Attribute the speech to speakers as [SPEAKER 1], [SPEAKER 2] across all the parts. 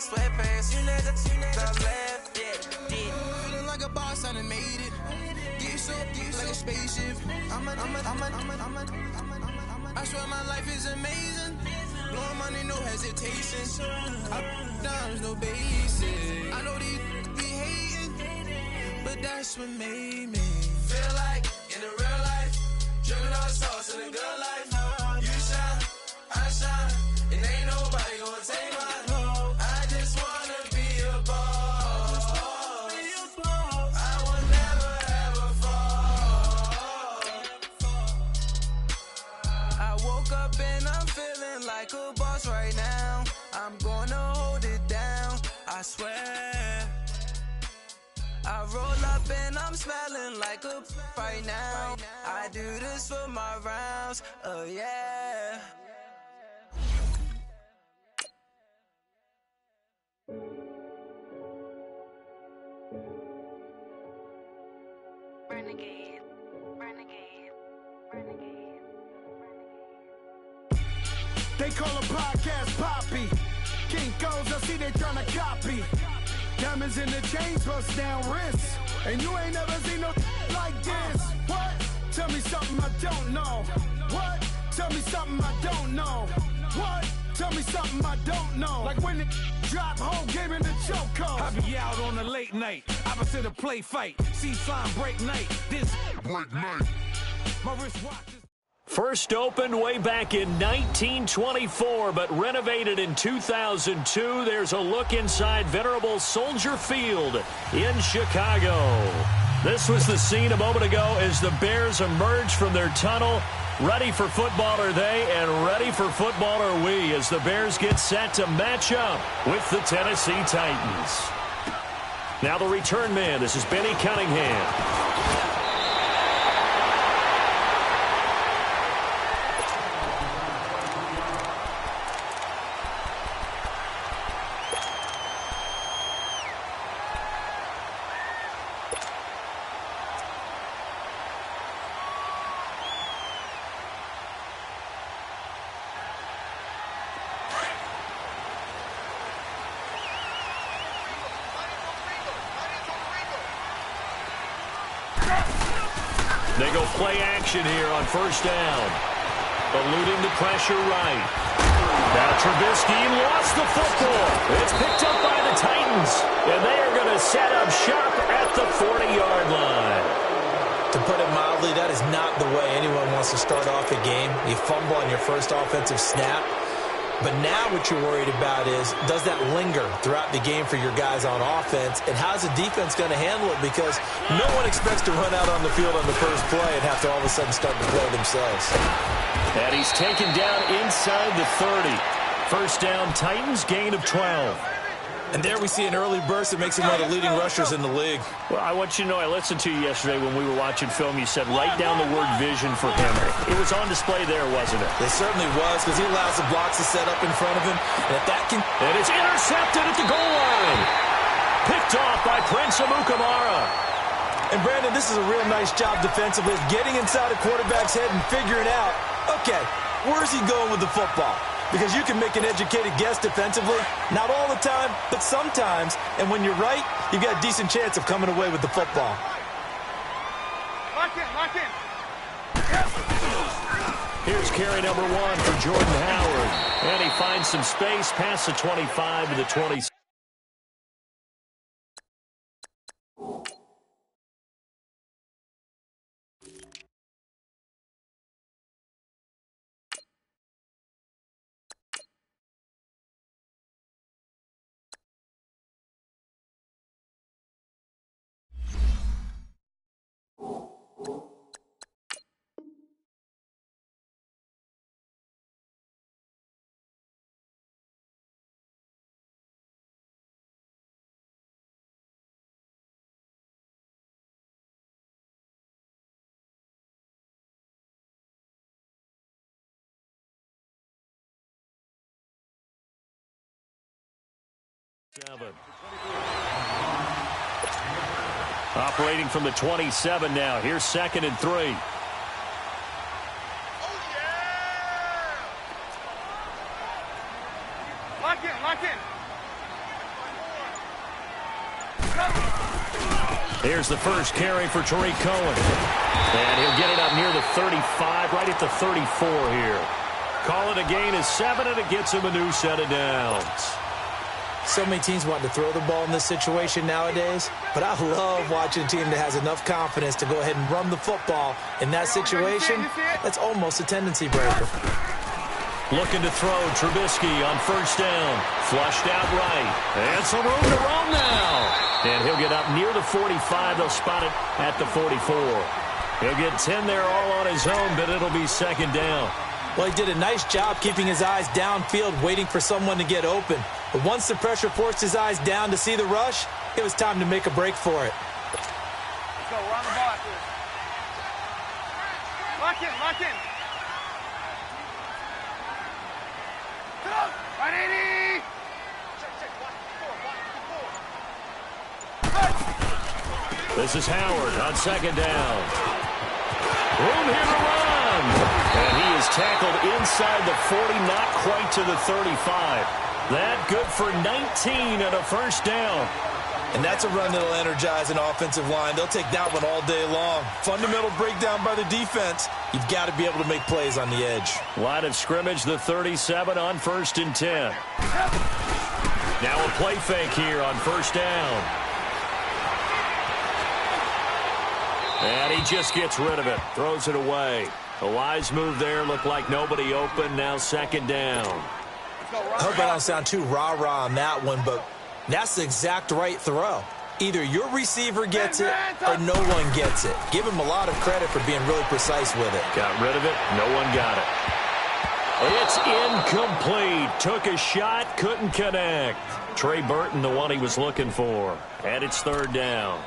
[SPEAKER 1] sweatpants. You niggas left, yeah. Feeling like a boss, I done made it. Get so like a spaceship. I swear my life is amazing. Blowing money, no hesitation. Up, downs, no basic. I know these be hating, but that's what made me feel like in the real life. Dripping all sauce in the good life. You shine, I shine, and ain't nobody gonna take my home. I just wanna be a boss. I will never ever fall. I woke up and I'm feeling like a boss right now. I'm gonna hold it down, I swear. I roll up and I'm smelling like a right now. I do this for my rounds, oh yeah.
[SPEAKER 2] Renegade, renegade, renegade, renegade.
[SPEAKER 3] They call a podcast Poppy. Kinkos, I see they tryna copy. Diamonds in the chains, bust down wrists. And you ain't never seen no like this. What? Tell me something I don't know. What? Tell me something I don't know. What? Tell me something I don't know. Like when it drop, whole game in the chokehold.
[SPEAKER 4] I be out on a late night, opposite a play fight. See slime break night, this break night. My wrist watch is
[SPEAKER 5] First opened way back in 1924, but renovated in 2002. There's a look inside venerable Soldier Field in Chicago. This was the scene a moment ago as the Bears emerged from their tunnel. Ready for football are they, and ready for football are we, as the Bears get set to match up with the Tennessee Titans. Now the return man, this is Benny Cunningham. They go play action here on first down. Eluding the pressure right. Now Trubisky lost the football. It's picked up by the Titans. And they are going to set up shop at the 40-yard line.
[SPEAKER 6] To put it mildly, that is not the way anyone wants to start off a game. You fumble on your first offensive snap. But now what you're worried about is, does that linger throughout the game for your guys on offense? And how's the defense going to handle it? Because no one expects to run out on the field on the first play and have to all of a sudden start to play themselves.
[SPEAKER 5] And he's taken down inside the 30. First down, Titans, gain of 12.
[SPEAKER 6] And there we see an early burst that makes him one of the leading rushers in the league.
[SPEAKER 5] Well, I want you to know, I listened to you yesterday when we were watching film. You said write down the word vision for him. It was on display there, wasn't it?
[SPEAKER 6] It certainly was, because he allows the blocks to set up in front of him. And if that can...
[SPEAKER 5] And it's intercepted at the goal line. Picked off by Prince Amukamara.
[SPEAKER 6] And, Brandon, this is a real nice job defensively, getting inside a quarterback's head and figuring out, okay, where's he going with the football? Because you can make an educated guess defensively. Not all the time, but sometimes. And when you're right, you've got a decent chance of coming away with the football.
[SPEAKER 3] Lock in, lock in.
[SPEAKER 5] Here's carry number 1 for Jordan Howard. And he finds some space past the 25 to the 26. Operating from the 27 now. Here's 2nd and 3.
[SPEAKER 3] Oh, yeah! Lock in, lock in.
[SPEAKER 5] Here's the first carry for Tariq Cohen. And he'll get it up near the 35, right at the 34 here. Call it a gain of 7, and it gets him a new set of downs.
[SPEAKER 6] So many teams want to throw the ball in this situation nowadays, but I love watching a team that has enough confidence to go ahead and run the football in that situation. That's almost a tendency breaker.
[SPEAKER 5] Looking to throw, Trubisky on first down. Flushed out right. And some room to roam now. And he'll get up near the 45. They'll spot it at the 44. He'll get 10 there all on his own, but it'll be second down.
[SPEAKER 6] Well, he did a nice job keeping his eyes downfield, waiting for someone to get open. But once the pressure forced his eyes down to see the rush, it was time to make a break for it.
[SPEAKER 7] Let's go. We're on the ball after this. Lock in, lock in. Right, 80.
[SPEAKER 5] This is Howard on second down. Room here to run. And he is tackled inside the 40, not quite to the 35. That good for 19 and a first down.
[SPEAKER 6] And that's a run that'll energize an offensive line. They'll take that one all day long. Fundamental breakdown by the defense. You've got to be able to make plays on the edge.
[SPEAKER 5] Line of scrimmage, the 37 on 1st and 10. Now a play fake here on first down. And he just gets rid of it. Throws it away. A wise move there. Looked like nobody open. Now second down.
[SPEAKER 6] I hope I don't sound too rah-rah on that one, but that's the exact right throw. Either your receiver gets it or no one gets it. Give him a lot of credit for being really precise with it.
[SPEAKER 5] Got rid of it. No one got it. It's incomplete. Took a shot. Couldn't connect. Trey Burton, the one he was looking for. And it's third down.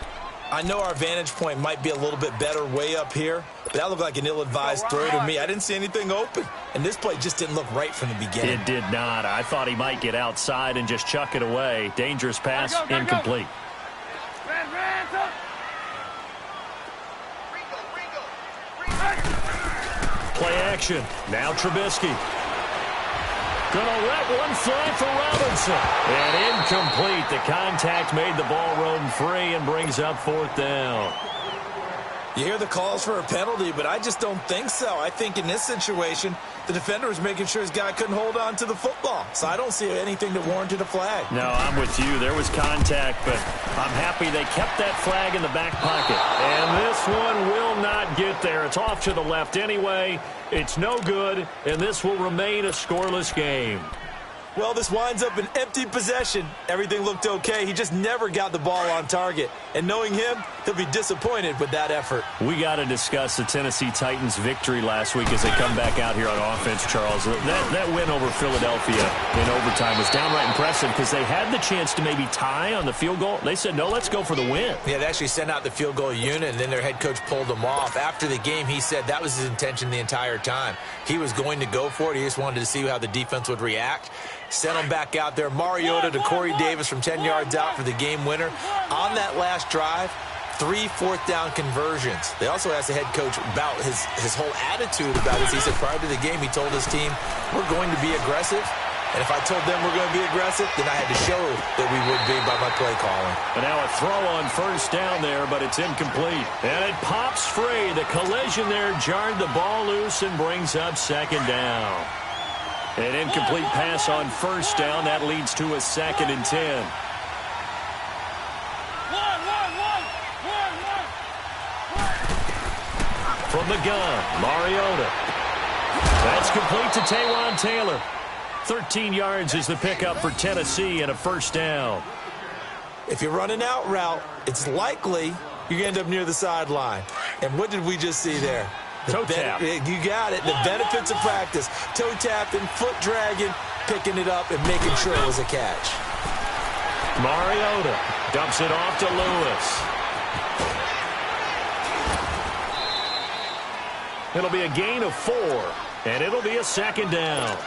[SPEAKER 6] I know our vantage point might be a little bit better way up here, but that looked like an ill-advised throw to me. I didn't see anything open, and this play just didn't look right from the beginning.
[SPEAKER 5] It did not. I thought he might get outside and just chuck it away. Dangerous pass, incomplete. Play action. Now Trubisky. Gonna let one fly for Robinson. And incomplete. The contact made the ball roam free and brings up fourth down.
[SPEAKER 6] You hear the calls for a penalty, but I just don't think so. I think in this situation, the defender was making sure his guy couldn't hold on to the football. So I don't see anything that warranted a flag.
[SPEAKER 5] No, I'm with you. There was contact, but I'm happy they kept that flag in the back pocket. And this one will not get there. It's off to the left anyway. It's no good, and this will remain a scoreless game.
[SPEAKER 6] Well, this winds up an empty possession. Everything looked okay. He just never got the ball on target. And knowing him, he'll be disappointed with that effort.
[SPEAKER 5] We got to discuss the Tennessee Titans' victory last week as they come back out here on offense, Charles. That win over Philadelphia in overtime was downright impressive because they had the chance to maybe tie on the field goal. They said, no, let's go for the win.
[SPEAKER 6] Yeah, they actually sent out the field goal unit, and then their head coach pulled them off. After the game, he said that was his intention the entire time. He was going to go for it. He just wanted to see how the defense would react. Sent him back out there. Mariota to Corey Davis from 10 yards out for the game winner. On that last drive, 3 fourth-down conversions. They also asked the head coach about his whole attitude about this. He said prior to the game, he told his team, we're going to be aggressive. And if I told them we're going to be aggressive, then I had to show that we would be by my play calling.
[SPEAKER 5] And now a throw on first down there, but it's incomplete. And it pops free. The collision there jarred the ball loose and brings up second down. An incomplete pass on first down. That leads to a 2nd and 10. From the gun, Mariota. That's complete to Taywan Taylor. 13 yards is the pickup for Tennessee and a first down.
[SPEAKER 6] If you're running out route, it's likely you're going to end up near the sideline. And what did we just see there?
[SPEAKER 5] Toe tap.
[SPEAKER 6] You got it. The benefits of practice. Toe tapping, foot dragging, picking it up, and making sure it was a catch.
[SPEAKER 5] Mariota dumps it off to Lewis. It'll be a gain of 4, and it'll be a second down.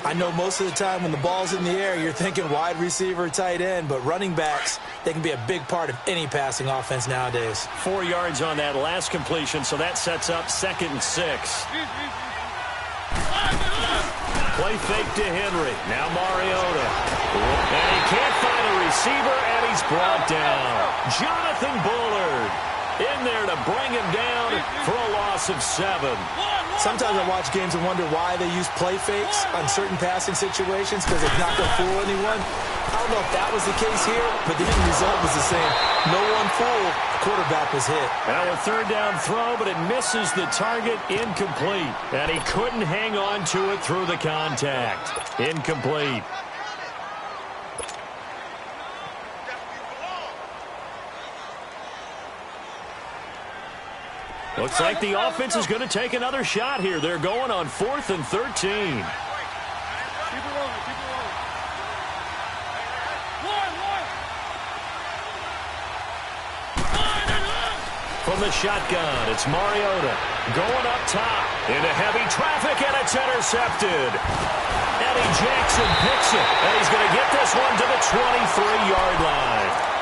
[SPEAKER 6] I know most of the time when the ball's in the air, you're thinking wide receiver, tight end, but running backs, they can be a big part of any passing offense nowadays.
[SPEAKER 5] 4 yards on that last completion, so that sets up 2nd and 6. Play fake to Henry. Now Mariota. And he can't find a receiver, and he he's brought down. Jonathan Bullard in there to bring him down for a loss of 7.
[SPEAKER 6] Sometimes I watch games and wonder why they use play fakes on certain passing situations because it's not going to fool anyone. I don't know if that was the case here, but the end result was the same. No one fooled. The quarterback was hit.
[SPEAKER 5] Now a third down throw, but it misses the target. Incomplete. And he couldn't hang on to it through the contact. Incomplete. Looks like the offense is going to take another shot here. They're going on 4th and 13.
[SPEAKER 7] Keep it rolling, keep it rolling.
[SPEAKER 5] From the shotgun, it's Mariota going up top into heavy traffic, and it's intercepted. Eddie Jackson picks it, and he's going to get this one to the 23-yard line.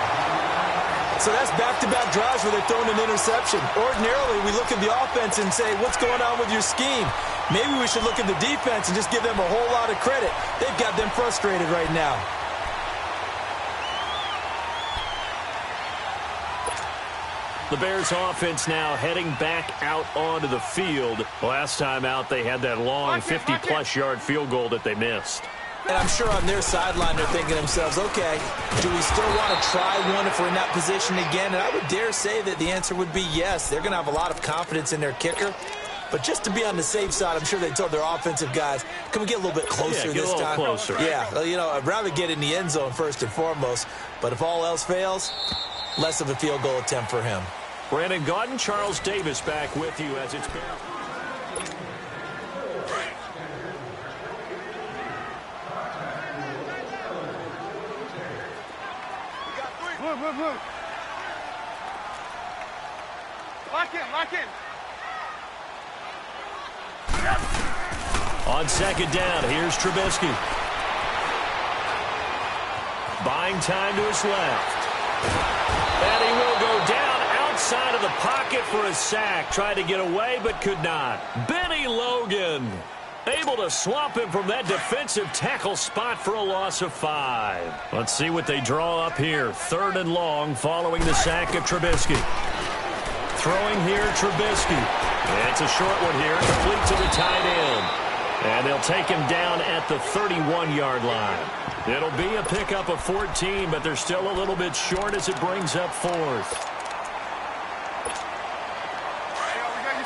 [SPEAKER 6] So that's back-to-back drives where they're throwing an interception. Ordinarily, we look at the offense and say, what's going on with your scheme? Maybe we should look at the defense and just give them a whole lot of credit. They've got them frustrated right now.
[SPEAKER 5] The Bears offense now heading back out onto the field. Last time out, they had that long 50-plus yard field goal that they missed.
[SPEAKER 6] And I'm sure on their sideline they're thinking to themselves, okay, do we still want to try one if we're in that position again? And I would dare say that the answer would be yes. They're going to have a lot of confidence in their kicker. But just to be on the safe side, I'm sure they told their offensive guys, can we get a little bit closer this time?
[SPEAKER 5] Yeah, get a little closer.
[SPEAKER 6] Yeah, you know, I'd rather get in the end zone first and foremost. But if all else fails, less of a field goal attempt for him.
[SPEAKER 5] Brandon Gaudin, Charles Davis back with you as it's been.
[SPEAKER 7] Move. Lock in.
[SPEAKER 5] On second down, here's Trubisky. Buying time to his left. And he will go down outside of the pocket for a sack. Tried to get away, but could not. Benny Logan able to swamp him from that defensive tackle spot for a loss of 5. Let's see what they draw up here. 3rd and long following the sack of Trubisky. Throwing here, Trubisky. And it's a short one here, complete to the tight end. And they'll take him down at the 31-yard line. It'll be a pickup of 14, but they're still a little bit short as it brings up 4th.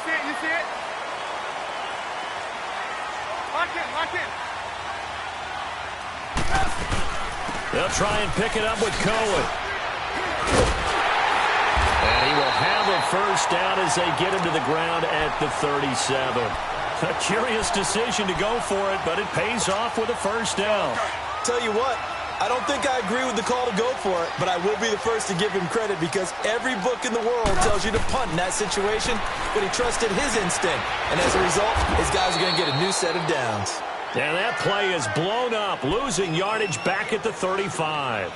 [SPEAKER 7] You see it? Lock in.
[SPEAKER 5] They'll try and pick it up with Cohen. And he will have a first down as they get him to the ground at the 37. A curious decision to go for it, but it pays off with a first down.
[SPEAKER 6] Tell you what, I don't think I agree with the call to go for it, but I will be the first to give him credit because every book in the world tells you to punt in that situation, but he trusted his instinct. And as a result, his guys are going to get a new set of downs.
[SPEAKER 5] And that play is blown up, losing yardage back at the 35.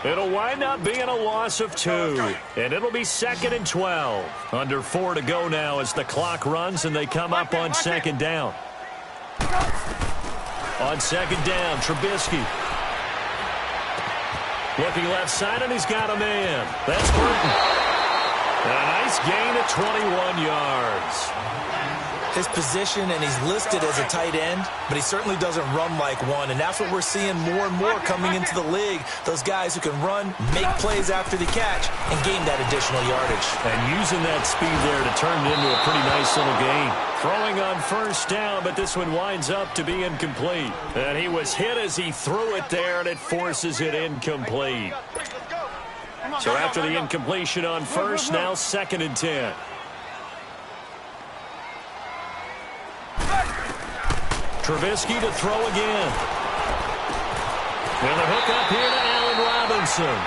[SPEAKER 5] It'll wind up being a loss of 2, and it'll be 2nd and 12. Under 4 to go now as the clock runs and they come up on second down. On second down, Trubisky. Looking left side, and he's got a man. That's Burton. And a nice gain of 21 yards.
[SPEAKER 6] His position, and he's listed as a tight end, but he certainly doesn't run like one, and that's what we're seeing more and more coming into the league. Those guys who can run, make plays after the catch, and gain that additional yardage.
[SPEAKER 5] And using that speed there to turn it into a pretty nice little gain. Throwing on first down, but this one winds up to be incomplete. And he was hit as he threw it there, and it forces it incomplete. So after the incompletion on first, now 2nd and 10. Trubisky to throw again. And the hook up here to Allen Robinson.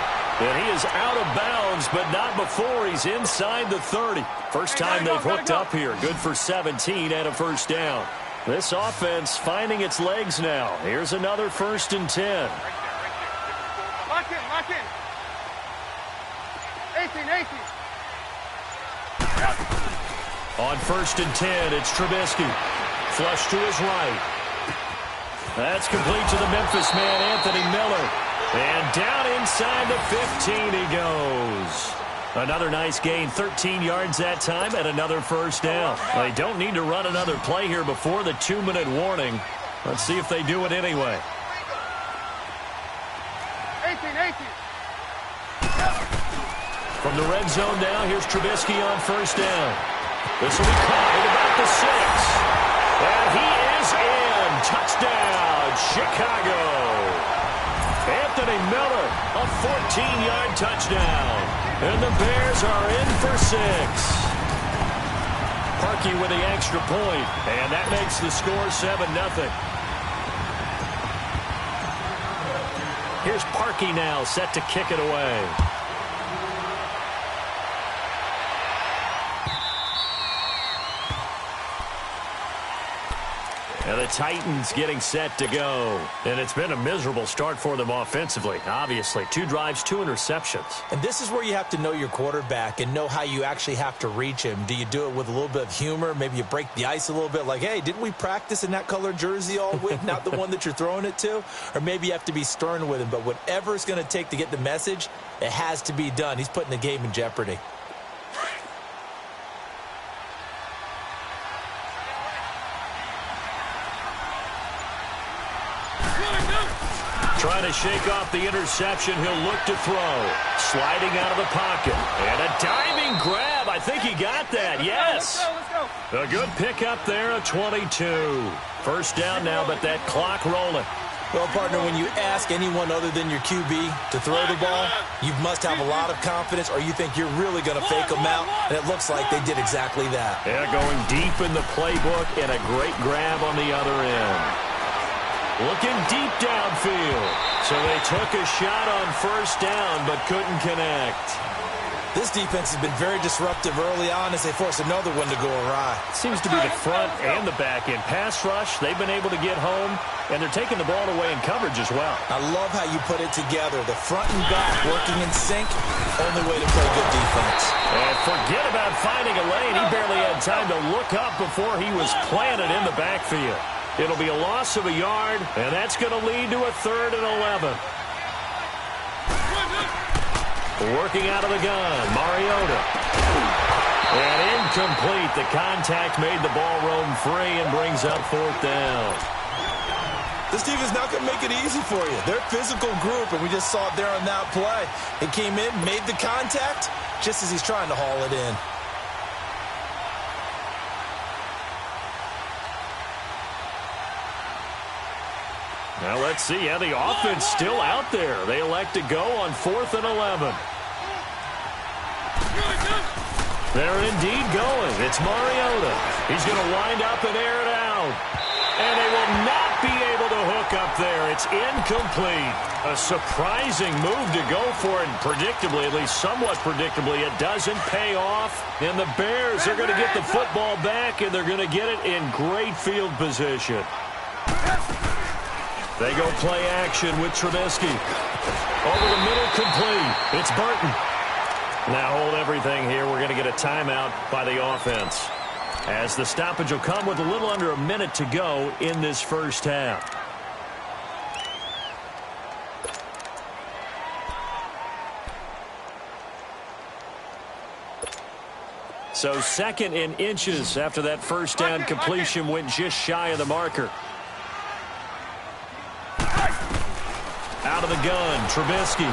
[SPEAKER 5] And he is out of bounds, but not before he's inside the 30. First time they've hooked up here. Good for 17 and a first down. This offense finding its legs now. Here's another 1st and 10.
[SPEAKER 7] Lock in. 18.
[SPEAKER 5] On 1st and 10, it's Trubisky. Flush to his right. That's complete to the Memphis man, Anthony Miller. And down inside the 15 he goes. Another nice gain, 13 yards that time, and another first down. They don't need to run another play here before the 2-minute warning. Let's see if they do it anyway.
[SPEAKER 7] 18.
[SPEAKER 5] From the red zone now, here's Trubisky on first down. This will be caught at about the 6. And he is in. Touchdown, Chicago. Anthony Miller, a 14-yard touchdown. And the Bears are in for 6. Parkey with the extra point, and that makes the score 7-0. Here's Parkey now, set to kick it away. And the Titans getting set to go. And it's been a miserable start for them offensively, obviously. 2 drives, 2 interceptions.
[SPEAKER 6] And this is where you have to know your quarterback and know how you actually have to reach him. Do you do it with a little bit of humor? Maybe you break the ice a little bit, like, hey, didn't we practice in that colored jersey all week, not the one that you're throwing it to? Or maybe you have to be stern with him. But whatever it's going to take to get the message, it has to be done. He's putting the game in jeopardy.
[SPEAKER 5] Trying to shake off the interception. He'll look to throw. Sliding out of the pocket. And a diving grab. I think he got that. Yes.
[SPEAKER 7] Let's go.
[SPEAKER 5] A good pickup there, a 22. First down now, but that clock rolling.
[SPEAKER 6] Well, partner, when you ask anyone other than your QB to throw the ball, you must have a lot of confidence, or you think you're really going to fake them out, and it looks like they did exactly that.
[SPEAKER 5] Yeah, going deep in the playbook, and a great grab on the other end. Looking deep downfield. So they took a shot on first down, but couldn't connect.
[SPEAKER 6] This defense has been very disruptive early on as they force another one to go awry.
[SPEAKER 5] Seems to be the front and the back end. Pass rush, they've been able to get home, and they're taking the ball away in coverage as well.
[SPEAKER 6] I love how you put it together. The front and back working in sync, only way to play good defense.
[SPEAKER 5] And forget about finding a lane. He barely had time to look up before he was planted in the backfield. It'll be a loss of a yard, and that's going to lead to a 3rd and 11. Working out of the gun, Mariota. And incomplete. The contact made the ball roam free and brings up 4th down.
[SPEAKER 6] This defense not going to make it easy for you. They're a physical group, and we just saw it there on that play. It came in, made the contact, just as he's trying to haul it in.
[SPEAKER 5] Now let's see. Yeah, the offense still out there. They elect to go on 4th and 11. They're indeed going. It's Mariota. He's going to wind up and air it out. And they will not be able to hook up there. It's incomplete. A surprising move to go for it. Predictably, at least somewhat predictably, it doesn't pay off. And the Bears are going to get the football back, and they're going to get it in great field position. They go play action with Trubisky. Over the middle, complete. It's Burton. Now hold everything here. We're going to get a timeout by the offense, as the stoppage will come with a little under a minute to go in this first half. So 2nd and inches after that first down completion went just shy of the marker. Out of the gun, Trubisky.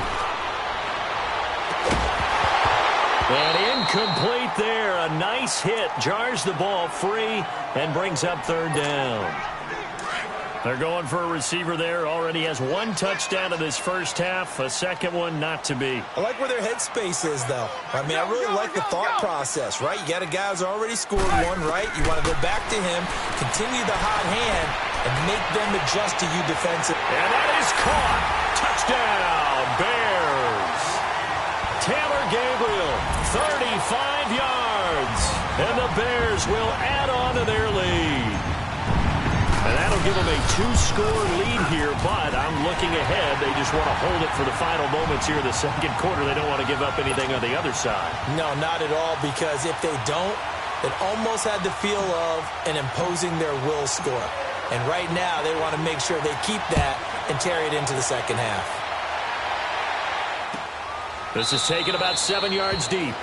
[SPEAKER 5] And incomplete there. A nice hit. Jars the ball free and brings up 3rd down. They're going for a receiver there. Already has 1 touchdown in this first half. A second one not to be.
[SPEAKER 6] I like where their headspace is, though. I mean, I really like the thought process, right? You got a guy who's already scored one, right? You want to go back to him, continue the hot hand, and make them adjust to you defensively.
[SPEAKER 5] And that is caught. Touchdown, Bears. Taylor Gabriel, 35 yards. And the Bears will add on to their lead. And that'll give them a 2-score lead here, but I'm looking ahead. They just want to hold it for the final moments here in the second quarter. They don't want to give up anything on the other side.
[SPEAKER 6] No, not at all, because if they don't, it almost had the feel of an imposing their will score. And right now, they want to make sure they keep that and carry it into the second half.
[SPEAKER 5] This is taken about 7 yards deep.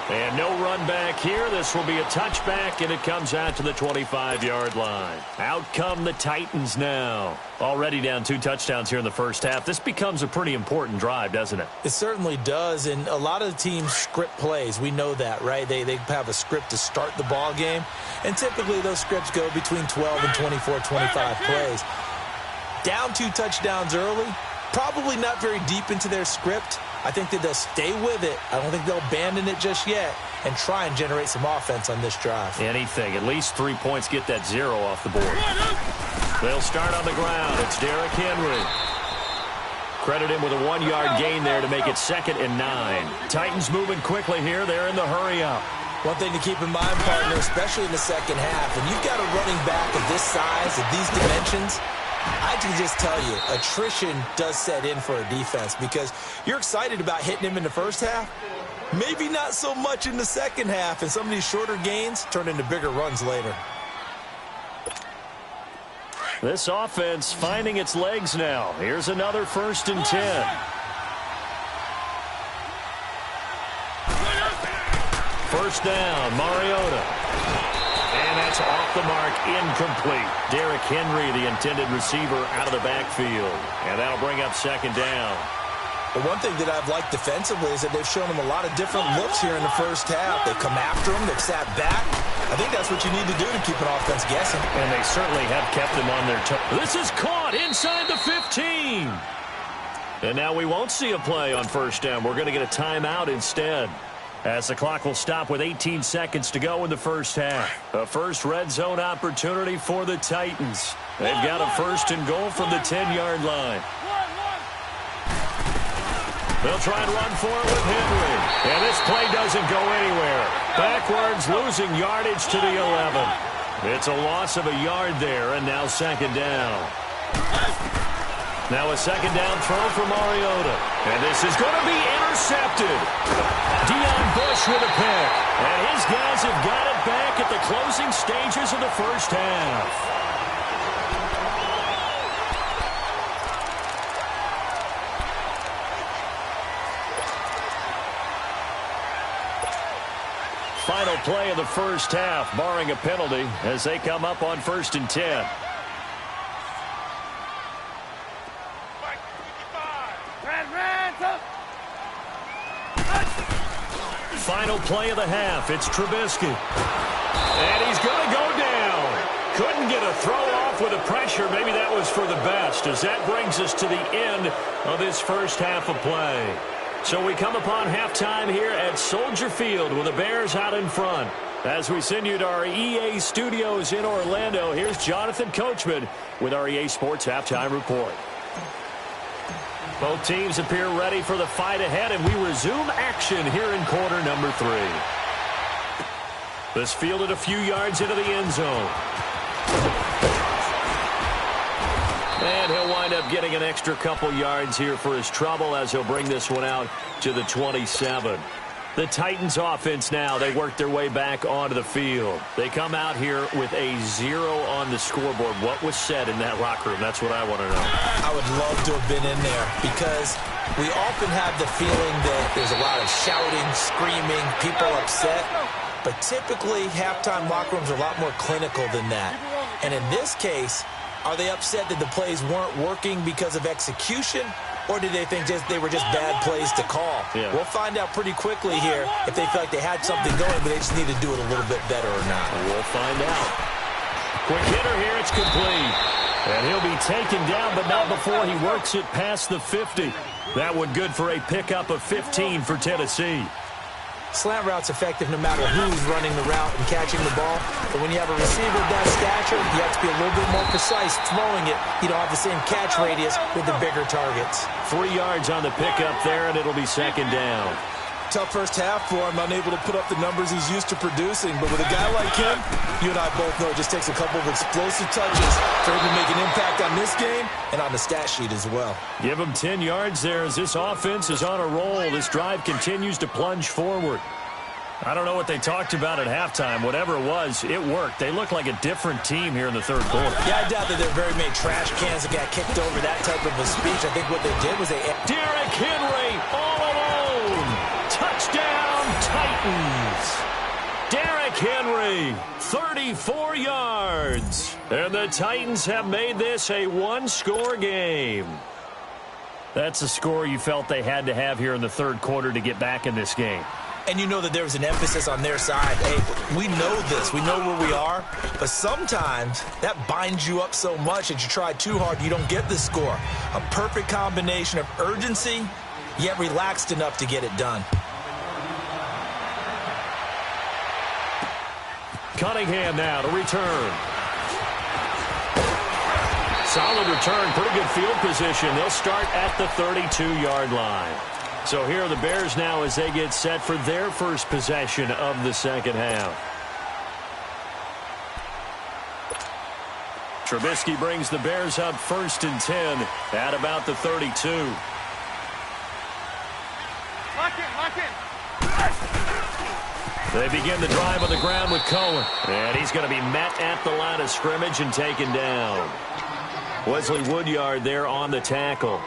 [SPEAKER 5] And no run back here. This will be a touchback, and it comes out to the 25-yard line. Out come the Titans now. Already down 2 touchdowns here in the first half. This becomes a pretty important drive, doesn't it?
[SPEAKER 6] It certainly does, and a lot of the teams script plays. We know that, right? They have a script to start the ball game, and typically those scripts go between 12 and 24, 25 plays. Down 2 touchdowns early, probably not very deep into their script. I think that they'll stay with it. I don't think they'll abandon it just yet and try and generate some offense on this drive.
[SPEAKER 5] Anything. At least 3 points, get that 0 off the board. They'll start on the ground. It's Derrick Henry. Credit him with a 1-yard gain there to make it 2nd and 9. Titans moving quickly here. They're in the hurry up.
[SPEAKER 6] One thing to keep in mind, partner, especially in the second half, when you've got a running back of this size, of these dimensions, I can just tell you, attrition does set in for a defense because you're excited about hitting him in the first half. Maybe not so much in the second half, and some of these shorter gains turn into bigger runs later.
[SPEAKER 5] This offense finding its legs now. Here's another 1st and 10. First down, Mariota. And that's off the mark, incomplete. Derrick Henry, the intended receiver, out of the backfield. And that'll bring up 2nd down.
[SPEAKER 6] But one thing that I've liked defensively is that they've shown him a lot of different looks here in the first half. They come after him. They've sat back. I think that's what you need to do to keep an offense guessing.
[SPEAKER 5] And they certainly have kept them on their toes. This is caught inside the 15. And now we won't see a play on 1st down. We're going to get a timeout instead, as the clock will stop with 18 seconds to go in the first half. A first red zone opportunity for the Titans. They've got a 1st and goal from the 10-yard line. They'll try and run for it with Henry. And this play doesn't go anywhere. Backwards, losing yardage to the 11. It's a loss of a yard there, and now 2nd down. Now a 2nd down throw for Mariota. And this is going to be intercepted. Deion Bush with a pick. And his guys have got it back at the closing stages of the first half. Final play of the first half, barring a penalty, as they come up on 1st and 10. Final play of the half. It's Trubisky. And he's going to go down. Couldn't get a throw off with the pressure. Maybe that was for the best, as that brings us to the end of this first half of play. So we come upon halftime here at Soldier Field with the Bears out in front. As we send you to our EA studios in Orlando, here's Jonathan Coachman with our EA Sports Halftime Report. Both teams appear ready for the fight ahead, and we resume action here in quarter number 3. This fielded a few yards into the end zone. And he'll wind up getting an extra couple yards here for his trouble, as he'll bring this one out to the 27. The Titans offense now, they work their way back onto the field. They come out here with a 0 on the scoreboard. What was said in that locker room? That's what I want to know.
[SPEAKER 6] I would love to have been in there, because we often have the feeling that there's a lot of shouting, screaming, people upset. But typically, halftime locker rooms are a lot more clinical than that. And in this case, are they upset that the plays weren't working because of execution, or did they think they were just bad plays to call?
[SPEAKER 5] Yeah.
[SPEAKER 6] We'll find out pretty quickly here if they feel like they had something going, but they just need to do it a little bit better or not.
[SPEAKER 5] We'll find out. Quick hitter here, it's complete. And he'll be taken down, but not before he works it past the 50. That one good for a pickup of 15 for Tennessee.
[SPEAKER 6] Slant route's effective no matter who's running the route and catching the ball. But when you have a receiver of that stature, you have to be a little bit more precise throwing it. You don't have the same catch radius with the bigger targets.
[SPEAKER 5] 3 yards on the pickup there, and it'll be 2nd down.
[SPEAKER 6] Tough first half for him, unable to put up the numbers he's used to producing. But with a guy like him, you and I both know it just takes a couple of explosive touches for him to make an impact on this game and on the stat sheet as well.
[SPEAKER 5] Give him 10 yards there as this offense is on a roll. This drive continues to plunge forward. I don't know what they talked about at halftime. Whatever it was, it worked. They look like a different team here in the third quarter.
[SPEAKER 6] Yeah, I doubt that there are very many trash cans that got kicked over, that type of a speech. I think what they did was they...
[SPEAKER 5] Derrick Henry all alone. 34 yards. And the Titans have made this a one-score game. That's a score you felt they had to have here in the third quarter to get back in this game.
[SPEAKER 6] And you know that there was an emphasis on their side. Hey, we know this. We know where we are. But sometimes that binds you up so much that you try too hard, you don't get the score. A perfect combination of urgency, yet relaxed enough to get it done.
[SPEAKER 5] Cunningham now to return. Solid return, pretty good field position. They'll start at the 32-yard line. So here are the Bears now as they get set for their first possession of the second half. Trubisky brings the Bears up 1st and 10 at about the 32.
[SPEAKER 7] Lock in.
[SPEAKER 5] They begin the drive on the ground with Cohen. And he's going to be met at the line of scrimmage and taken down. Wesley Woodyard there on the tackle.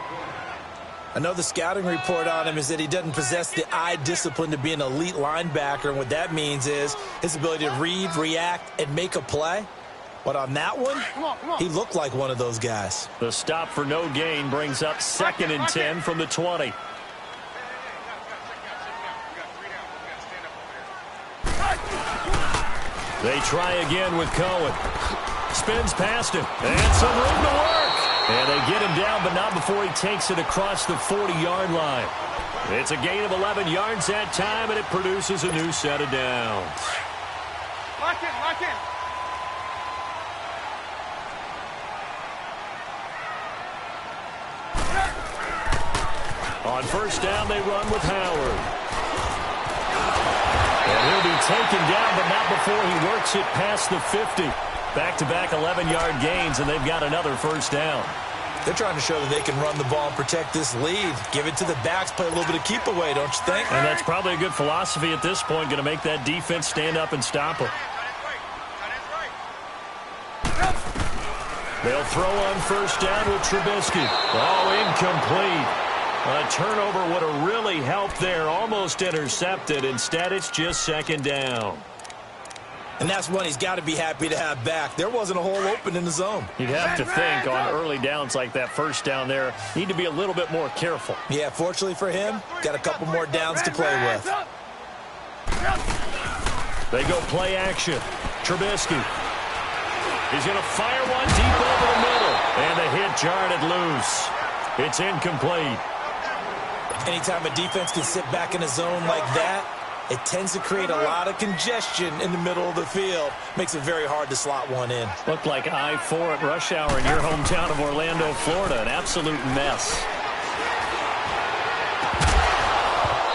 [SPEAKER 6] Another scouting report on him is that he doesn't possess the eye discipline to be an elite linebacker. And what that means is his ability to read, react, and make a play. But on that one, he looked like one of those guys.
[SPEAKER 5] The stop for no gain brings up 2nd and 10 from the 20. They try again with Cohen. Spins past him. And some room to work. And they get him down, but not before he takes it across the 40-yard line. It's a gain of 11 yards that time, and it produces a new set of downs.
[SPEAKER 7] Lock in.
[SPEAKER 5] On first down, they run with Howard. And he'll be taken down, but not before he works it past the 50. Back-to-back 11-yard gains, and they've got another first down.
[SPEAKER 6] They're trying to show that they can run the ball and protect this lead. Give it to the backs, play a little bit of keep away, don't you think?
[SPEAKER 5] And that's probably a good philosophy at this point, going to make that defense stand up and stop them. They'll throw on first down with Trubisky. Oh, incomplete. A turnover would have really helped there. Almost intercepted. Instead, it's just 2nd down.
[SPEAKER 6] And that's one he's got to be happy to have back. There wasn't a hole open in the zone.
[SPEAKER 5] You'd have to think on early downs like that first down there, need to be a little bit more careful.
[SPEAKER 6] Yeah, fortunately for him, got a couple more downs to play with.
[SPEAKER 5] They go play action. Trubisky. He's going to fire one deep over the middle. And the hit jarred it loose. It's incomplete.
[SPEAKER 6] Anytime a defense can sit back in a zone like that, it tends to create a lot of congestion in the middle of the field. Makes it very hard to slot one in.
[SPEAKER 5] Looked like I-4 at rush hour in your hometown of Orlando, Florida. An absolute mess.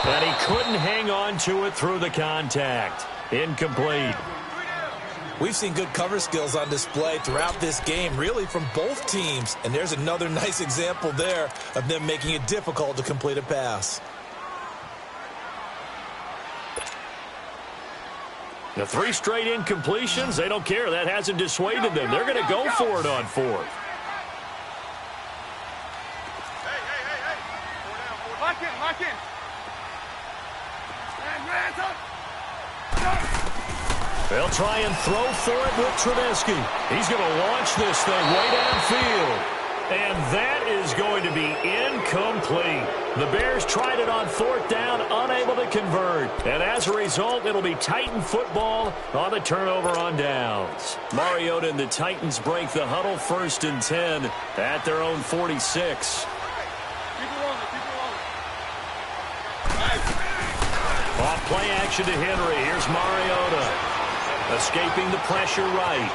[SPEAKER 5] And he couldn't hang on to it through the contact. Incomplete.
[SPEAKER 6] We've seen good cover skills on display throughout this game, really from both teams. And there's another nice example there of them making it difficult to complete a pass.
[SPEAKER 5] The 3 straight incompletions, they don't care. That hasn't dissuaded them. They're going to go for it on 4th.
[SPEAKER 7] Lock in.
[SPEAKER 5] They'll try and throw for it with Trubisky. He's going to launch this thing way downfield. And that is going to be incomplete. The Bears tried it on 4th down, unable to convert. And as a result, it'll be Titan football on the turnover on downs. Mariota and the Titans break the huddle 1st and 10 at their own 46. Off play action to Henry. Here's Mariota. Escaping the pressure right.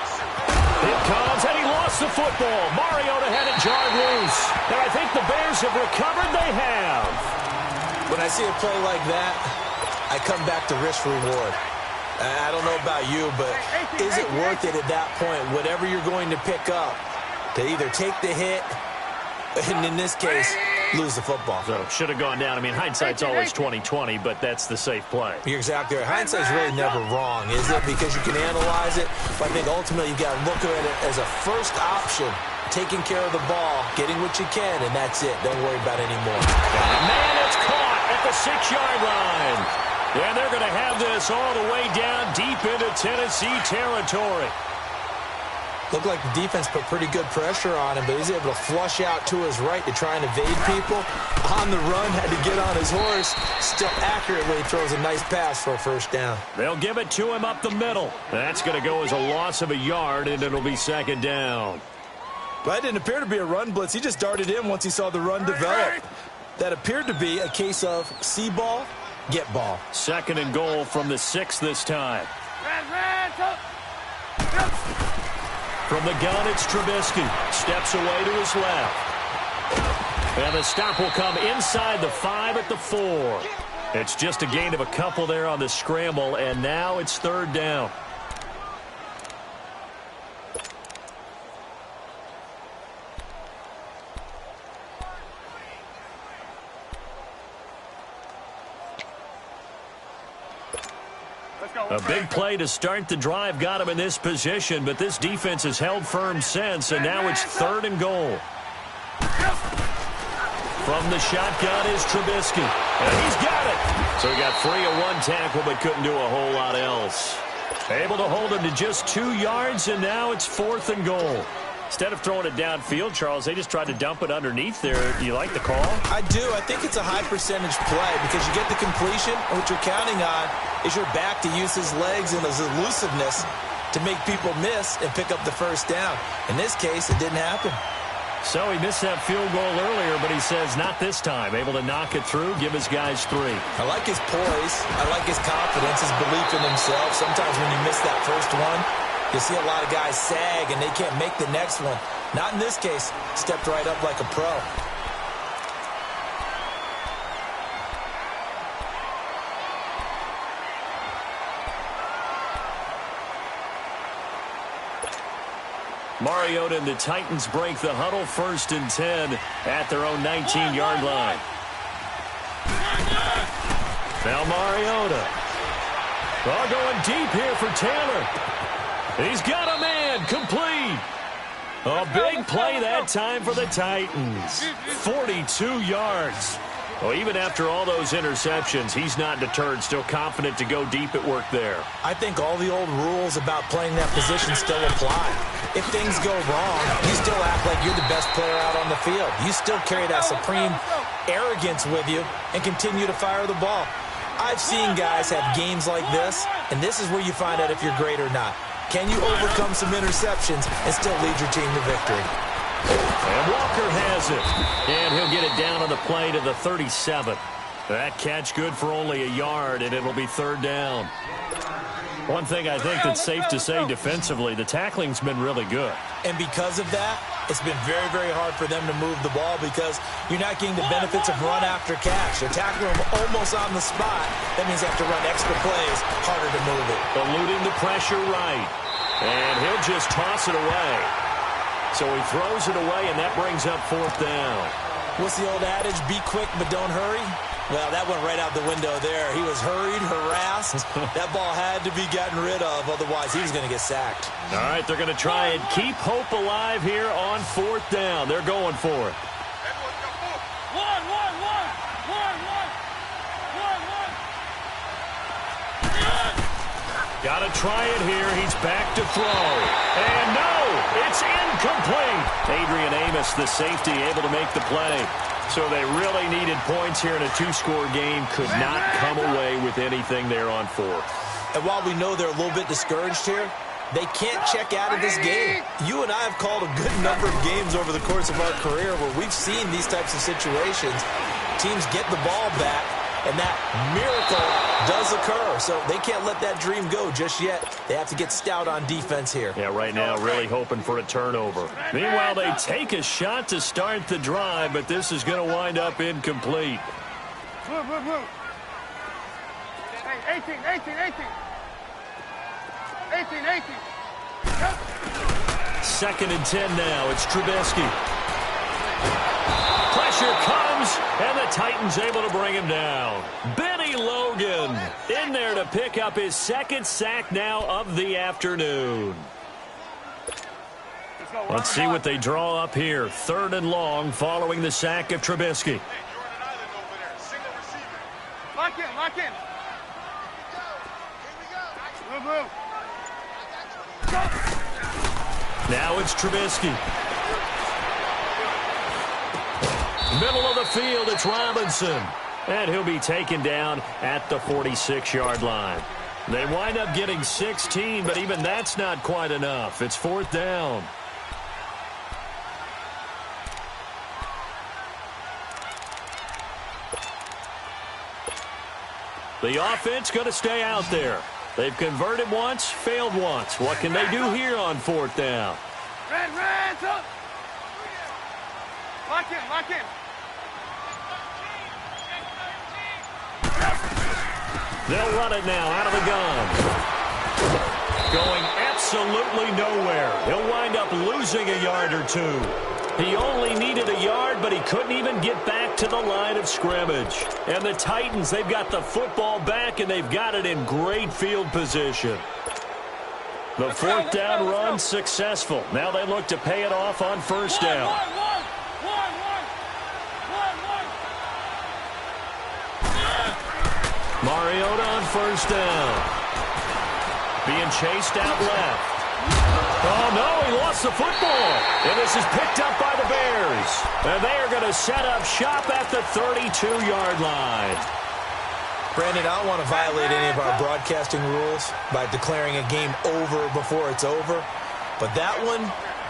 [SPEAKER 5] It comes, and he lost the football. Mariota had it jarred loose. And I think the Bears have recovered. They have.
[SPEAKER 6] When I see a play like that, I come back to risk-reward. I don't know about you, but is it worth it at that point, whatever you're going to pick up, to either take the hit, and in this case, lose the football?
[SPEAKER 5] So should have gone down. I mean, hindsight's always 20/20, but that's the safe play.
[SPEAKER 6] You're exactly right. Hindsight's really never wrong, is it? Because you can analyze it, but I think ultimately you've got to look at it as a first option, taking care of the ball, getting what you can, and that's it. Don't worry about it anymore.
[SPEAKER 5] Man, it's caught at the 6-yard line. And they're going to have this all the way down deep into Tennessee territory.
[SPEAKER 6] Looked like the defense put pretty good pressure on him, but he's able to flush out to his right to try and evade people. On the run, had to get on his horse. Still accurately throws a nice pass for a first down.
[SPEAKER 5] They'll give it to him up the middle. That's going to go as a loss of a yard, and it'll be second down.
[SPEAKER 6] But it didn't appear to be a run blitz. He just darted in once he saw the run develop. That appeared to be a case of see ball, get ball.
[SPEAKER 5] Second and goal from the 6 this time. From the gun, it's Trubisky. Steps away to his left. And the stop will come inside the 5 at the 4. It's just a gain of a couple there on the scramble, and now it's third down. A big play to start the drive got him in this position, but this defense has held firm since, and now it's third and goal. From the shotgun is Trubisky, and he's got it. So he got free of one tackle, but couldn't do a whole lot else. Able to hold him to just 2 yards, and now it's fourth and goal. Instead of throwing it downfield, Charles, they just tried to dump it underneath there. Do you like the call?
[SPEAKER 6] I do. I think it's a high percentage play because you get the completion, and what you're counting on is your back to use his legs and his elusiveness to make people miss and pick up the first down. In this case, it didn't happen.
[SPEAKER 5] So he missed that field goal earlier, but he says not this time. Able to knock it through, give his guys 3.
[SPEAKER 6] I like his poise. I like his confidence, his belief in himself. Sometimes when you miss that first one, you see a lot of guys sag, and they can't make the next one. Not in this case. Stepped right up like a pro.
[SPEAKER 5] Mariota and the Titans break the huddle, 1st and 10 at their own 19-yard line. Now Mariota. Oh, going deep here for Taylor. He's got a man, complete. A big play that time for the Titans. 42 yards. Well, even after all those interceptions, he's not deterred, still confident to go deep at work there.
[SPEAKER 6] I think all the old rules about playing that position still apply. If things go wrong, you still act like you're the best player out on the field. You still carry that supreme arrogance with you and continue to fire the ball. I've seen guys have games like this, and this is where you find out if you're great or not. Can you overcome some interceptions and still lead your team to victory?
[SPEAKER 5] And Walker has it. And he'll get it down on the play to the 37. That catch good for only a yard, and it'll be third down. One thing I think that's safe to say defensively, the tackling's been really good.
[SPEAKER 6] And because of that, it's been very, very hard for them to move the ball because you're not getting the benefits of run after catch. You're tackling them almost on the spot. That means they have to run extra plays, harder to move it.
[SPEAKER 5] Eluding the pressure right. And he'll just toss it away. So he throws it away, and that brings up fourth down.
[SPEAKER 6] What's the old adage? Be quick, but don't hurry. Well, that went right out the window there. He was hurried, harassed. That ball had to be gotten rid of, otherwise he was going to get sacked.
[SPEAKER 5] All right, they're going to try and keep hope alive here on fourth down. They're going for it. Got to try it here. He's back to throw. And no, it's incomplete. Adrian Amos, the safety, able to make the play. So they really needed points here in a 2-score game. Could not come away with anything there on fourth.
[SPEAKER 6] And while we know they're a little bit discouraged here, they can't check out of this game. You and I have called a good number of games over the course of our career where we've seen these types of situations. Teams get the ball back, and that miracle does occur. So they can't let that dream go just yet. They have to get stout on defense here.
[SPEAKER 5] Yeah, right now really hoping for a turnover. Meanwhile, they take a shot to start the drive, but this is going to wind up incomplete.
[SPEAKER 7] Move. Hey, 18. 18.
[SPEAKER 5] Second and 10 now. It's Trubisky. Pressure comes, and the Titans able to bring him down. Benny Logan in there to pick up his second sack now of the afternoon. Let's see what they draw up here. Third and long following the sack of Trubisky.
[SPEAKER 7] Lock in. Move, move.
[SPEAKER 5] Now it's Trubisky. Middle of the field, it's Robinson. And he'll be taken down at the 46-yard line. They wind up getting 16, but even that's not quite enough. It's 4th down. The offense going to stay out there. They've converted once, failed once. What can they do here on 4th down?
[SPEAKER 7] Red, up. Lock in, lock in.
[SPEAKER 5] They'll run it now out of the gun. Going absolutely nowhere. He'll wind up losing a yard or two. He only needed a yard, but he couldn't even get back to the line of scrimmage. And the Titans, they've got the football back, and they've got it in great field position. The 4th down run successful. Now they look to pay it off on 1st down. Mariota on 1st down. Being chased out left. Oh, no, he lost the football. And this is picked up by the Bears. And they are going to set up shop at the 32-yard line.
[SPEAKER 6] Brandon, I don't want to violate any of our broadcasting rules by declaring a game over before it's over. But that one,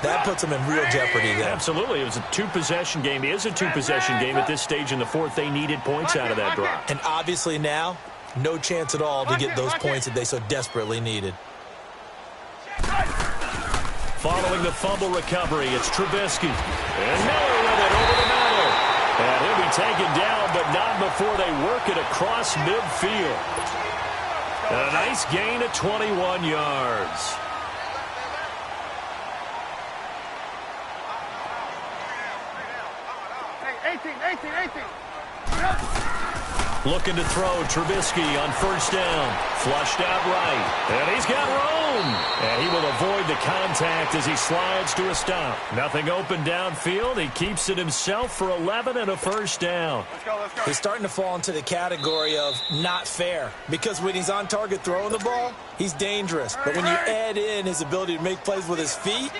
[SPEAKER 6] that puts them in real jeopardy there.
[SPEAKER 5] Absolutely. It was a two-possession game. It is a two-possession game at this stage in the 4th. They needed points out of that drive.
[SPEAKER 6] And obviously now, no chance at all to get those points that they so desperately needed.
[SPEAKER 5] Following the fumble recovery, it's Trubisky. And Miller with it over the middle. And he'll be taken down, but not before they work it across midfield. And a nice gain of 21 yards.
[SPEAKER 7] Hey, 18.
[SPEAKER 5] Looking to throw, Trubisky on 1st down. Flushed out right. And he's got room. And he will avoid the contact as he slides to a stop. Nothing open downfield. He keeps it himself for 11 and a 1st down.
[SPEAKER 7] Let's go.
[SPEAKER 6] He's starting to fall into the category of not fair. Because when he's on target throwing the ball, he's dangerous. But when you add in his ability to make plays with his feet,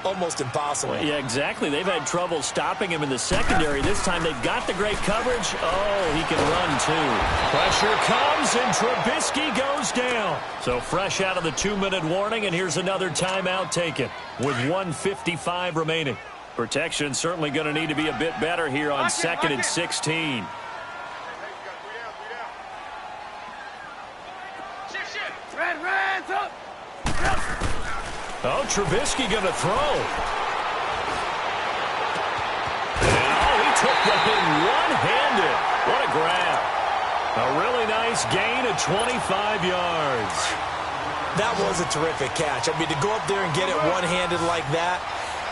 [SPEAKER 6] almost impossible.
[SPEAKER 5] Well, yeah, exactly. They've had trouble stopping him in the secondary. This time they've got the great coverage. Oh, he can run too. Pressure comes and Trubisky goes down. So fresh out of the 2-minute warning, and here's another timeout taken with 1:55 remaining. Protection certainly going to need to be a bit better here on 2nd and 16.
[SPEAKER 7] Red, up.
[SPEAKER 5] Oh, Trubisky going to throw. And he took that in one-handed. What a grab. A really nice gain of 25 yards.
[SPEAKER 6] That was a terrific catch. I mean, to go up there and get it one-handed like that,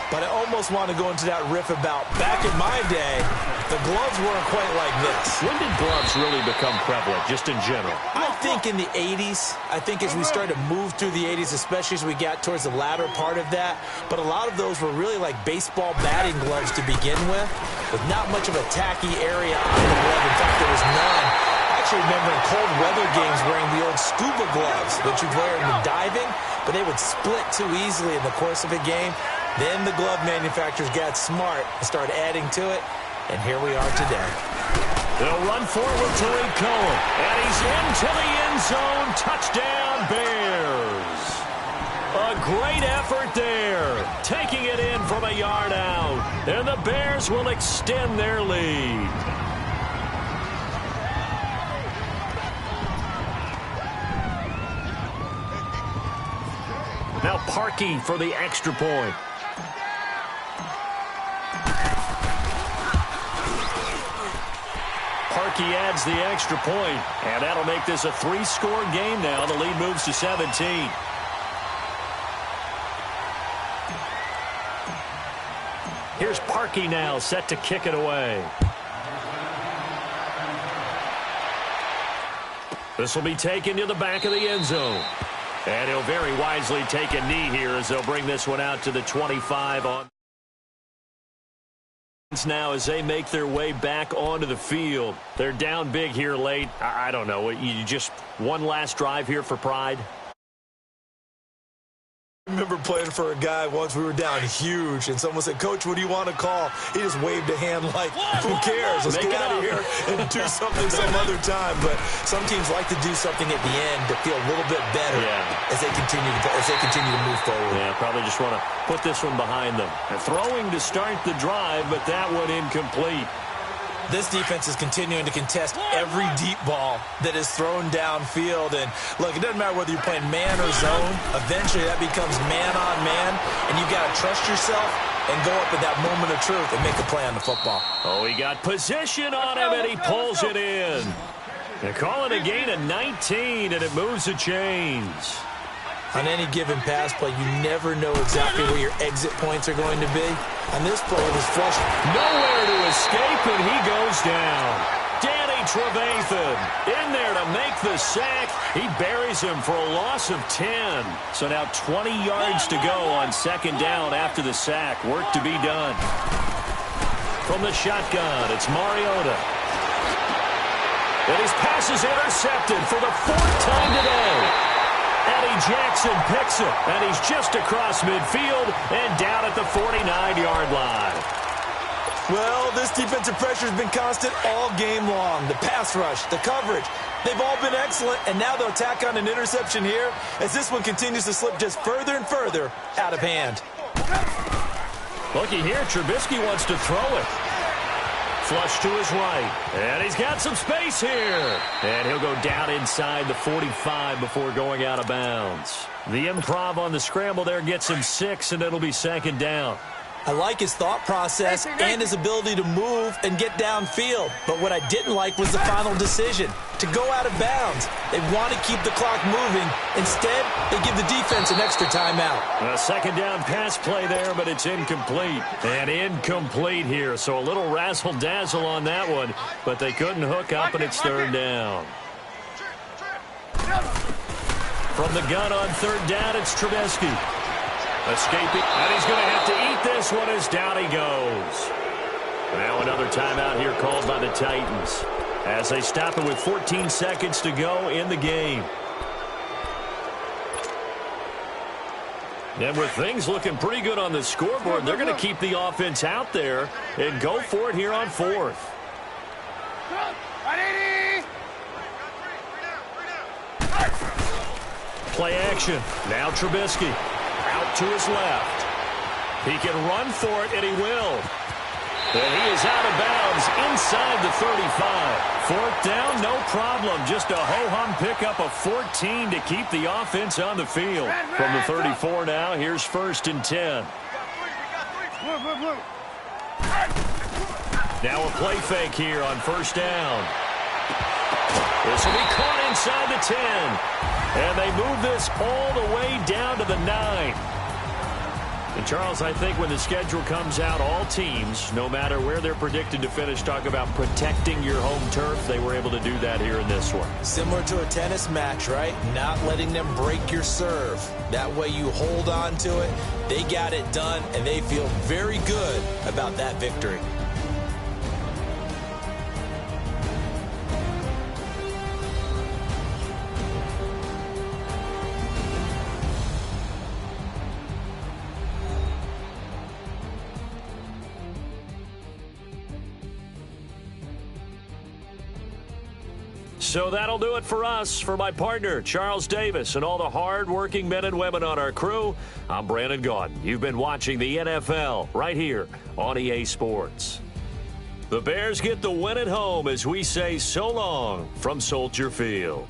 [SPEAKER 6] but I almost want to go into that riff about back in my day, the gloves weren't quite like this.
[SPEAKER 5] When did gloves really become prevalent, just in general?
[SPEAKER 6] I think in the 80s. I think as we started to move through the 80s, especially as we got towards the latter part of that. But a lot of those were really like baseball batting gloves to begin with not much of a tacky area on the glove. In fact, there was none. I actually remember in cold weather games wearing the old scuba gloves that you wear in diving, but they would split too easily in the course of a game. Then the glove manufacturers got smart and started adding to it, and here we are today.
[SPEAKER 5] They'll run forward to Cohen, and he's into the end zone. Touchdown, Bears. A great effort there, taking it in from a yard out, and the Bears will extend their lead. Now Parkey for the extra point. Parkey adds the extra point, and that'll make this a 3-score game now. The lead moves to 17. Here's Parkey now, set to kick it away. This will be taken to the back of the end zone. And he'll very wisely take a knee here as they'll bring this one out to the 25 on. Now as they make their way back onto the field. They're down big here late. I don't know. You just one last drive here for Pride?
[SPEAKER 6] I remember playing for a guy once. We were down huge, and someone said, "Coach, what do you want to call?" He just waved a hand like, "Who cares? Let's get out of here and do something some other time." But some teams like to do something at the end to feel a little bit better as they continue to move forward.
[SPEAKER 5] Yeah, probably just want to put this one behind them. And throwing to start the drive, but that one incomplete.
[SPEAKER 6] This defense is continuing to contest every deep ball that is thrown downfield. And, look, it doesn't matter whether you're playing man or zone. Eventually that becomes man-on-man, and you've got to trust yourself and go up at that moment of truth and make a play on the football.
[SPEAKER 5] Oh, he got position on him, and he pulls it in. They're calling a gain of 19, and it moves the chains.
[SPEAKER 6] On any given pass play, you never know exactly where your exit points are going to be. On this play, it was flushed.
[SPEAKER 5] Nowhere to escape, and he goes down. Danny Trevathan in there to make the sack. He buries him for a loss of 10. So now 20 yards to go on second down after the sack. Work to be done. From the shotgun, it's Mariota. And his pass is intercepted for the 4th time today. Eddie Jackson picks it, and he's just across midfield and down at the 49-yard line.
[SPEAKER 6] Well, this defensive pressure has been constant all game long. The pass rush, the coverage, they've all been excellent, and now they'll tack on an interception here as this one continues to slip just further and further out of hand.
[SPEAKER 5] Looky here, Trubisky wants to throw it. Flush to his right. And he's got some space here. And he'll go down inside the 45 before going out of bounds. The improv on the scramble there gets him 6, and it'll be second down.
[SPEAKER 6] I like his thought process and his ability to move and get downfield. But what I didn't like was the final decision, to go out of bounds. They want to keep the clock moving. Instead, they give the defense an extra timeout.
[SPEAKER 5] A second down pass play there, but it's incomplete. And incomplete here, so a little razzle-dazzle on that one. But they couldn't hook up, and it's third down. From the gun on third down, it's Trubisky. Escaping, and he's going to have to eat this one as down he goes. Now another timeout here called by the Titans as they stop it with 14 seconds to go in the game. And with things looking pretty good on the scoreboard, they're going to keep the offense out there and go for it here on 4th. Play action. Now Trubisky. Out to his left. He can run for it, and he will. And he is out of bounds inside the 35. 4th down, no problem. Just a ho-hum pickup of 14 to keep the offense on the field. From the 34 now, here's 1st and 10. Now a play fake here on 1st down. This will be caught inside the 10. And they move this all the way down to the 9. And, Charles, I think when the schedule comes out, all teams, no matter where they're predicted to finish, talk about protecting your home turf. They were able to do that here in this one.
[SPEAKER 6] Similar to a tennis match, right? Not letting them break your serve. That way you hold on to it. They got it done, and they feel very good about that victory.
[SPEAKER 5] So that'll do it for us. For my partner, Charles Davis, and all the hard-working men and women on our crew, I'm Brandon Gaudin. You've been watching the NFL right here on EA Sports. The Bears get the win at home as we say so long from Soldier Field.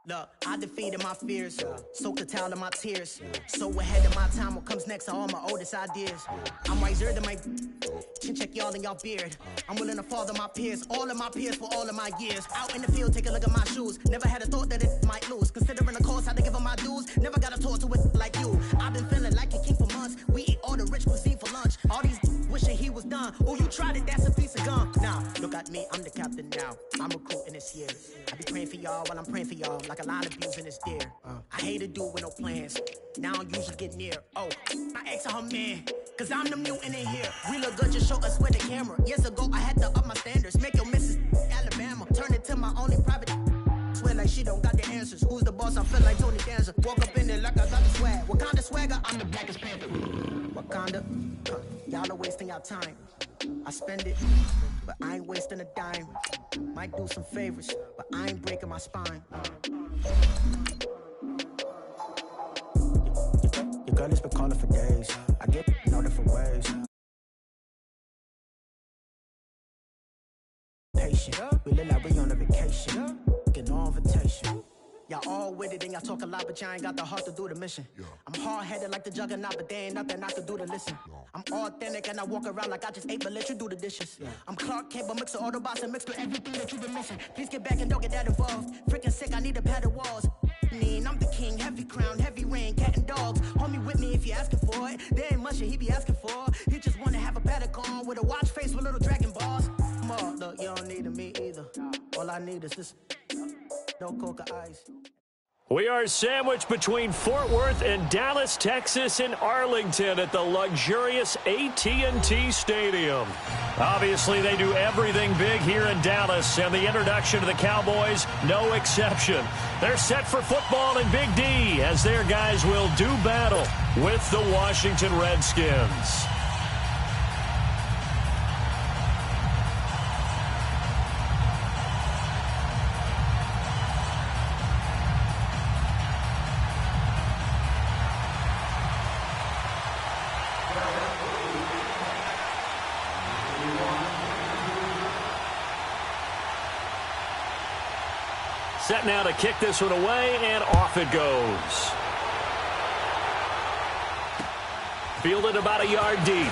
[SPEAKER 8] Look, I defeated my fears, soaked the towel in my tears. So ahead of my time, what comes next are all my oldest ideas. I'm wiser than my chin check y'all in y'all beard. I'm willing to father my peers, all of my peers for all of my years. Out in the field, take a look at my shoes. Never had a thought that it might lose. Considering the cost, had to give them my dues. Never got a talk to it like you. I've been feeling like a king for months. We eat all the rich cuisine for lunch. All these wishing he was done. Oh, you tried it, that's a piece of gum. Now, look at me, I'm the captain now. I'm recruiting this year. I be praying for y'all while I'm praying for y'all. Like a line of views in this deer. I hate a dude with no plans. Now I usually get near. Oh, I ask her man, cause I'm the mutant in here. We look good, just show us where the camera. Years ago, I had to up my standards. Make your missus Alabama. Turn it to my only private. Swear like she don't got the answers. Who's the boss? I feel like Tony Danza. Walk up in there like I got the swag. What kind of swagger? I'm the blackest panther. Wakanda, y'all are wasting your time. I spend it, but I ain't wasting a dime. Might do some favors, but I ain't breaking my spine. Your girl has been calling for days. I get in all different ways. Patient, we look like we on a vacation. Get no invitation. Y'all all with it and y'all talk a lot, but y'all ain't got the heart to do the mission. I'm hard-headed like the juggernaut, but there ain't nothing I can do to listen. I'm authentic and I walk around like I just ate, but let you do the dishes. I'm Clark Kent, but mix the Autobots and mix with everything that you've been missing. Please get back and don't get that involved. Freaking sick, I need a padded walls. I'm the king, heavy crown, heavy rain, cat and dogs. Homie with me if you're asking for it. There ain't much that he be asking for. He just wanna have a paddock on with a watch face with little dragon balls. Look, you don't need me either. All I need is this. No coca ice.
[SPEAKER 5] We are sandwiched between Fort Worth and Dallas, Texas, and Arlington at the luxurious AT&T Stadium. Obviously, they do everything big here in Dallas, and the introduction to the Cowboys, no exception. They're set for football in Big D, as their guys will do battle with the Washington Redskins. Set now to kick this one away, and off it goes. Fielded about a yard deep.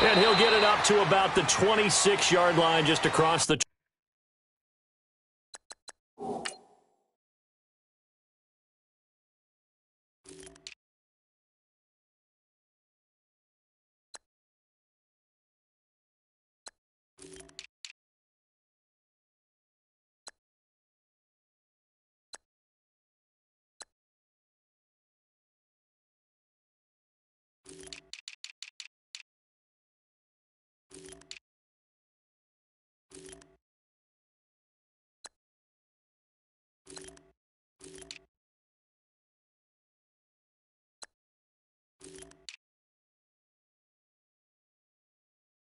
[SPEAKER 5] And he'll get it up to about the 26-yard line just across the...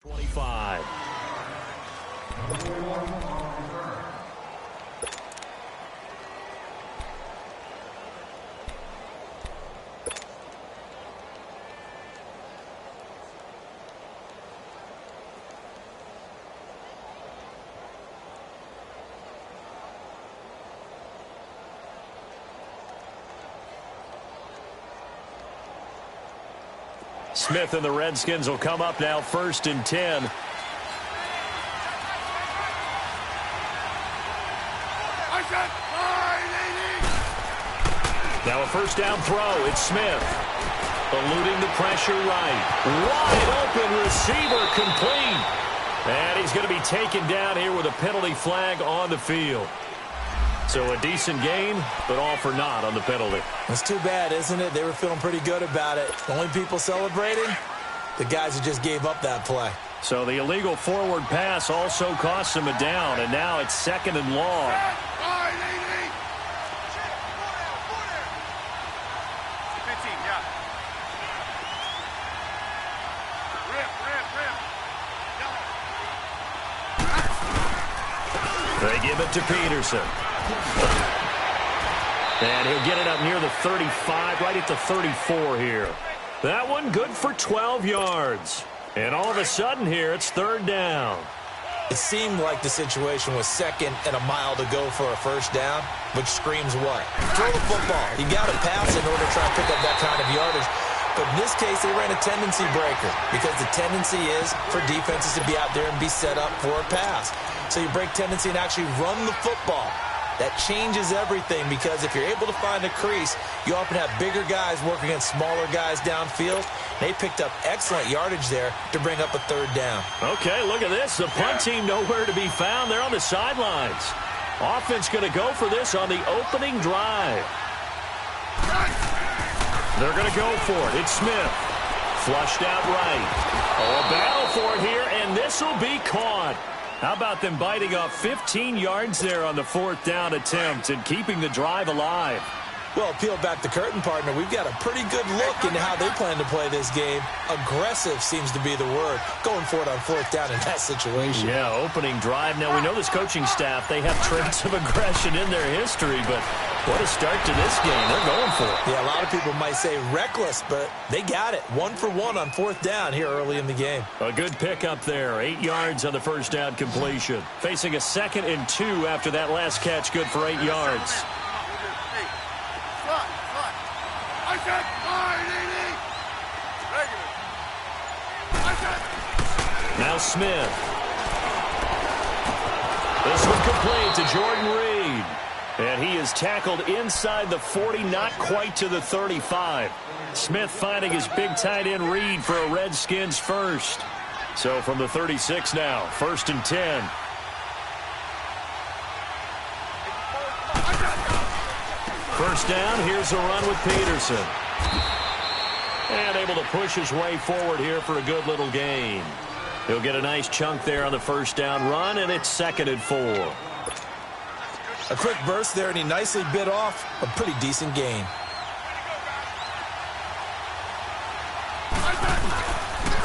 [SPEAKER 5] ...25. Smith and the Redskins will come up now, 1st and 10. Now a first down throw. It's Smith. Eluding the pressure right. Wide open receiver complete. And he's going to be taken down here with a penalty flag on the field. So a decent gain, but all for naught on the penalty.
[SPEAKER 6] It's too bad, isn't it? They were feeling pretty good about it. The only people celebrating, the guys who just gave up that play.
[SPEAKER 5] So the illegal forward pass also cost him a down, and now it's 2nd and long. They give it to Peterson. And he'll get it up near the 35, right at the 34 here. That one good for 12 yards. And all of a sudden here, it's 3rd down.
[SPEAKER 6] It seemed like the situation was 2nd and a mile to go for a first down, which screams what? Throw the football. You got to pass in order to try and pick up that kind of yardage. But in this case, they ran a tendency breaker because the tendency is for defenses to be out there and be set up for a pass. So you break tendency and actually run the football. That changes everything because if you're able to find a crease, you often have bigger guys working against smaller guys downfield. They picked up excellent yardage there to bring up a 3rd down.
[SPEAKER 5] Okay, look at this. The punt team nowhere to be found. They're on the sidelines. Offense going to go for this on the opening drive. They're going to go for it. It's Smith. Flushed out right. Oh, a battle for it here, and this will be caught. How about them biting off 15 yards there on the 4th down attempt and keeping the drive alive?
[SPEAKER 6] Well, peel back the curtain, partner. We've got a pretty good look into how they plan to play this game. Aggressive seems to be the word. Going for it on 4th down in that situation.
[SPEAKER 5] Yeah, opening drive. Now, we know this coaching staff, they have traits of aggression in their history, but what a start to this game. They're going for it.
[SPEAKER 6] Yeah, a lot of people might say reckless, but they got it. 1 for 1 on 4th down here early in the game.
[SPEAKER 5] A good pickup there. 8 yards on the first down completion. Facing a 2nd and 2 after that last catch. Good for 8 yards. Now Smith. This one complete to Jordan Reed. And he is tackled inside the 40, not quite to the 35. Smith finding his big tight end Reed for a Redskins first. So from the 36 now, 1st and 10. First down, here's a run with Peterson. And able to push his way forward here for a good little gain. He'll get a nice chunk there on the first down run, and it's 2nd and 4.
[SPEAKER 6] A quick burst there, and he nicely bit off a pretty decent gain.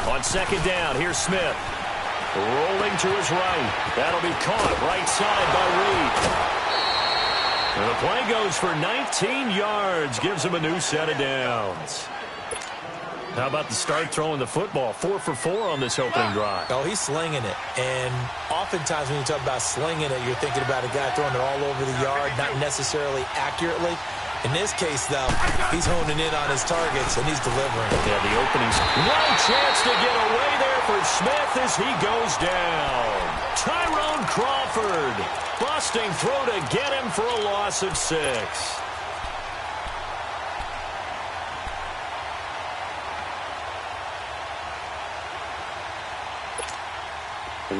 [SPEAKER 5] On 2nd down, here's Smith. Rolling to his right. That'll be caught right side by Reed. And the play goes for 19 yards. Gives him a new set of downs. How about the start throwing the football? 4 for 4 on this opening drive.
[SPEAKER 6] Oh, he's slinging it. And oftentimes when you talk about slinging it, you're thinking about a guy throwing it all over the yard, not necessarily accurately. In this case, though, he's honing in on his targets, and he's delivering.
[SPEAKER 5] Yeah, the opening's no chance to get away there for Smith as he goes down. Tyrone Crawford busting through to get him for a loss of 6.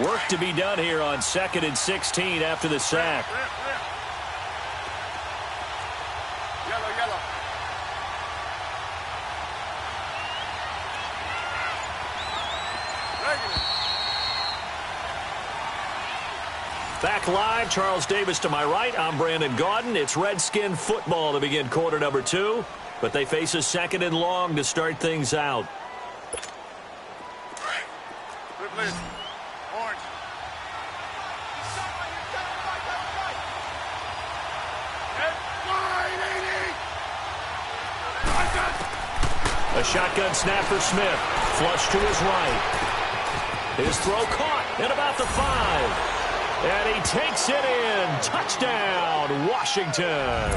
[SPEAKER 5] Work to be done here on 2nd and 16 after the sack.
[SPEAKER 7] Yellow.
[SPEAKER 5] Back live, Charles Davis to my right. I'm Brandon Gaudin. It's Redskin football to begin quarter number 2, but they face a 2nd and long to start things out.
[SPEAKER 7] Orange.
[SPEAKER 5] A shotgun snap for Smith. Flush to his right. His throw caught at about the 5. And he takes it in. Touchdown, Washington.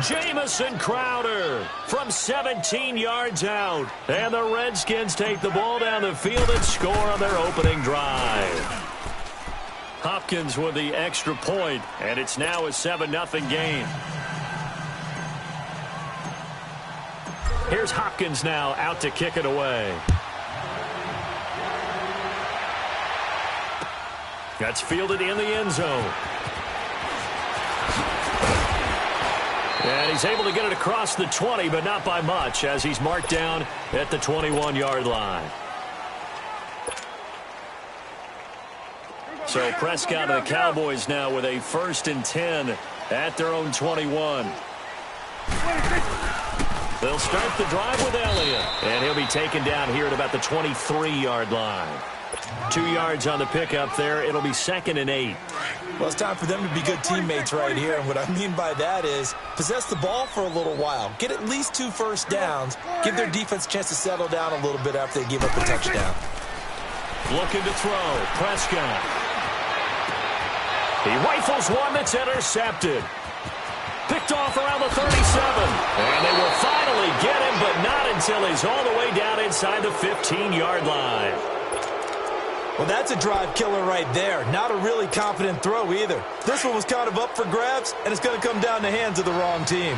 [SPEAKER 5] Jamison Crowder from 17 yards out. And the Redskins take the ball down the field and score on their opening drive. Hopkins with the extra point, and it's now a 7-0 game. Here's Hopkins now out to kick it away. That's fielded in the end zone. And he's able to get it across the 20, but not by much, as he's marked down at the 21-yard line. So Prescott and the Cowboys now with a 1st and 10 at their own 21. They'll start the drive with Elliott, and he'll be taken down here at about the 23-yard line. 2 yards on the pickup there. It'll be 2nd and 8.
[SPEAKER 6] Well, it's time for them to be good teammates right here, and what I mean by that is possess the ball for a little while. Get at least 2 first downs. Give their defense a chance to settle down a little bit after they give up a touchdown.
[SPEAKER 5] Looking to throw. Prescott. He rifles one that's intercepted. Picked off around the 37. And they will finally get him, but not until he's all the way down inside the 15-yard line.
[SPEAKER 6] Well, that's a drive killer right there. Not a really confident throw either. This one was kind of up for grabs, and it's going to come down the hands of the wrong team.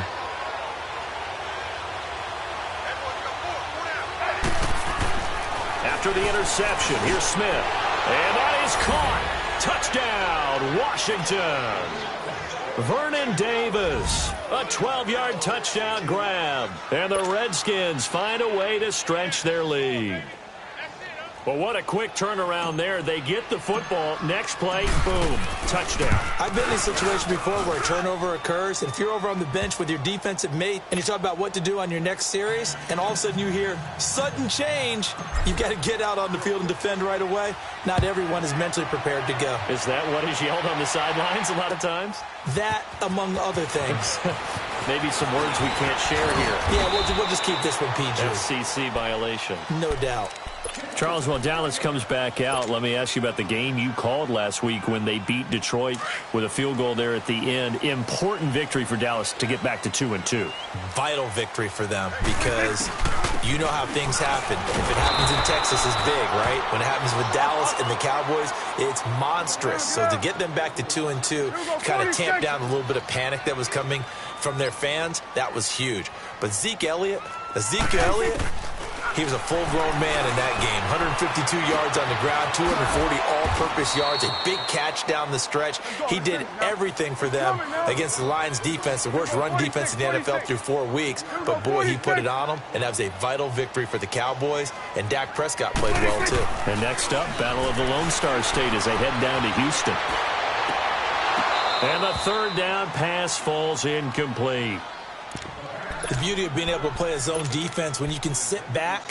[SPEAKER 5] After the interception, here's Smith. And that is caught. Touchdown, Washington. Vernon Davis, a 12-yard touchdown grab. And the Redskins find a way to stretch their lead. Well, what a quick turnaround there. They get the football. Next play, boom, touchdown.
[SPEAKER 6] I've been in a situation before where a turnover occurs, and if you're over on the bench with your defensive mate and you talk about what to do on your next series, and all of a sudden you hear sudden change, you've got to get out on the field and defend right away. Not everyone is mentally prepared to go.
[SPEAKER 5] Is that what is yelled on the sidelines a lot of times?
[SPEAKER 6] That, among other things.
[SPEAKER 5] Maybe some words we can't share here.
[SPEAKER 6] Yeah, we'll just keep this one PG.
[SPEAKER 5] FCC violation.
[SPEAKER 6] No doubt.
[SPEAKER 5] Charles, while Dallas comes back out, let me ask you about the game you called last week when they beat Detroit with a field goal there at the end. Important victory for Dallas to get back to 2-2.
[SPEAKER 6] Vital victory for them because you know how things happen. If it happens in Texas, it's big, right? When it happens with Dallas and the Cowboys, it's monstrous. So to get them back to 2-2, kind of tamp down a little bit of panic that was coming from their fans, that was huge. But Ezekiel Elliott, he was a full-grown man in that game. 152 yards on the ground, 240 all-purpose yards, a big catch down the stretch. He did everything for them against the Lions defense, the worst run defense in the NFL through 4 weeks. But, boy, he put it on them, and that was a vital victory for the Cowboys. And Dak Prescott played well, too.
[SPEAKER 5] And next up, Battle of the Lone Star State as they head down to Houston. And the third down pass falls incomplete.
[SPEAKER 6] The beauty of being able to play a zone defense when you can sit back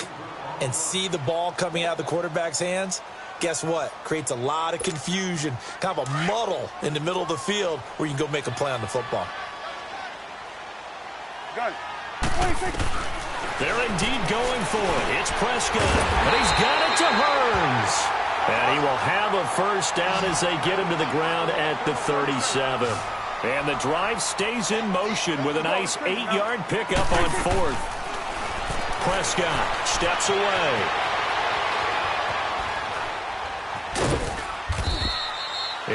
[SPEAKER 6] and see the ball coming out of the quarterback's hands, guess what? Creates a lot of confusion, kind of a muddle in the middle of the field where you can go make a play on the football.
[SPEAKER 5] They're indeed going for it. It's Prescott, and he's got it to Hearns. And he will have a first down as they get him to the ground at the 37. And the drive stays in motion with a nice 8-yard pickup on fourth. Prescott steps away.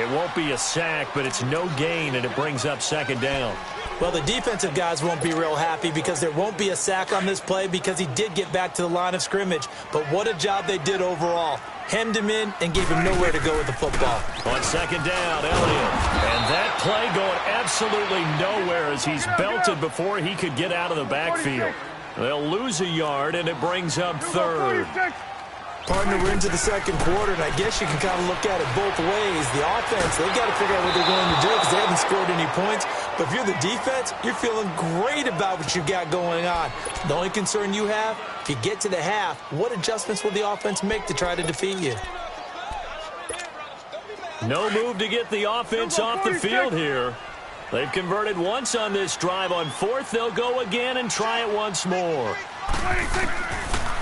[SPEAKER 5] It won't be a sack, but it's no gain, and it brings up second down.
[SPEAKER 6] Well, the defensive guys won't be real happy because there won't be a sack on this play because he did get back to the line of scrimmage. But what a job they did overall. Hemmed him in and gave him nowhere to go with the football.
[SPEAKER 5] On second down, Elliott. And that play going absolutely nowhere as he's belted before he could get out of the backfield. They'll lose a yard, and it brings up third.
[SPEAKER 6] Partner, we're into the second quarter, and I guess you can kind of look at it both ways. The offense, they've got to figure out what they're going to do because they haven't scored any points. But if you're the defense, you're feeling great about what you've got going on. The only concern you have, if you get to the half, what adjustments will the offense make to try to defeat you?
[SPEAKER 5] No move to get the offense off the field here. They've converted once on this drive. On fourth, they'll go again and try it once more.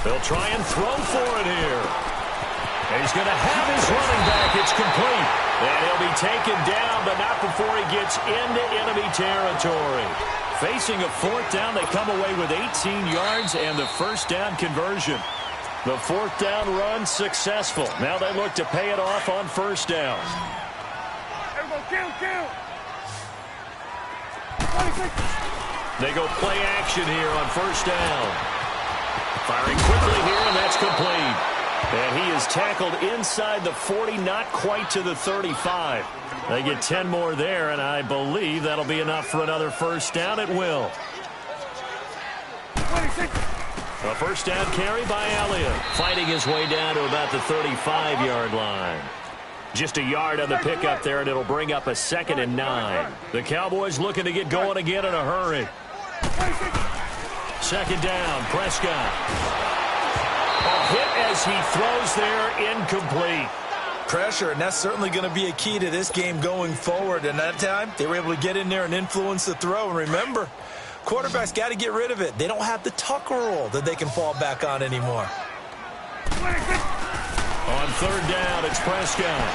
[SPEAKER 5] They'll try and throw for it here. And he's going to have his running back. It's complete. And he'll be taken down, but not before he gets into enemy territory. Facing a fourth down, they come away with 18 yards and the first down conversion. The fourth down run successful. Now they look to pay it off on first down. They go play action here on first down. Firing quickly here, and that's complete. And he is tackled inside the 40, not quite to the 35. They get 10 more there, and I believe that'll be enough for another first down. It will. A first down carry by Elliott, fighting his way down to about the 35-yard line. Just a yard on the pickup there, and it'll bring up a 2nd and 9. The Cowboys looking to get going again in a hurry. Second down, Prescott. A hit as he throws there, incomplete.
[SPEAKER 6] Pressure, and that's certainly going to be a key to this game going forward. And that time, they were able to get in there and influence the throw. And remember, quarterbacks got to get rid of it. They don't have the Tucker rule that they can fall back on anymore.
[SPEAKER 5] On third down, it's Prescott.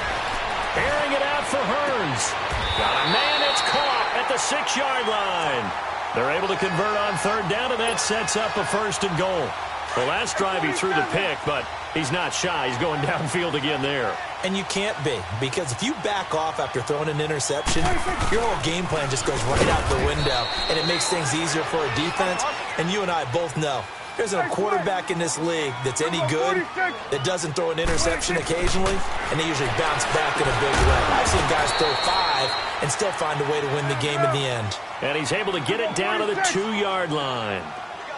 [SPEAKER 5] Airing it out for Hearns. Got a man, it's caught at the 6-yard line. They're able to convert on third down, and that sets up a 1st and goal. The last drive he threw the pick, but he's not shy. He's going downfield again there.
[SPEAKER 6] And you can't be, because if you back off after throwing an interception, your whole game plan just goes right out the window, and it makes things easier for a defense. And you and I both know there isn't a quarterback in this league that's any good that doesn't throw an interception occasionally, and they usually bounce back in a big way. I've seen guys throw 5 and still find a way to win the game in the end.
[SPEAKER 5] And he's able to get it down to the 2-yard line.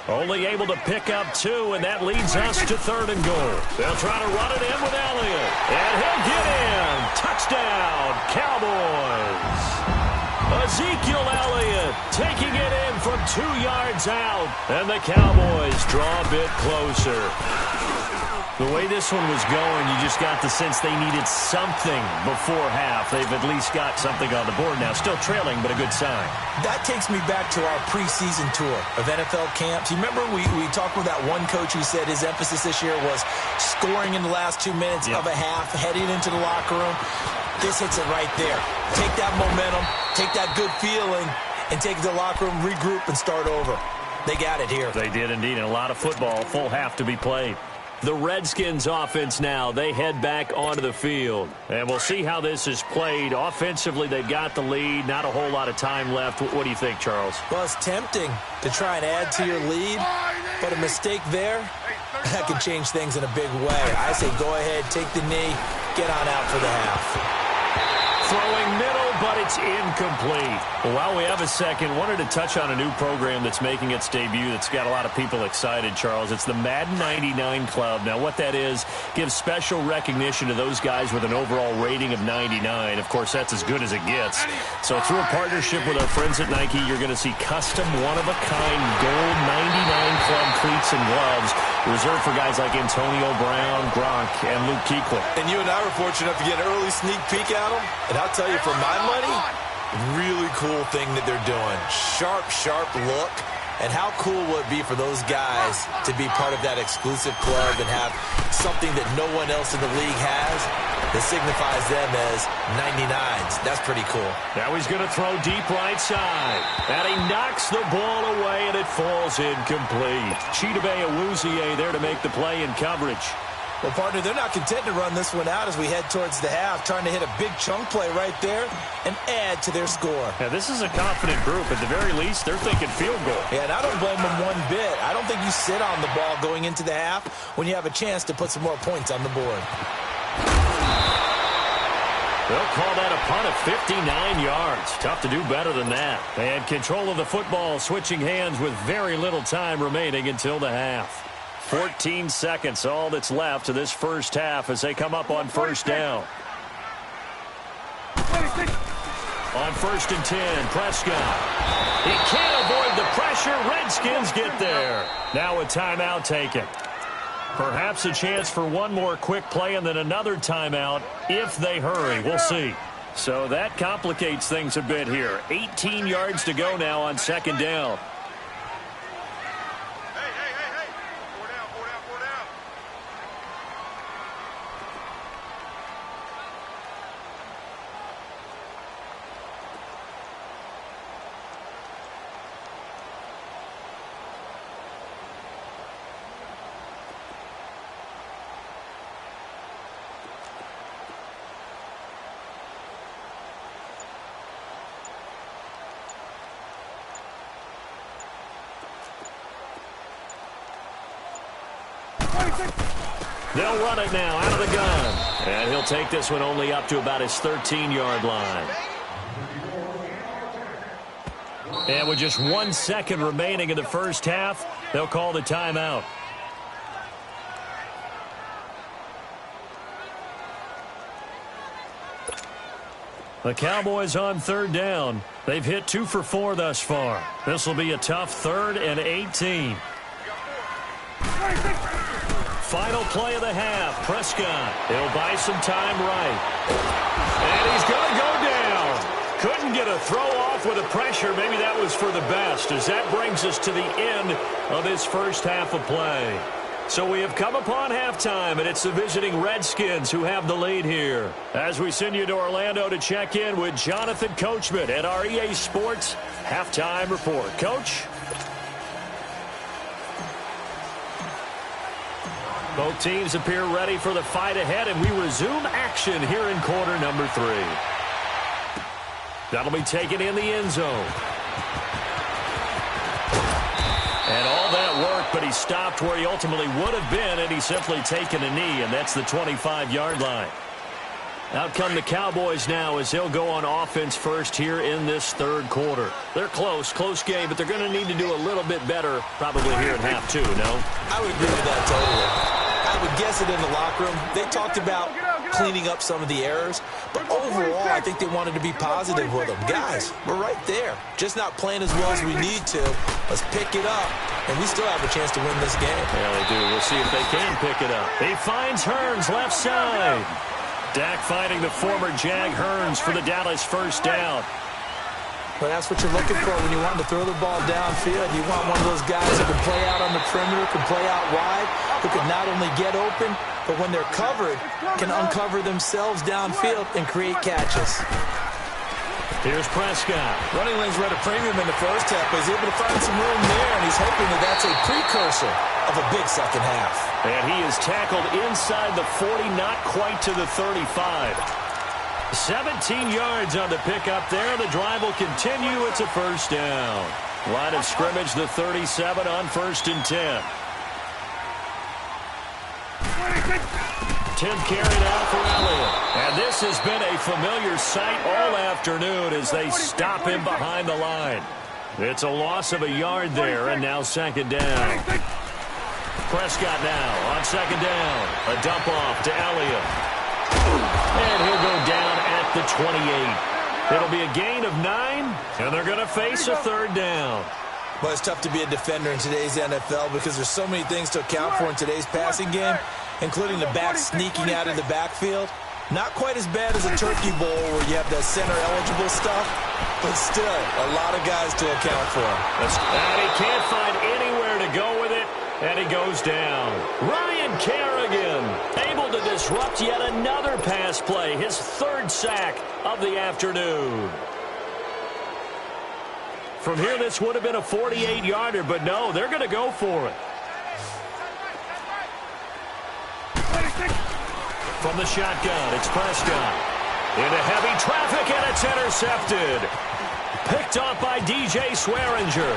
[SPEAKER 5] Only able to pick up 2, and that leads us to 3rd and goal. They'll try to run it in with Elliott. And he'll get in. Touchdown, Cowboys. Ezekiel Elliott taking it in from 2 yards out. And the Cowboys draw a bit closer. The way this one was going, you just got the sense they needed something before half. They've at least got something on the board now. Still trailing, but a good sign.
[SPEAKER 6] That takes me back to our preseason tour of NFL camps. You remember we talked with that one coach who said his emphasis this year was scoring in the last 2 minutes of a half, heading into the locker room. This hits it right there. Take that momentum, take that good feeling, and take it to the locker room, regroup, and start over. They got it here.
[SPEAKER 5] They did indeed, and a lot of football, full half to be played. The Redskins offense now, they head back onto the field. And we'll see how this is played. Offensively, they've got the lead. Not a whole lot of time left. What do you think, Charles?
[SPEAKER 6] Well, it's tempting to try and add to your lead, but a mistake there, that can change things in a big way. I say go ahead, take the knee, get on out for the half.
[SPEAKER 5] Throwing middle, but it's incomplete. Well, while we have a second, wanted to touch on a new program that's making its debut that's got a lot of people excited, Charles. It's the Madden 99 Club. Now, what that is, gives special recognition to those guys with an overall rating of 99. Of course, that's as good as it gets. So through a partnership with our friends at Nike, you're going to see custom one-of-a-kind gold 99 Club cleats and gloves reserved for guys like Antonio Brown, Gronk, and Luke Kuechly.
[SPEAKER 6] And you and I were fortunate enough to get an early sneak peek at them. And I'll tell you, for my money, really cool thing that they're doing. Sharp, sharp look. And how cool would it be for those guys to be part of that exclusive club and have something that no one else in the league has that signifies them as 99s. That's pretty cool.
[SPEAKER 5] Now he's going to throw deep right side. And he knocks the ball away, and it falls incomplete. Chidobe Awuzie there to make the play in coverage.
[SPEAKER 6] Well, partner, they're not content to run this one out as we head towards the half, trying to hit a big chunk play right there and add to their score.
[SPEAKER 5] Yeah, this is a confident group. At the very least, they're thinking field goal.
[SPEAKER 6] Yeah, and I don't blame them one bit. I don't think you sit on the ball going into the half when you have a chance to put some more points on the board.
[SPEAKER 5] They'll call that a punt of 59 yards. Tough to do better than that. They had control of the football, switching hands with very little time remaining until the half. 14 seconds, all that's left to this first half as they come up on first down. On 1st and 10, Prescott. He can't avoid the pressure. Redskins get there. Now a timeout taken. Perhaps a chance for one more quick play and then another timeout if they hurry. We'll see. So that complicates things a bit here. 18 yards to go now on 2nd down. They'll run it now out of the gun. And he'll take this one only up to about his 13-yard line. And with just 1 second remaining in the first half, they'll call the timeout. The Cowboys on 3rd down. They've hit 2 for 4 thus far. This will be a tough 3rd and 18. Final play of the half. Prescott. He'll buy some time right. And he's going to go down. Couldn't get a throw off with the pressure. Maybe that was for the best as that brings us to the end of this first half of play. So we have come upon halftime, and it's the visiting Redskins who have the lead here. As we send you to Orlando to check in with Jonathan Coachman at our EA Sports Halftime Report. Coach? Both teams appear ready for the fight ahead, and we resume action here in quarter number 3. That'll be taken in the end zone. And all that work, but he stopped where he ultimately would have been, and he's simply taken a knee, and that's the 25-yard line. Out come the Cowboys now as they'll go on offense first here in this third quarter. They're close game, but they're going to need to do a little bit better probably here in half 2, no?
[SPEAKER 6] I would agree with that totally. I would guess it in the locker room. They talked about cleaning up some of the errors, but overall, I think they wanted to be positive with them. Guys, we're right there. Just not playing as well as we need to. Let's pick it up, and we still have a chance to win this game.
[SPEAKER 5] Yeah, they do. We'll see if they can pick it up. He finds Hearns left side. Dak finding the former Jag Hearns for the Dallas first down.
[SPEAKER 6] But that's what you're looking for when you want to throw the ball downfield. You want one of those guys who can play out on the perimeter, can play out wide, who can not only get open, but when they're covered, can uncover themselves downfield and create catches.
[SPEAKER 5] Here's Prescott.
[SPEAKER 6] Running lanes were at a premium in the first half, but he's able to find some room there, and he's hoping that that's a precursor of a big second half.
[SPEAKER 5] And he is tackled inside the 40, not quite to the 35. 17 yards on the pickup there. The drive will continue. It's a first down. Line of scrimmage, the 37 on 1st and 10. 10th carry now for Elliott. And this has been a familiar sight all afternoon as they stop him behind the line. It's a loss of a yard there, and now second down. Prescott now on second down. A dump off to Elliott. And he'll go down at the 28. It'll be a gain of 9, and they're going to face a third down.
[SPEAKER 6] Well, it's tough to be a defender in today's NFL because there's so many things to account for in today's passing game, including the back sneaking out of the backfield. Not quite as bad as a turkey bowl where you have that center-eligible stuff, but still a lot of guys to account for.
[SPEAKER 5] And he can't find anywhere to go with it, and he goes down. Ryan Kerrigan able to disrupt yet another pass play, his 3rd sack of the afternoon. From here, this would have been a 48-yarder, but no, they're going to go for it. From the shotgun, it's Prescott. Into heavy traffic, and it's intercepted. Picked off by DJ Swearinger.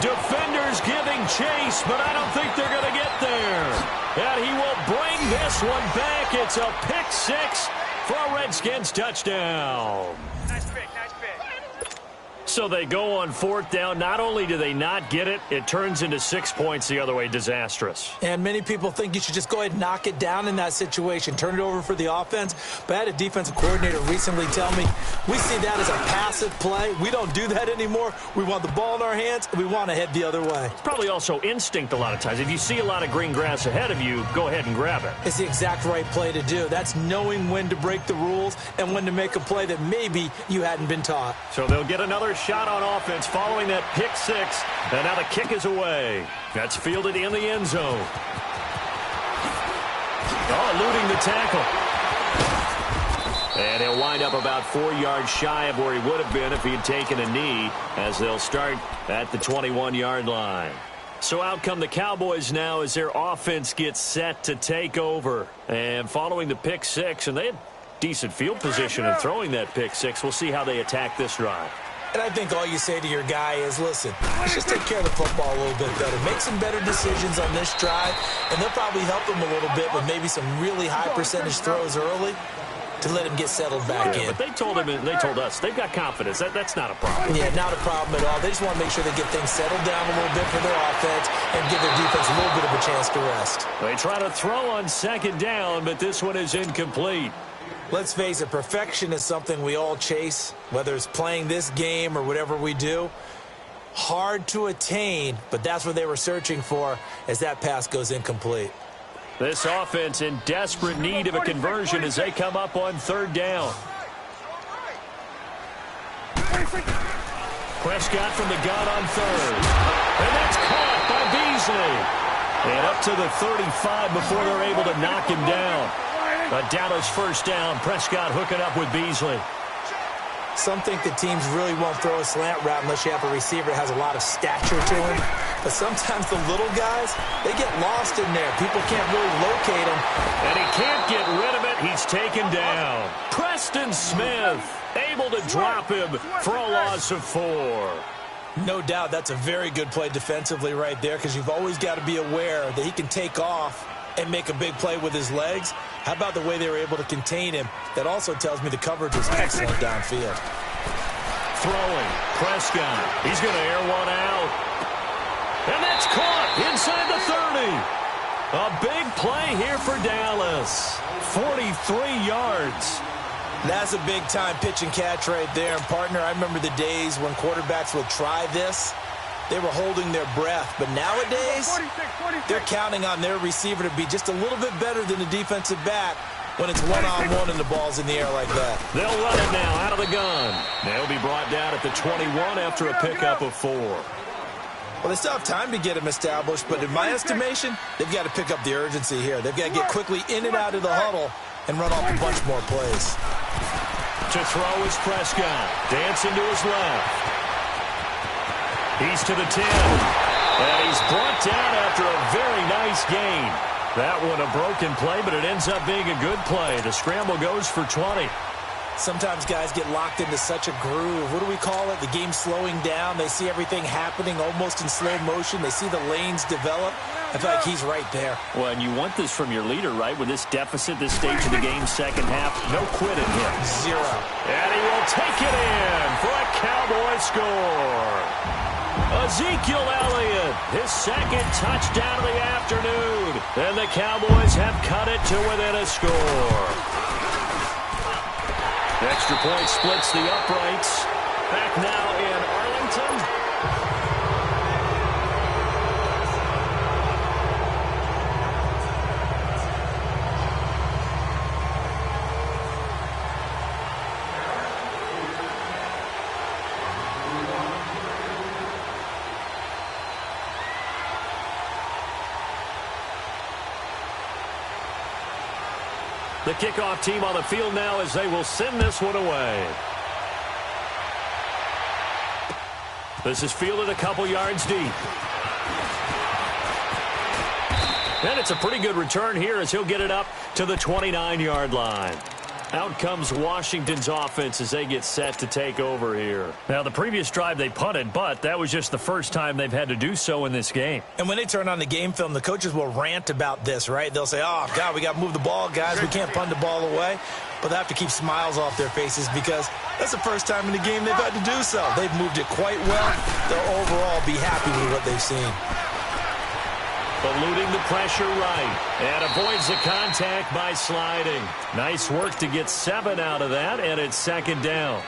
[SPEAKER 5] Defenders giving chase, but I don't think they're going to get there. And he will bring this one back. It's a pick 6 for a Redskins touchdown.
[SPEAKER 7] Nice pick.
[SPEAKER 5] So they go on 4th down. Not only do they not get it, it turns into 6 points the other way. Disastrous.
[SPEAKER 6] And many people think you should just go ahead and knock it down in that situation. Turn it over for the offense. But I had a defensive coordinator recently tell me, we see that as a passive play. We don't do that anymore. We want the ball in our hands, and we want to head the other way.
[SPEAKER 5] It's probably also instinct a lot of times. If you see a lot of green grass ahead of you, go ahead and grab it.
[SPEAKER 6] It's the exact right play to do. That's knowing when to break the rules and when to make a play that maybe you hadn't been taught.
[SPEAKER 5] So they'll get another shot on offense following that pick 6, and now the kick is away. That's fielded in the end zone. Eluding the tackle. And he'll wind up about 4 yards shy of where he would have been if he had taken a knee, as they'll start at the 21-yard line. So out come the Cowboys now as their offense gets set to take over. And following the pick 6, and they had decent field position in throwing that pick 6. We'll see how they attack this drive.
[SPEAKER 6] And I think all you say to your guy is, listen, let's just take care of the football a little bit better. Make some better decisions on this drive, and they'll probably help him a little bit with maybe some really high percentage throws early to let him get settled back in.
[SPEAKER 5] But they told us they've got confidence. That's not a problem.
[SPEAKER 6] Yeah, not a problem at all. They just want to make sure they get things settled down a little bit for their offense and give their defense a little bit of a chance to rest.
[SPEAKER 5] They try to throw on second down, but this one is incomplete.
[SPEAKER 6] Let's face it, perfection is something we all chase, whether it's playing this game or whatever we do. Hard to attain, but that's what they were searching for as that pass goes incomplete.
[SPEAKER 5] This offense in desperate need of a conversion as they come up on 3rd down. Prescott from the gun on 3rd. And that's caught by Beasley. And up to the 35 before they're able to knock him down. A Dallas first down. Prescott hooking up with Beasley.
[SPEAKER 6] Some think that teams really won't throw a slant route unless you have a receiver that has a lot of stature to him. But sometimes the little guys, they get lost in there. People can't really locate him.
[SPEAKER 5] And he can't get rid of it. He's taken down. Preston Smith able to drop him for a loss of 4.
[SPEAKER 6] No doubt that's a very good play defensively right there, because you've always got to be aware that he can take off and make a big play with his legs. How about the way they were able to contain him? That also tells me the coverage was excellent downfield.
[SPEAKER 5] Throwing. Prescott. He's going to air one out. And that's caught inside the 30. A big play here for Dallas. 43 yards.
[SPEAKER 6] That's a big-time pitch and catch right there. And, partner, I remember the days when quarterbacks would try this. They were holding their breath. But nowadays, they're counting on their receiver to be just a little bit better than the defensive back when it's one-on-one and the ball's in the air like that.
[SPEAKER 5] They'll run it now out of the gun. They'll be brought down at the 21 after a pickup of 4.
[SPEAKER 6] Well, they still have time to get him established, but in my estimation, they've got to pick up the urgency here. They've got to get quickly in and out of the huddle and run off a bunch more plays.
[SPEAKER 5] To throw is Prescott. Dancing to his left. He's to the 10. And he's brought down after a very nice gain. That one a broken play, but it ends up being a good play. The scramble goes for 20.
[SPEAKER 6] Sometimes guys get locked into such a groove. What do we call it? The game slowing down. They see everything happening almost in slow motion. They see the lanes develop. I feel like he's right there.
[SPEAKER 5] Well, and you want this from your leader, right? With this deficit, this stage of the game, second half, no quitting him.
[SPEAKER 6] 0.
[SPEAKER 5] And he will take it in for a Cowboy score. Ezekiel Elliott, his second touchdown of the afternoon. And the Cowboys have cut it to within a score. Extra point splits the uprights. Back now in Arlington. The kickoff team on the field now as they will send this one away. This is fielded a couple yards deep. And it's a pretty good return here as he'll get it up to the 29-yard line. Out comes Washington's offense as they get set to take over here. Now, the previous drive they punted, but that was just the first time they've had to do so in this game.
[SPEAKER 6] And when they turn on the game film, the coaches will rant about this, right? They'll say, oh, God, we got to move the ball, guys. We can't punt the ball away. But they have to keep smiles off their faces because that's the first time in the game they've had to do so. They've moved it quite well. They'll overall be happy with what they've seen.
[SPEAKER 5] Eluding the pressure right. And avoids the contact by sliding. Nice work to get 7 out of that, and it's second down.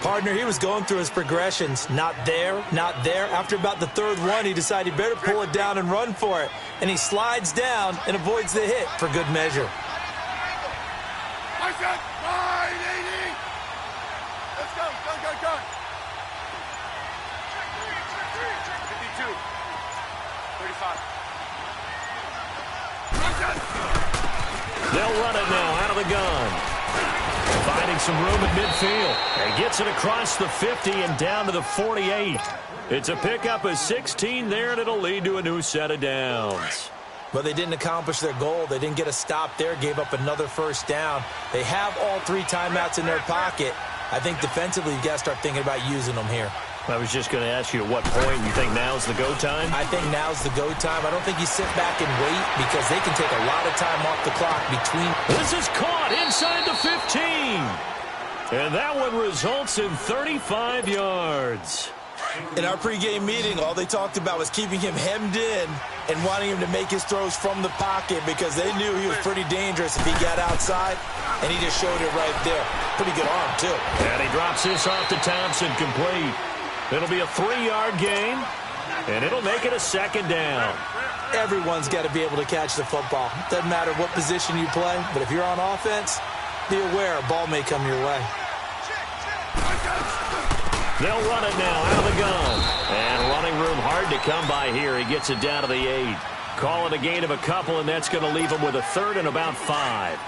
[SPEAKER 6] Partner, he was going through his progressions. Not there, not there. After about the third one, he decided he better pull it down and run for it. And he slides down and avoids the hit for good measure.
[SPEAKER 7] Let's go, go. 52. 35.
[SPEAKER 5] They'll run it now out of the gun. Finding some room at midfield. And gets it across the 50 and down to the 48. It's a pickup of 16 there, and it'll lead to a new set of downs.
[SPEAKER 6] But they didn't accomplish their goal. They didn't get a stop there, gave up another first down. They have all 3 timeouts in their pocket. I think defensively you got to start thinking about using them here.
[SPEAKER 5] I was just going to ask you at what point you think now's the go time?
[SPEAKER 6] I think now's the go time. I don't think you sit back and wait because they can take a lot of time off the clock between.
[SPEAKER 5] This is caught inside the 15. And that one results in 35 yards.
[SPEAKER 6] In our pregame meeting, all they talked about was keeping him hemmed in and wanting him to make his throws from the pocket because they knew he was pretty dangerous if he got outside, and he just showed it right there. Pretty good arm, too.
[SPEAKER 5] And he drops this off to Thompson, complete. It'll be a 3-yard gain, and it'll make it a second down.
[SPEAKER 6] Everyone's got to be able to catch the football. Doesn't matter what position you play, but if you're on offense, be aware a ball may come your way.
[SPEAKER 5] They'll run it now out of the gun. And running room hard to come by here. He gets it down to the 8. Call it a gain of a couple, and that's going to leave him with a third and about 5.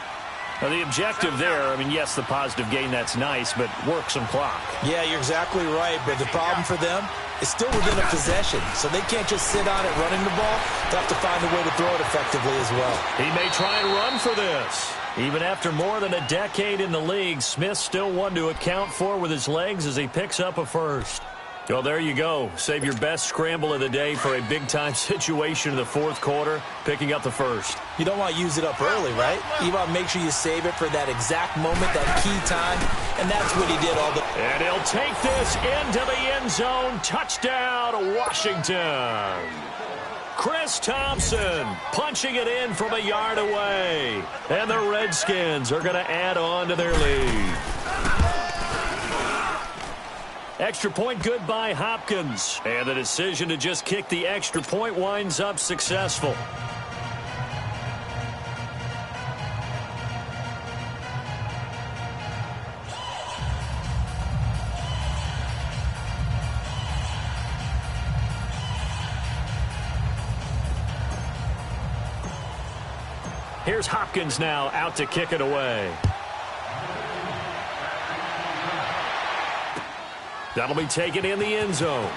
[SPEAKER 5] Now, the objective there, I mean, yes, the positive gain, that's nice, but work some clock.
[SPEAKER 6] Yeah, you're exactly right, but the problem for them is still within a possession, so they can't just sit on it running the ball. They have to find a way to throw it effectively as well.
[SPEAKER 5] He may try and run for this. Even after more than a decade in the league, Smith's still one to account for with his legs as he picks up a first. Well, there you go. Save your best scramble of the day for a big-time situation in the fourth quarter, picking up the first.
[SPEAKER 6] You don't want to use it up early, right? You want to make sure you save it for that exact moment, that key time, and that's what he did all the...
[SPEAKER 5] And he'll take this into the end zone. Touchdown, Washington. Chris Thompson punching it in from a yard away. And the Redskins are going to add on to their lead. Extra point good by Hopkins. And the decision to just kick the extra point winds up successful. Here's Hopkins now out to kick it away. That'll be taken in the end zone.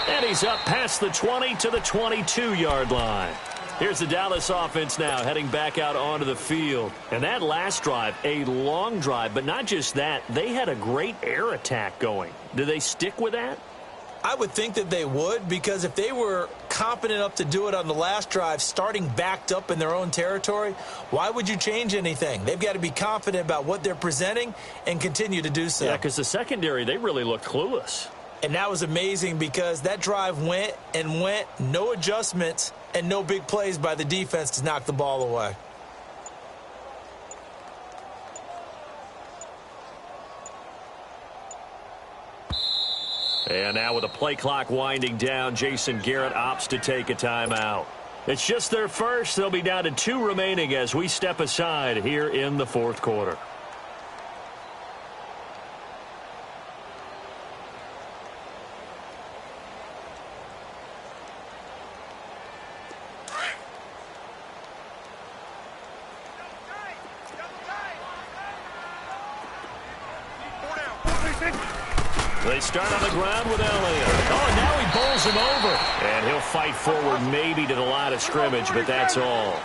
[SPEAKER 5] And he's up past the 20 to the 22-yard line. Here's the Dallas offense now heading back out onto the field. And that last drive, a long drive, but not just that, they had a great air attack going. Do they stick with that?
[SPEAKER 6] I would think that they would, because if they were competent enough to do it on the last drive, starting backed up in their own territory, why would you change anything? They've got to be confident about what they're presenting and continue to do so.
[SPEAKER 5] Yeah, because the secondary, they really looked clueless.
[SPEAKER 6] And that was amazing because that drive went and went, no adjustments and no big plays by the defense to knock the ball away.
[SPEAKER 5] And now with the play clock winding down, Jason Garrett opts to take a timeout. It's just their first. They'll be down to 2 remaining as we step aside here in the fourth quarter. They start on the ground with Elliott. Oh, and now he bowls him over. And he'll fight forward maybe to the line of scrimmage, but that's all.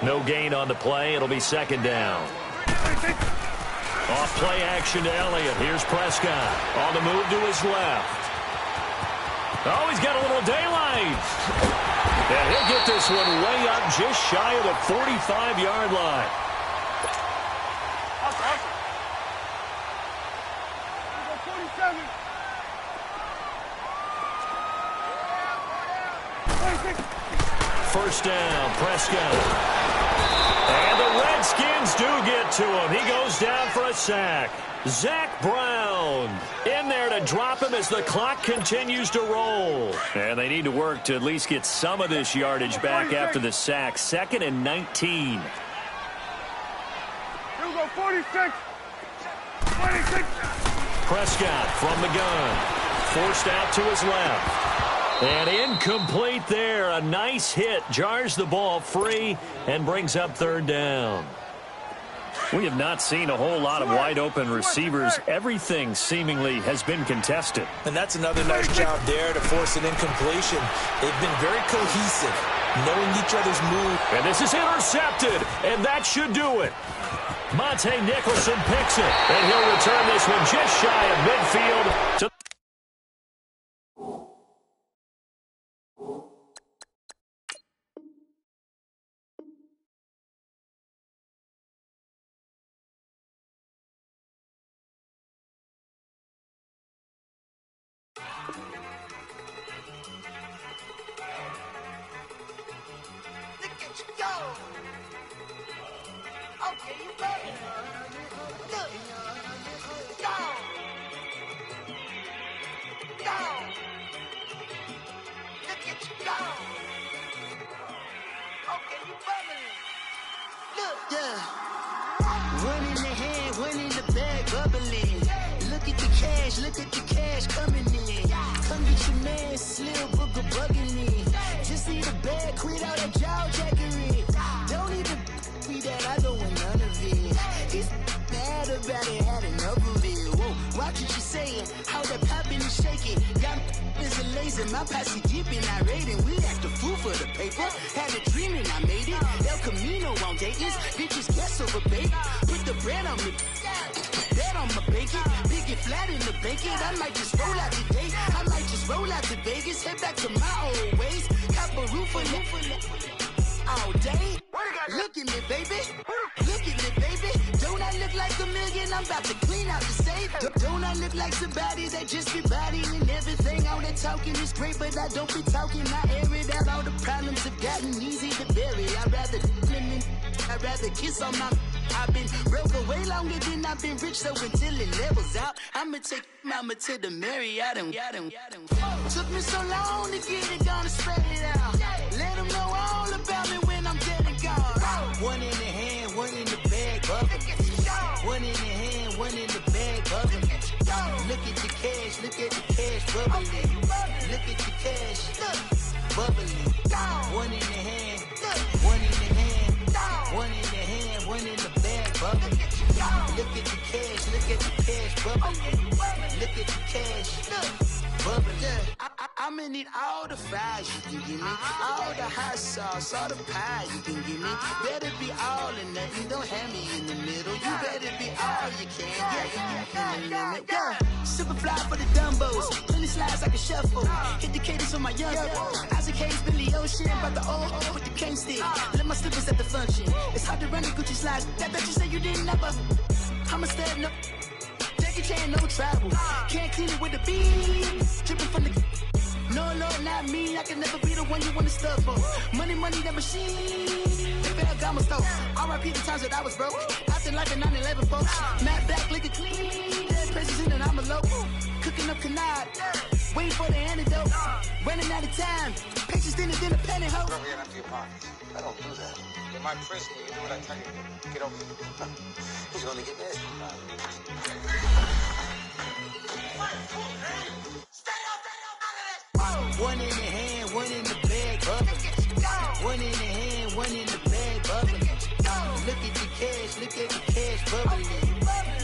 [SPEAKER 5] No gain on the play. It'll be second down. Off play action to Elliott. Here's Prescott on the move to his left. Oh, he's got a little daylight. And he'll get this one way up just shy of the 45-yard line. First down, Prescott. And the Redskins do get to him. He goes down for a sack. Zach Brown in there to drop him as the clock continues to roll. And they need to work to at least get some of this yardage back after the sack. 2nd and 19.
[SPEAKER 7] Here we go, 46. 26.
[SPEAKER 5] Prescott from the gun. Forced out to his left. And incomplete there. A nice hit. Jars the ball free and brings up third down. We have not seen a whole lot of wide-open receivers. Everything seemingly has been contested.
[SPEAKER 6] And that's another nice job there to force an incompletion. They've been very cohesive, knowing each other's move.
[SPEAKER 5] And this is intercepted, and that should do it. Monte Nicholson picks it, and he'll return this one just shy of midfield to...
[SPEAKER 8] one in the bag bubbling. Look at the cash coming in. Come get your man, Slim Booger bugging me. Just need a bag, quit all that jaw jackery. Don't even be that, I don't want none of it. He's mad about it, had enough of it. Whoa, watch what you saying, how that poppin' and shaking. Got is a laser, my posse deep and I raiding. We act a fool for the paper. Had a dream and I made it. El Camino on Dayton's, bitches guess over bacon. Put the bread on me, that on my bacon. Big and flat in the bacon. I might just roll out today. I might just roll out to Vegas. Head back to my old ways. Cop a roof for all day. Look at me, baby. Look at me, baby. Don't I look like a million? I'm about to clean out the safe. Don't I look like somebody that just be bodying everything? All that talking is great, but I don't be talking. I air it out. All the problems have gotten easy to bury. I'd rather kiss on my. I've been broke way longer than I've been rich, so until it levels out, I'ma take mama to the Marriott and took me so long to get it, gonna spread it out. Let them know all about me when I'm dead and gone. One in the hand, one in the bag, bubbling. One in the hand, one in the bag, bubbling. Look at the cash, bubbling. Look at the cash, bubbling. One in the hand, one in the hand, one in the hand, one in the bag, bubbling. Look at the cash, bubbling. Look at the cash, bubbling. I'ma need all the fries you can give me, all the hot sauce, all the pie you can give me. Better be all or nothing, don't have me in the middle. You better be all you can, yeah. Super fly for the Dumbos, plenty slides like a shuffle. Hit the cadence on my young Isaac Hayes, Billy Ocean, about the old with the cane stick. Let my slippers at the function. It's hard to run the Gucci slides. That you say you didn't never. I'ma stand up. Jackie Chan, no travel. Can't clean it with the beat. Dripping from the. No, Lord, not me. I can never be the one you wanna stuff for. Money, that machine. If I got my stuff. R.I.P. the times that I was broke. Acting like a 9/11 folks. Matte black, liquor clean. Dead presents in and I'm a local. Cooking up canard. Waiting for the antidote. Running out of time. Patience thinner than a penny hoe.
[SPEAKER 9] Don't forget empty your pockets. I don't do that. In my prison, you do what I tell you to. Get over here. He's gonna get nasty.
[SPEAKER 8] One in the hand, one in the bag, bubbling. One in the hand, one in the bag, bubbling. Look at the cash, bubbling.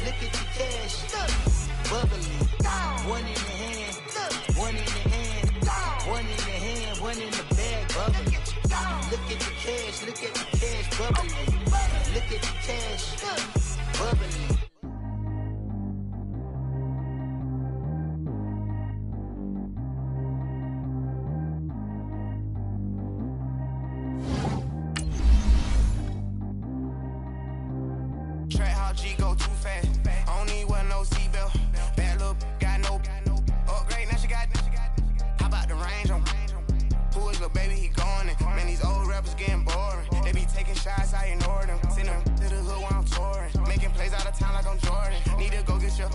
[SPEAKER 8] Look at the cash, bubbling. One in the hand, one in the hand, one in the hand, one in the bag, bubbling. Look at the cash, bubbling. Look at the cash, bubbling.
[SPEAKER 1] G go too fast. I don't need one no seatbelt. Bad little got no upgrade. Now she got. How about the range on? Who is little baby? He going in. Man, these old rappers getting boring. They be taking shots, I ignore them. Send them to the hood while I'm touring. Making plays out of town like I'm Jordan. Need to go get your.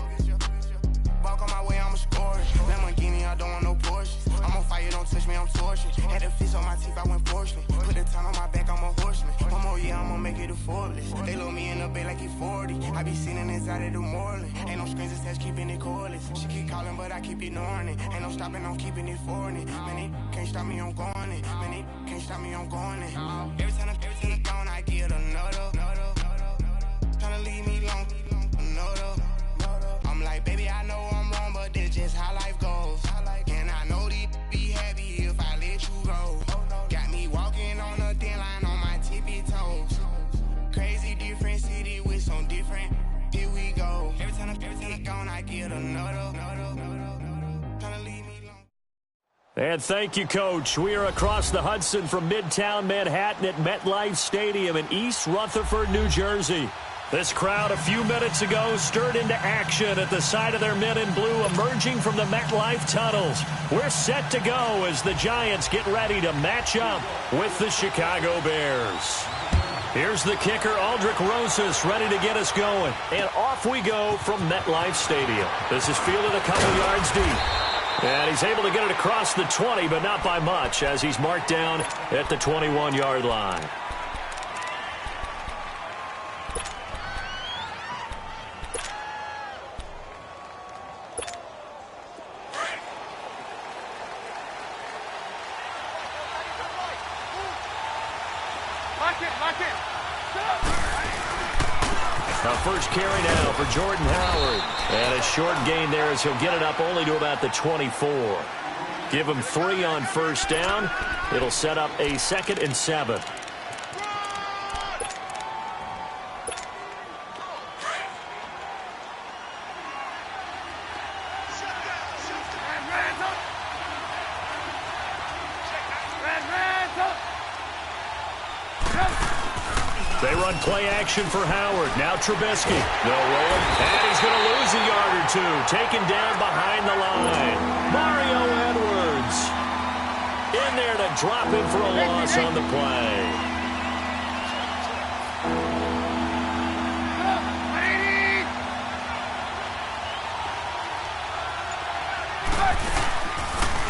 [SPEAKER 1] Walk on my way, I'ma score it. Lamborghini, I don't want no Porsches. I'm on fire, don't touch me, I'm tortured. Had the fish on my teeth, I went fortunate. Put the ton on my back, I'm a horseman. One more year, I'ma make it affordless. They load me in the bay like he 40. I be sitting inside of the Moreland. Ain't no screens attached, keeping it cordless. She keep calling, but I keep ignoring it. Ain't no stopping, I'm keeping it for it. Man, they can't stop me, I'm going it. Man, they can't stop me, I'm going it. Every time I'm gone, I get another. Tryna leave me long, another. I'm like, baby, I know I'm wrong, but this just how life goes. And I know these be happy if I let you go. Got me walking on a thin line on my tippy toes. Crazy different city with some different. Here we go. Every time I'm gone, I get another. Tryna leave me long.
[SPEAKER 5] And thank you, Coach. We are across the Hudson from Midtown Manhattan at MetLife Stadium in East Rutherford, New Jersey. This crowd a few minutes ago stirred into action at the side of their men in blue emerging from the MetLife tunnels. We're set to go as the Giants get ready to match up with the Chicago Bears. Here's the kicker, Aldrich Rosas, ready to get us going. And off we go from MetLife Stadium. This is fielded a couple yards deep. And he's able to get it across the 20, but not by much, as he's marked down at the 21-yard line. A first carry now for Jordan Howard. And a short gain there as he'll get it up only to about the 24. Give him 3 on first down. It'll set up a 2nd and 7. They run play action for Howard. Now Trubisky. They'll roll him. And he's going to lose a yard or 2. Taken down behind the line. Mario Edwards in there to drop him for a loss on the play.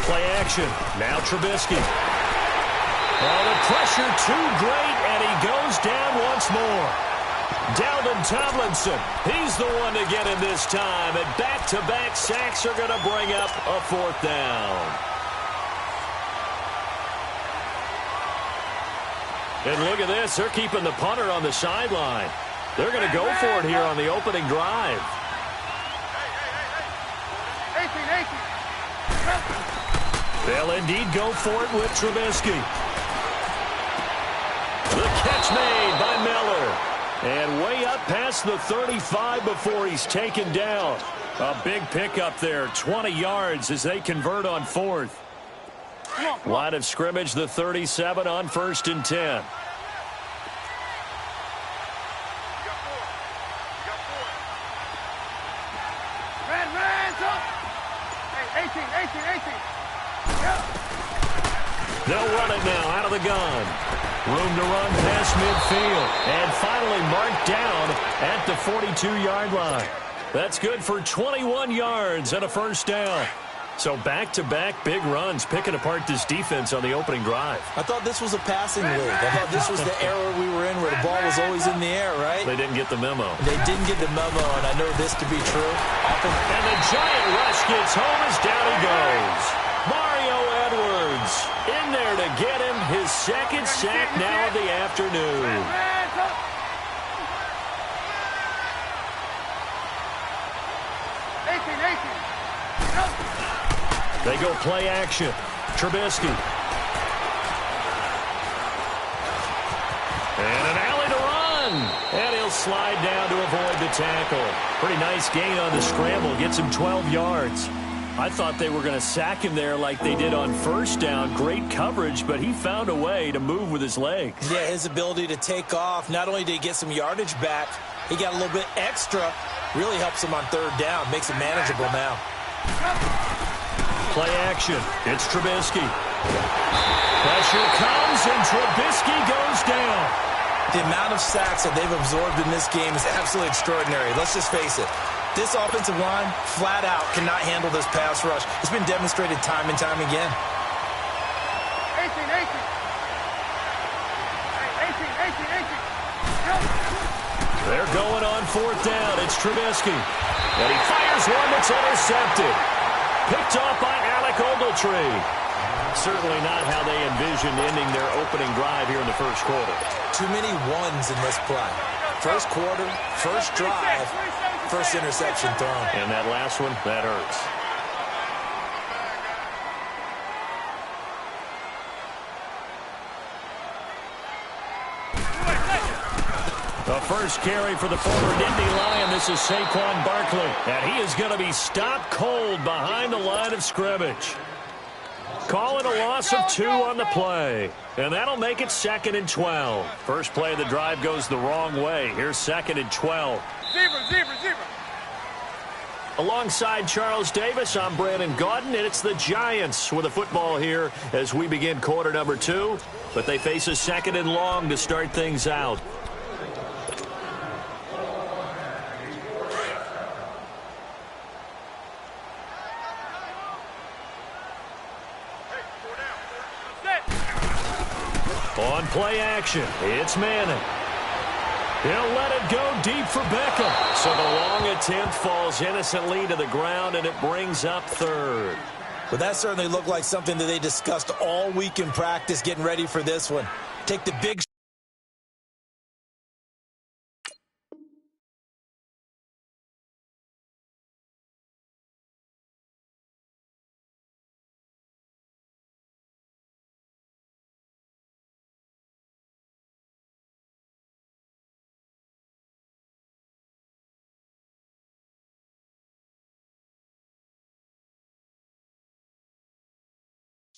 [SPEAKER 5] Play action. Now Trubisky. Oh, the pressure too great, and he goes down once more. Dalvin Tomlinson, he's the one to get him this time, and back-to-back sacks are going to bring up a 4th down. And look at this, they're keeping the punter on the sideline. They're going to go for it here on the opening drive. They'll indeed go for it with Trubisky. The catch made by Miller. And way up past the 35 before he's taken down. A big pickup there, 20 yards as they convert on 4th. Line of scrimmage, the 37 on 1st and 10. They'll run it now out of the gun. Room to run past midfield. And finally marked down at the 42-yard line. That's good for 21 yards and a first down. So back-to-back big runs, picking apart this defense on the opening drive.
[SPEAKER 6] I thought this was a passing league. I thought this was the era we were in where the ball was always in the air, right?
[SPEAKER 5] They didn't get the memo.
[SPEAKER 6] They didn't get the memo, and I know this to be true.
[SPEAKER 5] And the giant rush gets home as down he goes. Mario Edwards in there to get him his 2nd sack now of the afternoon. They go play action. Trubisky. And an alley to run. And he'll slide down to avoid the tackle. Pretty nice gain on the scramble. Gets him 12 yards. I thought they were going to sack him there like they did on first down. Great coverage, but he found a way to move with his legs.
[SPEAKER 6] Yeah, his ability to take off. Not only did he get some yardage back, he got a little bit extra. Really helps him on 3rd down. Makes it manageable now.
[SPEAKER 5] Play action. It's Trubisky. Pressure comes, and Trubisky goes down.
[SPEAKER 6] The amount of sacks that they've absorbed in this game is absolutely extraordinary. Let's just face it. This offensive line, flat out, cannot handle this pass rush. It's been demonstrated time and time again.
[SPEAKER 7] 18.
[SPEAKER 5] They're going on 4th down. It's Trubisky. And he fires one that's intercepted. Picked off by Alec Ogletree. Certainly not how they envisioned ending their opening drive here in the first quarter.
[SPEAKER 6] Too many ones in this play. First quarter, first drive, first interception thrown.
[SPEAKER 5] And that last one, that hurts. The first carry for the former Indy Lion. This is Saquon Barkley. And he is going to be stopped cold behind the line of scrimmage. Calling a loss of 2 on the play. And that'll make it 2nd and 12. First play of the drive goes the wrong way. Here's 2nd and 12.
[SPEAKER 7] Zebra.
[SPEAKER 5] Alongside Charles Davis, I'm Brandon Gaudin, and it's the Giants with the football here as we begin quarter number 2. But they face a 2nd and long to start things out. On play action, it's Manning. He'll let it go deep for Beckham. So the long attempt falls innocently to the ground, and it brings up 3rd.
[SPEAKER 6] But that certainly looked like something that they discussed all week in practice, getting ready for this one. Take the big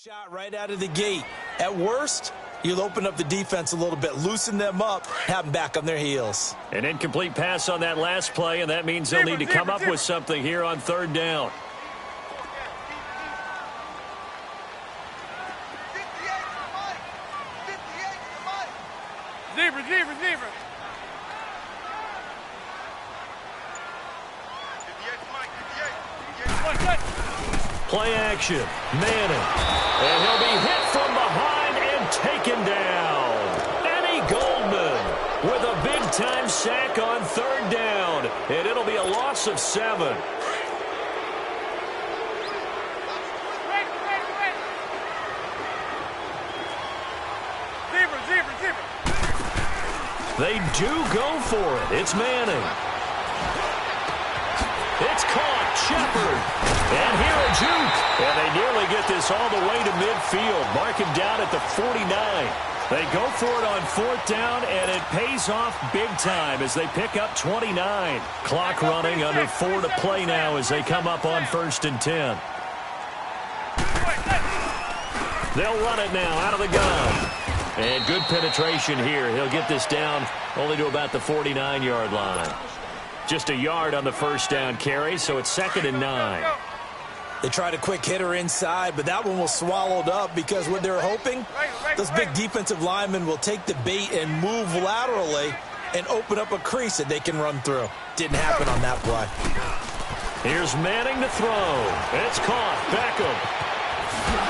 [SPEAKER 6] Shot right out of the gate. At worst, you'll open up the defense a little bit, loosen them up, have them back on their heels.
[SPEAKER 5] An incomplete pass on that last play, and that means they'll need to come up with something here on third down.
[SPEAKER 7] Receiver.
[SPEAKER 5] Play action. Manning. And he'll be hit from behind and taken down. Eddie Goldman with a big-time sack on third down. And it'll be a loss of 7. They do go for it. It's Manning. It's caught. Shepard. And here a juke. And they nearly get this all the way to midfield. Mark him down at the 49. They go for it on fourth down, and it pays off big time as they pick up 29. Clock running, under 4 to play now as they come up on 1st and 10. They'll run it now out of the gun. And good penetration here. He'll get this down only to about the 49-yard line. Just a yard on the first down carry, so it's 2nd and 9.
[SPEAKER 6] They tried a quick hitter inside, but that one was swallowed up because what they're hoping, those big defensive linemen will take the bait and move laterally and open up a crease that they can run through. Didn't happen on that play.
[SPEAKER 5] Here's Manning to throw. It's caught. Beckham.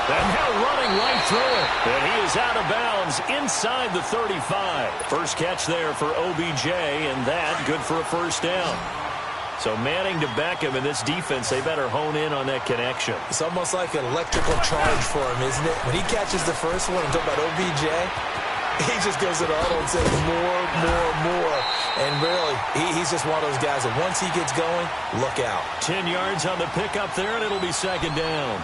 [SPEAKER 5] And now running right through it. And he is out of bounds inside the 35. First catch there for OBJ, and that good for a first down. So Manning to Beckham, in this defense, they better hone in on that connection.
[SPEAKER 6] It's almost like an electrical charge for him, isn't it? When he catches the first one, I'm talking about OBJ, he just goes to the huddle and says more. And really, he's just one of those guys that once he gets going, look out.
[SPEAKER 5] 10 yards on the pickup there, and it'll be 2nd down.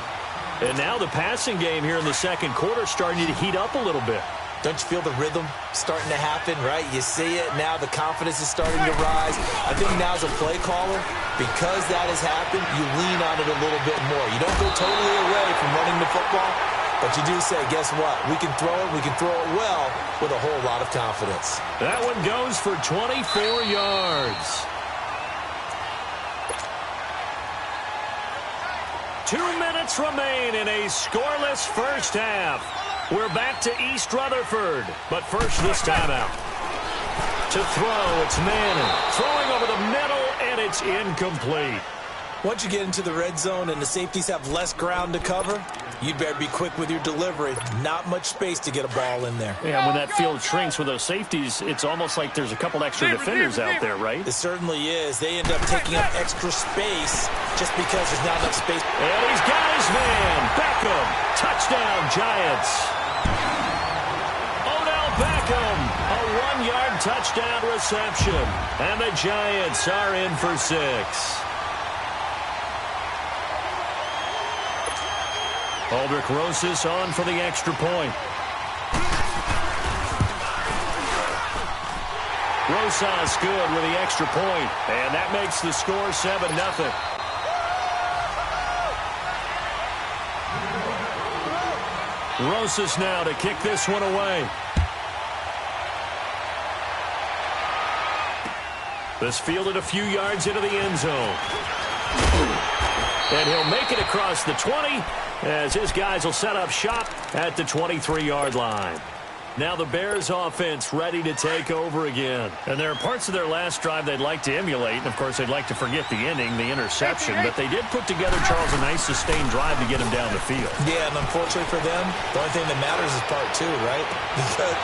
[SPEAKER 5] And now the passing game here in the second quarter starting to heat up a little bit.
[SPEAKER 6] Don't you feel the rhythm starting to happen, right? You see it now. The confidence is starting to rise. I think now as a play caller, because that has happened, you lean on it a little bit more. You don't go totally away from running the football, but you do say, guess what? We can throw it. We can throw it well with a whole lot of confidence.
[SPEAKER 5] That one goes for 24 yards. 2 minutes remain in a scoreless first half. We're back to East Rutherford, but first this time out. To throw, it's Manning. Throwing over the middle, and it's incomplete.
[SPEAKER 6] Once you get into the red zone and the safeties have less ground to cover, you'd better be quick with your delivery. Not much space to get a ball in there.
[SPEAKER 5] Yeah, when that field shrinks with those safeties, it's almost like there's a couple extra defenders out there, right?
[SPEAKER 6] It certainly is. They end up taking up extra space just because there's not enough space.
[SPEAKER 5] And he's got his man. Beckham. Touchdown, Giants. Odell Beckham. A 1-yard touchdown reception. And the Giants are in for 6. Aldrich Rosas on for the extra point. Rosas good with the extra point, and that makes the score 7-0. Rosas now to kick this one away. This fielded a few yards into the end zone. And he'll make it across the 20 as his guys will set up shop at the 23-yard line. Now the Bears offense ready to take over again. And there are parts of their last drive they'd like to emulate. And, of course, they'd like to forget the ending, the interception. But they did put together, Charles, a nice sustained drive to get him down the field.
[SPEAKER 6] Yeah, and unfortunately for them, the only thing that matters is part 2, right?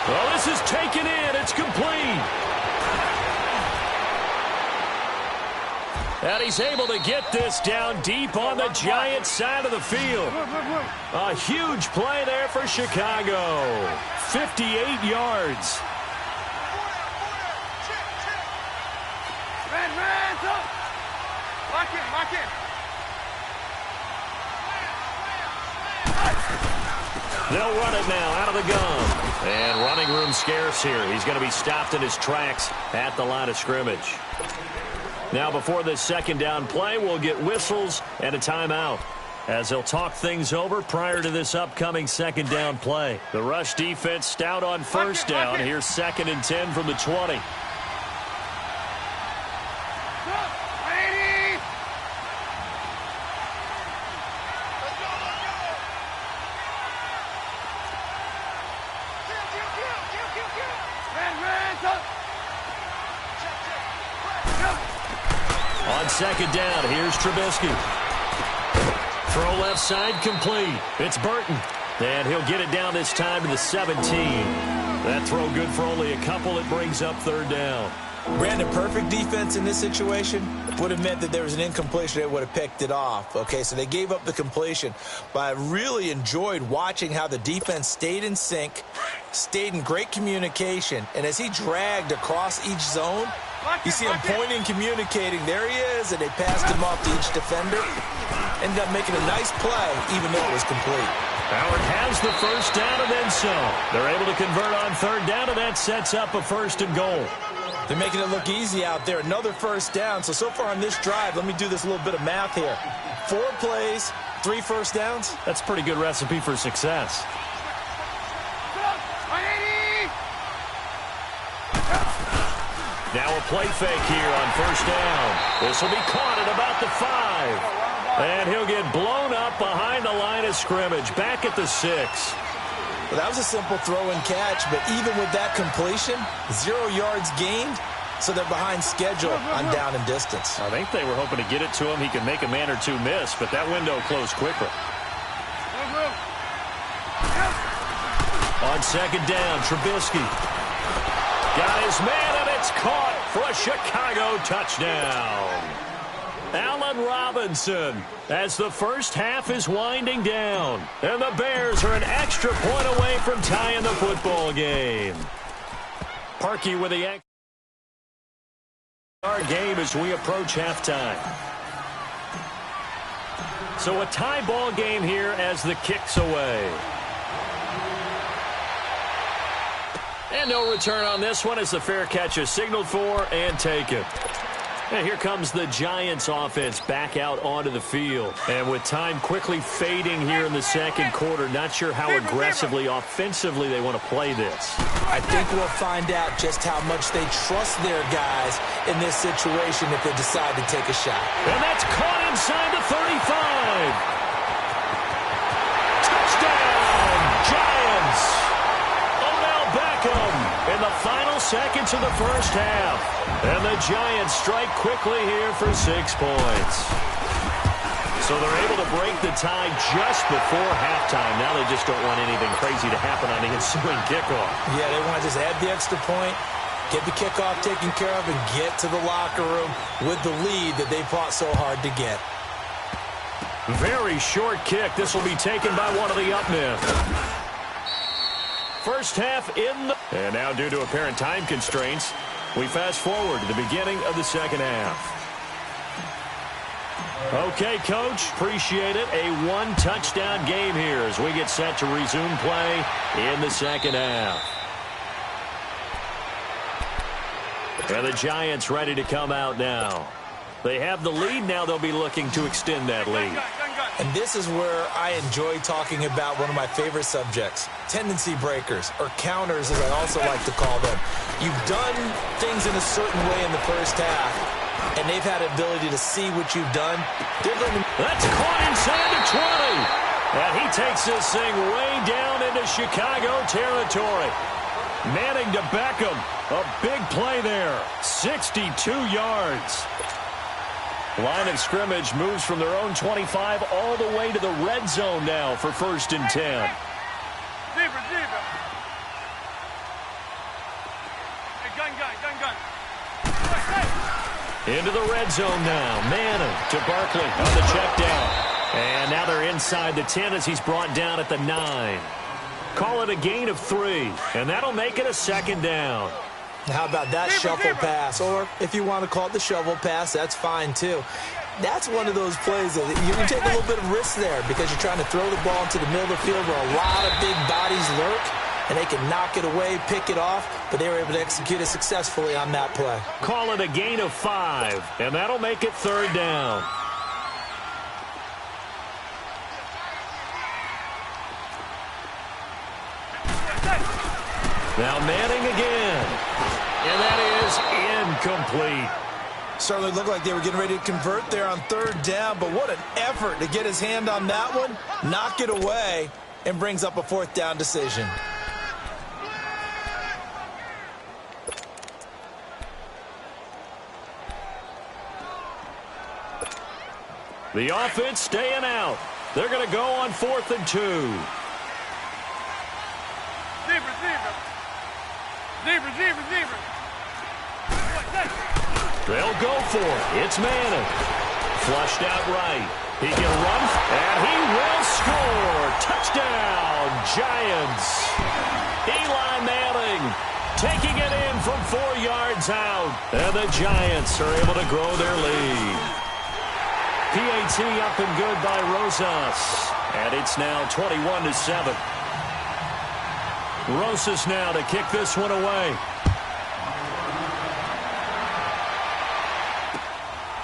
[SPEAKER 5] Well, this is taken in. It's complete. And he's able to get this down deep on the Giants side of the field. A huge play there for Chicago. 58 yards.
[SPEAKER 7] Lock in.
[SPEAKER 5] They'll run it now out of the gun. And running room scarce here. He's going to be stopped in his tracks at the line of scrimmage. Now before this second down play, we'll get whistles and a timeout. as they'll talk things over prior to this upcoming second down play. The rush defense stout on first down. Here's 2nd and 10 from the 20. On second down, here's Trubisky. Throw left side complete. It's Burton. And he'll get it down this time to the 17. That throw good for only a couple. It brings up 3rd down.
[SPEAKER 6] Brandon, perfect defense in this situation would have meant that there was an incompletion. They would have picked it off. Okay, so they gave up the completion. But I really enjoyed watching how the defense stayed in sync, stayed in great communication. And as he dragged across each zone, you see him pointing, communicating. There he is, and they passed him off to each defender. Ended up making a nice play, even though it was complete.
[SPEAKER 5] Howard has the first down and then some. They're able to convert on 3rd down, and that sets up a 1st and goal.
[SPEAKER 6] They're making it look easy out there. Another 1st down. So far on this drive, let me do this little bit of math here. 4 plays, 3 first downs.
[SPEAKER 5] That's a pretty good recipe for success. Now a play fake here on 1st down. This will be caught at about the 5. And he'll get blown up behind the line of scrimmage, back at the 6.
[SPEAKER 6] Well, that was a simple throw and catch, but even with that completion, 0 yards gained, so they're behind schedule on down and distance.
[SPEAKER 5] I think they were hoping to get it to him. He could make a man or two miss, but that window closed quickly. On 2nd down, Trubisky got his man, and it's caught for a Chicago touchdown. Allen Robinson, as the first half is winding down, and the Bears are an extra point away from tying the football game. Parkey with the our game as we approach halftime. So a tie ball game here as the kick's away. And no return on this one as the fair catch is signaled for and taken. And here comes the Giants offense back out onto the field. And with time quickly fading here in the second quarter, not sure how aggressively, offensively they want to play this.
[SPEAKER 6] I think we'll find out just how much they trust their guys in this situation if they decide to take a shot.
[SPEAKER 5] And that's caught inside the 35. Touchdown, Giants. Odell Beckham in the final seconds of the first half. And the Giants strike quickly here for 6 points. So they're able to break the tie just before halftime. Now they just don't want anything crazy to happen on the ensuing kickoff.
[SPEAKER 6] Yeah, they want to just add the extra point, get the kickoff taken care of, and get to the locker room with the lead that they fought so hard to get.
[SPEAKER 5] Very short kick. This will be taken by one of the up men. First half in the... And now due to apparent time constraints, we fast forward to the beginning of the second half. Okay, Coach, appreciate it. A 1-touchdown game here as we get set to resume play in the second half. And the Giants ready to come out now. They have the lead. Now they'll be looking to extend that lead.
[SPEAKER 6] And this is where I enjoy talking about one of my favorite subjects, tendency breakers, or counters as I also like to call them. You've done things in a certain way in the first half, and they've had the ability to see what you've done.
[SPEAKER 5] That's caught inside the 20. And he takes this thing way down into Chicago territory. Manning to Beckham. A big play there. 62 yards. Line of scrimmage moves from their own 25 all the way to the red zone now for 1st and 10. Into the red zone now. Manning to Barkley on the check down. And now they're inside the 10 as he's brought down at the 9. Call it a gain of 3, and that'll make it a 2nd down.
[SPEAKER 6] How about that shuffle pass? Or if you want to call it the shovel pass, that's fine too. That's one of those plays that you can take a little bit of risk there because you're trying to throw the ball into the middle of the field where a lot of big bodies lurk, and they can knock it away, pick it off, but they were able to execute it successfully on that play.
[SPEAKER 5] Call it a gain of 5, and that'll make it 3rd down. Now Manning again. And that is incomplete.
[SPEAKER 6] Certainly looked like they were getting ready to convert there on third down, but what an effort to get his hand on that one, knock it away, and brings up a fourth down decision.
[SPEAKER 5] The offense staying out. They're going to go on 4th and 2.
[SPEAKER 7] Zebra.
[SPEAKER 5] They'll go for it. It's Manning. Flushed out right. He can run, and he will score. Touchdown, Giants. Eli Manning taking it in from 4 yards out. And the Giants are able to grow their lead. PAT up and good by Rosas. And it's now 21-7. Rosas now to kick this one away.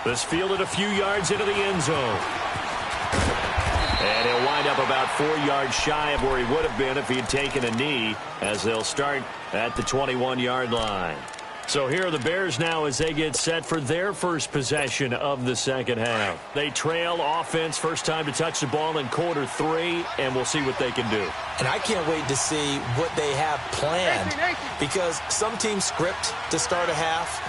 [SPEAKER 5] This fielded a few yards into the end zone. And he'll wind up about 4 yards shy of where he would have been if he had taken a knee, as they'll start at the 21-yard line. So here are the Bears now as they get set for their first possession of the second half. They trail offense, first time to touch the ball in quarter 3, and we'll see what they can do.
[SPEAKER 6] And I can't wait to see what they have planned, because some teams script to start a half.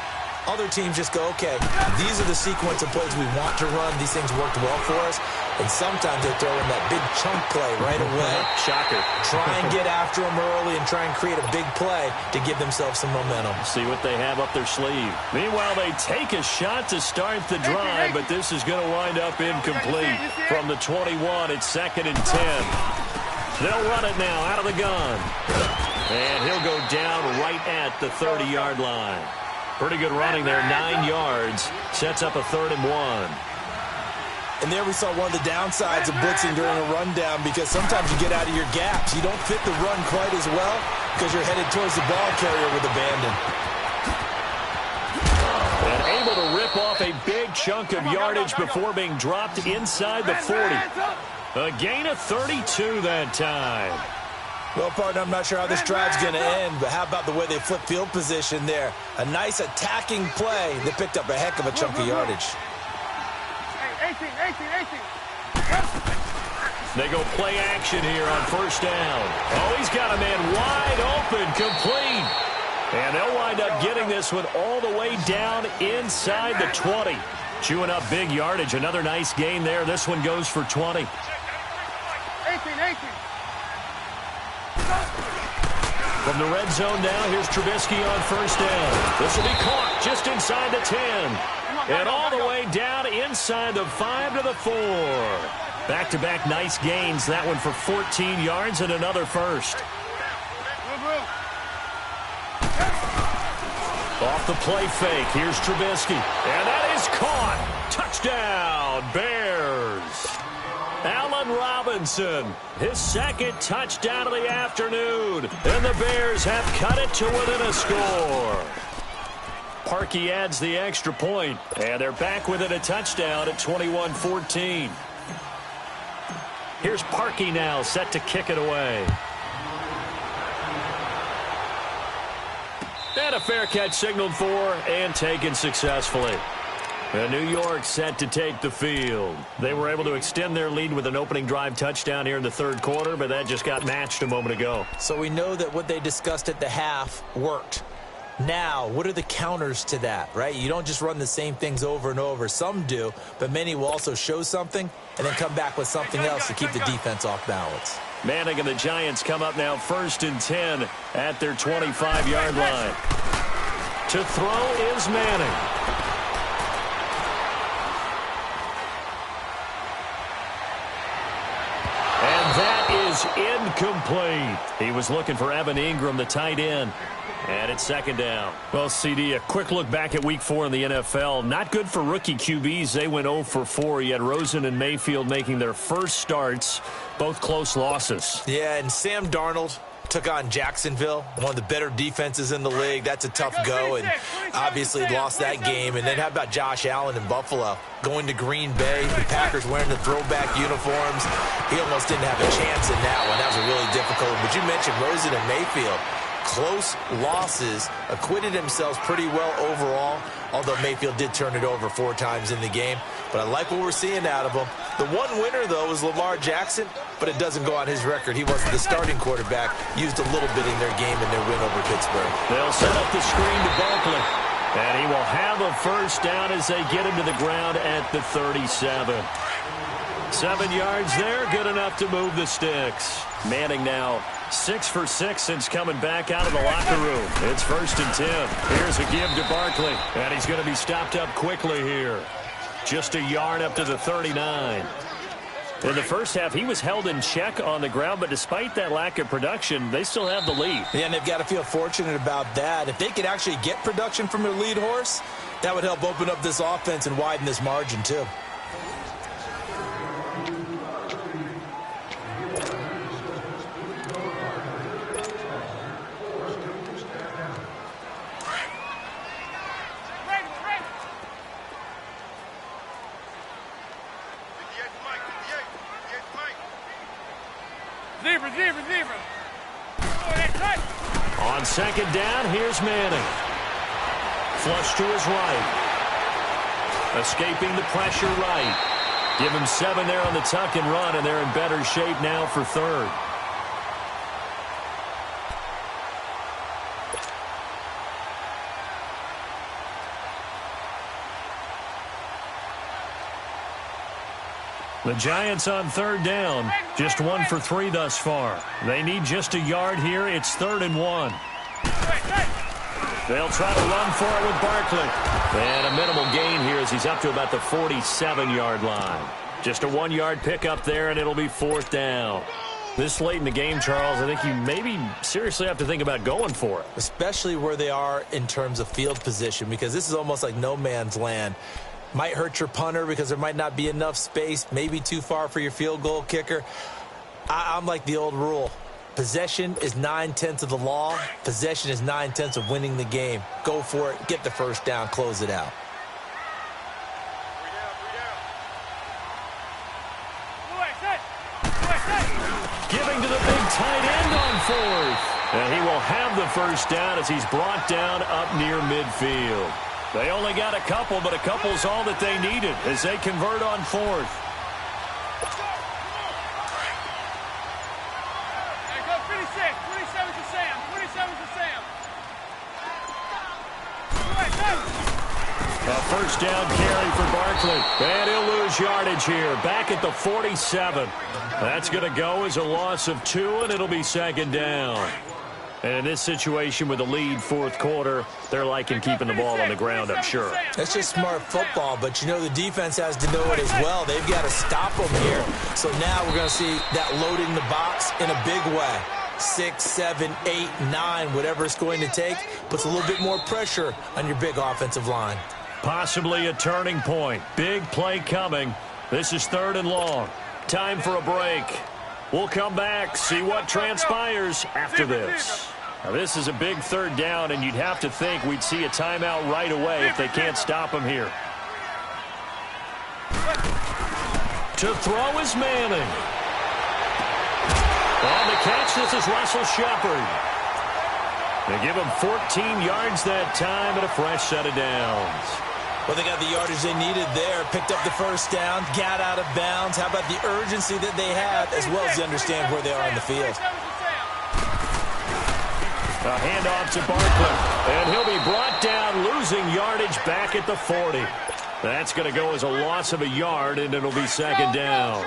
[SPEAKER 6] Other teams just go, okay, these are the sequence of plays we want to run. These things worked well for us. And sometimes they throw in that big chunk play right away.
[SPEAKER 5] Shocker.
[SPEAKER 6] Try and get after them early and try and create a big play to give themselves some momentum.
[SPEAKER 5] See what they have up their sleeve. Meanwhile, they take a shot to start the drive, but this is going to wind up incomplete. From the 21, it's 2nd and 10. They'll run it now out of the gun. And he'll go down right at the 30-yard line. Pretty good running there, 9 yards. Sets up a 3rd and 1.
[SPEAKER 6] And there we saw one of the downsides of blitzing during a rundown, because sometimes you get out of your gaps. You don't fit the run quite as well because you're headed towards the ball carrier with abandon.
[SPEAKER 5] And able to rip off a big chunk of yardage before being dropped inside the 40. A gain of 32 that time.
[SPEAKER 6] Well, partner, I'm not sure how this drive's going to end, but how about the way they flip field position there? A nice attacking play that picked up a heck of a chunk of yardage.
[SPEAKER 7] 18.
[SPEAKER 5] They go play action here on first down. Oh, he's got a man wide open, complete. And they'll wind up getting this one all the way down inside the 20. Chewing up big yardage. Another nice gain there. This one goes for 20.
[SPEAKER 7] 18.
[SPEAKER 5] From the red zone now, here's Trubisky on first down. This will be caught just inside the 10. And all the way down inside the 5 to the 4. Back-to-back nice gains. That one for 14 yards and another first. Off the play fake. Here's Trubisky. And that is caught. Touchdown, Bears. Allen Robinson, his 2nd touchdown of the afternoon. And the Bears have cut it to within a score. Parkey adds the extra point, and they're back within a touchdown at 21-14. Here's Parkey now, set to kick it away. And a fair catch signaled for and taken successfully. And New York set to take the field. They were able to extend their lead with an opening drive touchdown here in the 3rd quarter, but that just got matched a moment ago.
[SPEAKER 6] So we know that what they discussed at the half worked. Now, what are the counters to that, right? You don't just run the same things over and over. Some do, but many will also show something and then come back with something else to keep the defense off balance.
[SPEAKER 5] Manning and the Giants come up now 1st and 10 at their 25-yard line. To throw is Manning. And that is incomplete. He was looking for Evan Ingram, the tight end. And it's 2nd down. Well, CD, a quick look back at Week 4 in the NFL. Not good for rookie QBs. They went 0 for 4. You had Rosen and Mayfield making their first starts, both close losses.
[SPEAKER 6] Yeah, and Sam Darnold took on Jacksonville, one of the better defenses in the league. That's a tough go, and obviously lost that game. And then how about Josh Allen in Buffalo? Going to Green Bay, the Packers wearing the throwback uniforms. He almost didn't have a chance in that one. That was a really difficult one. But you mentioned Rosen and Mayfield. close losses, acquitted themselves pretty well overall, although Mayfield did turn it over 4 times in the game. But I like what we're seeing out of him. The one winner, though, is Lamar Jackson, but it doesn't go on his record. He wasn't the starting quarterback, used a little bit in their game in their win over Pittsburgh.
[SPEAKER 5] They'll set up the screen to Barkley, and he will have a first down as they get him to the ground at the 37. 7 yards there, good enough to move the sticks. Manning now 6 for 6 since coming back out of the locker room. It's 1st and 10. Here's a give to Barkley, and he's going to be stopped up quickly here. Just a yard up to the 39. In the first half, he was held in check on the ground, but despite that lack of production, they still have the lead.
[SPEAKER 6] Yeah, and they've got to feel fortunate about that. If they could actually get production from their lead horse, that would help open up this offense and widen this margin, too.
[SPEAKER 7] Zebra.
[SPEAKER 5] On 2nd down, here's Manning. Flush to his right. Escaping the pressure right. Give him 7 there on the tuck and run, and they're in better shape now for 3rd. The Giants on 3rd down, just 1 for 3 thus far. They need just a yard here. It's 3rd and 1. They'll try to run for it with Barkley. And a minimal gain here as he's up to about the 47-yard line. Just a 1-yard pickup there, and it'll be 4th down. This late in the game, Charles, I think you maybe seriously have to think about going for it.
[SPEAKER 6] Especially where they are in terms of field position, because this is almost like no man's land. Might hurt your punter because there might not be enough space, maybe too far for your field goal kicker. I'm like the old rule. Possession is 9/10 of the law. Possession is 9/10 of winning the game. Go for it. Get the first down. Close it out.
[SPEAKER 5] Giving to the big tight end on 4th. And he will have the first down as he's brought down up near midfield. They only got a couple, but a couple's all that they needed as they convert on 4th.
[SPEAKER 7] Hey, go 26. 27 to Sam. 27 to Sam.
[SPEAKER 5] A first down carry for Barkley. And he'll lose yardage here. Back at the 47. That's going to go as a loss of 2, and it'll be 2nd down. And in this situation with the lead 4th quarter, they're liking keeping the ball on the ground, I'm sure.
[SPEAKER 6] That's just smart football, but you know the defense has to know it as well. They've got to stop them here. So now we're going to see that loading the box in a big way. 6, 7, 8, 9, whatever it's going to take, puts a little bit more pressure on your big offensive line.
[SPEAKER 5] Possibly a turning point. Big play coming. This is 3rd and long. Time for a break. We'll come back, see what transpires after this. Now, this is a big 3rd down, and you'd have to think we'd see a timeout right away if they can't stop him here. To throw is Manning. On the catch, this is Russell Shepard. They give him 14 yards that time and a fresh set of downs.
[SPEAKER 6] Well, they got the yardage they needed there, picked up the first down, got out of bounds. How about the urgency that they had, as well as they understand where they are in the field.
[SPEAKER 5] A handoff to Barkley, and he'll be brought down, losing yardage back at the 40. That's going to go as a loss of a yard, and it'll be 2nd down.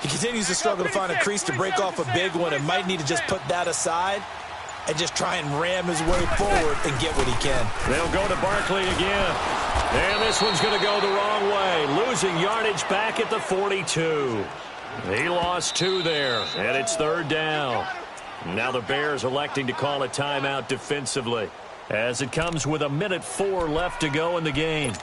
[SPEAKER 6] He continues to struggle to find a crease to break off a big one and might need to just put that aside and just try and ram his way forward and get what he can.
[SPEAKER 5] They'll go to Barkley again. And this one's going to go the wrong way, losing yardage back at the 42. He lost 2 there, and it's 3rd down. Now the Bears electing to call a timeout defensively as it comes with 1:04 left to go in the game.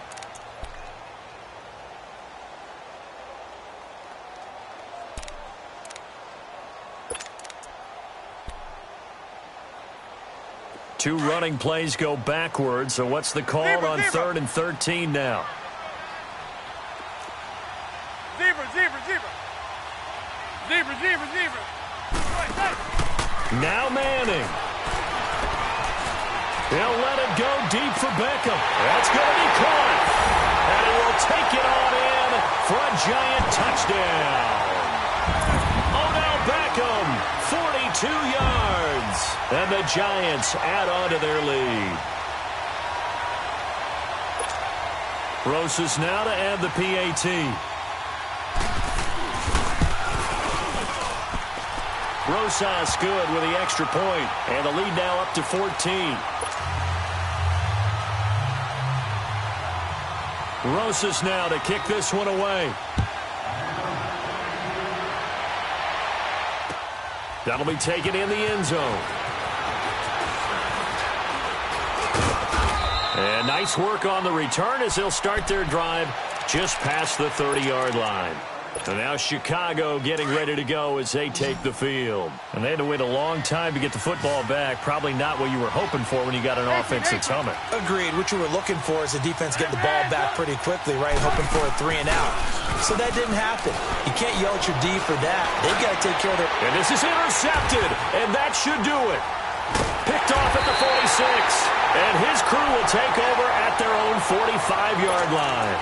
[SPEAKER 5] Two running plays go backwards, so what's the call on 3rd and 13 now?
[SPEAKER 7] Zebra.
[SPEAKER 5] Now Manning. He'll let it go deep for Beckham. That's going to be caught. And he will take it on in for a giant touchdown. Odell Beckham, 42 yards. And the Giants add on to their lead. Rosas now to add the PAT. Rosas good with the extra point. And the lead now up to 14. Rosas now to kick this one away. That'll be taken in the end zone. And nice work on the return as they'll start their drive just past the 30-yard line. And now Chicago getting ready to go as they take the field. And they had to wait a long time to get the football back. Probably not what you were hoping for when you got an offense that's humming.
[SPEAKER 6] Agreed. What you were looking for is the defense getting the ball back pretty quickly, right? Hoping for a 3 and out. So that didn't happen. You can't yell at your D for that. They've got to take care of their...
[SPEAKER 5] And this is intercepted. And that should do it. Picked off at the 46. And his crew will take over at their own 45-yard line.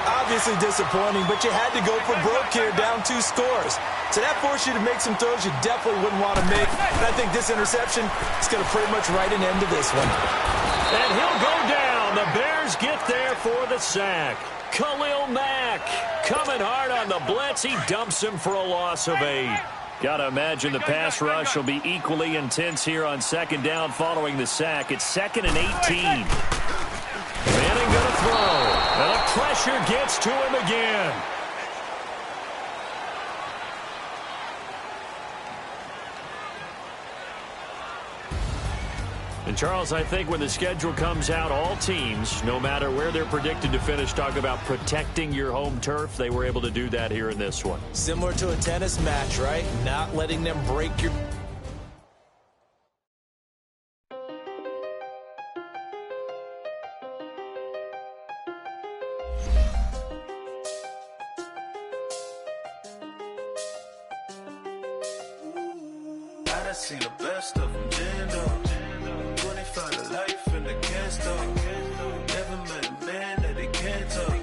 [SPEAKER 6] Obviously disappointing, but you had to go for broke here, down 2 scores. So that forced you to make some throws you definitely wouldn't want to make. And I think this interception is going to pretty much write an end to this one.
[SPEAKER 5] And he'll go down. The Bears get there for the sack. Khalil Mack coming hard on the blitz. He dumps him for a loss of 8. Got to imagine the pass rush will be equally intense here on second down following the sack. It's 2nd and 18. Manning going to throw. And the pressure gets to him again. And Charles, I think when the schedule comes out, all teams, no matter where they're predicted to finish, talk about protecting your home turf. They were able to do that here in this one.
[SPEAKER 6] Similar to a tennis match, right? Not letting them break your...
[SPEAKER 10] I seen the best of them, jammed up. 25 to life and they can't stop. Never met a man that they can't talk.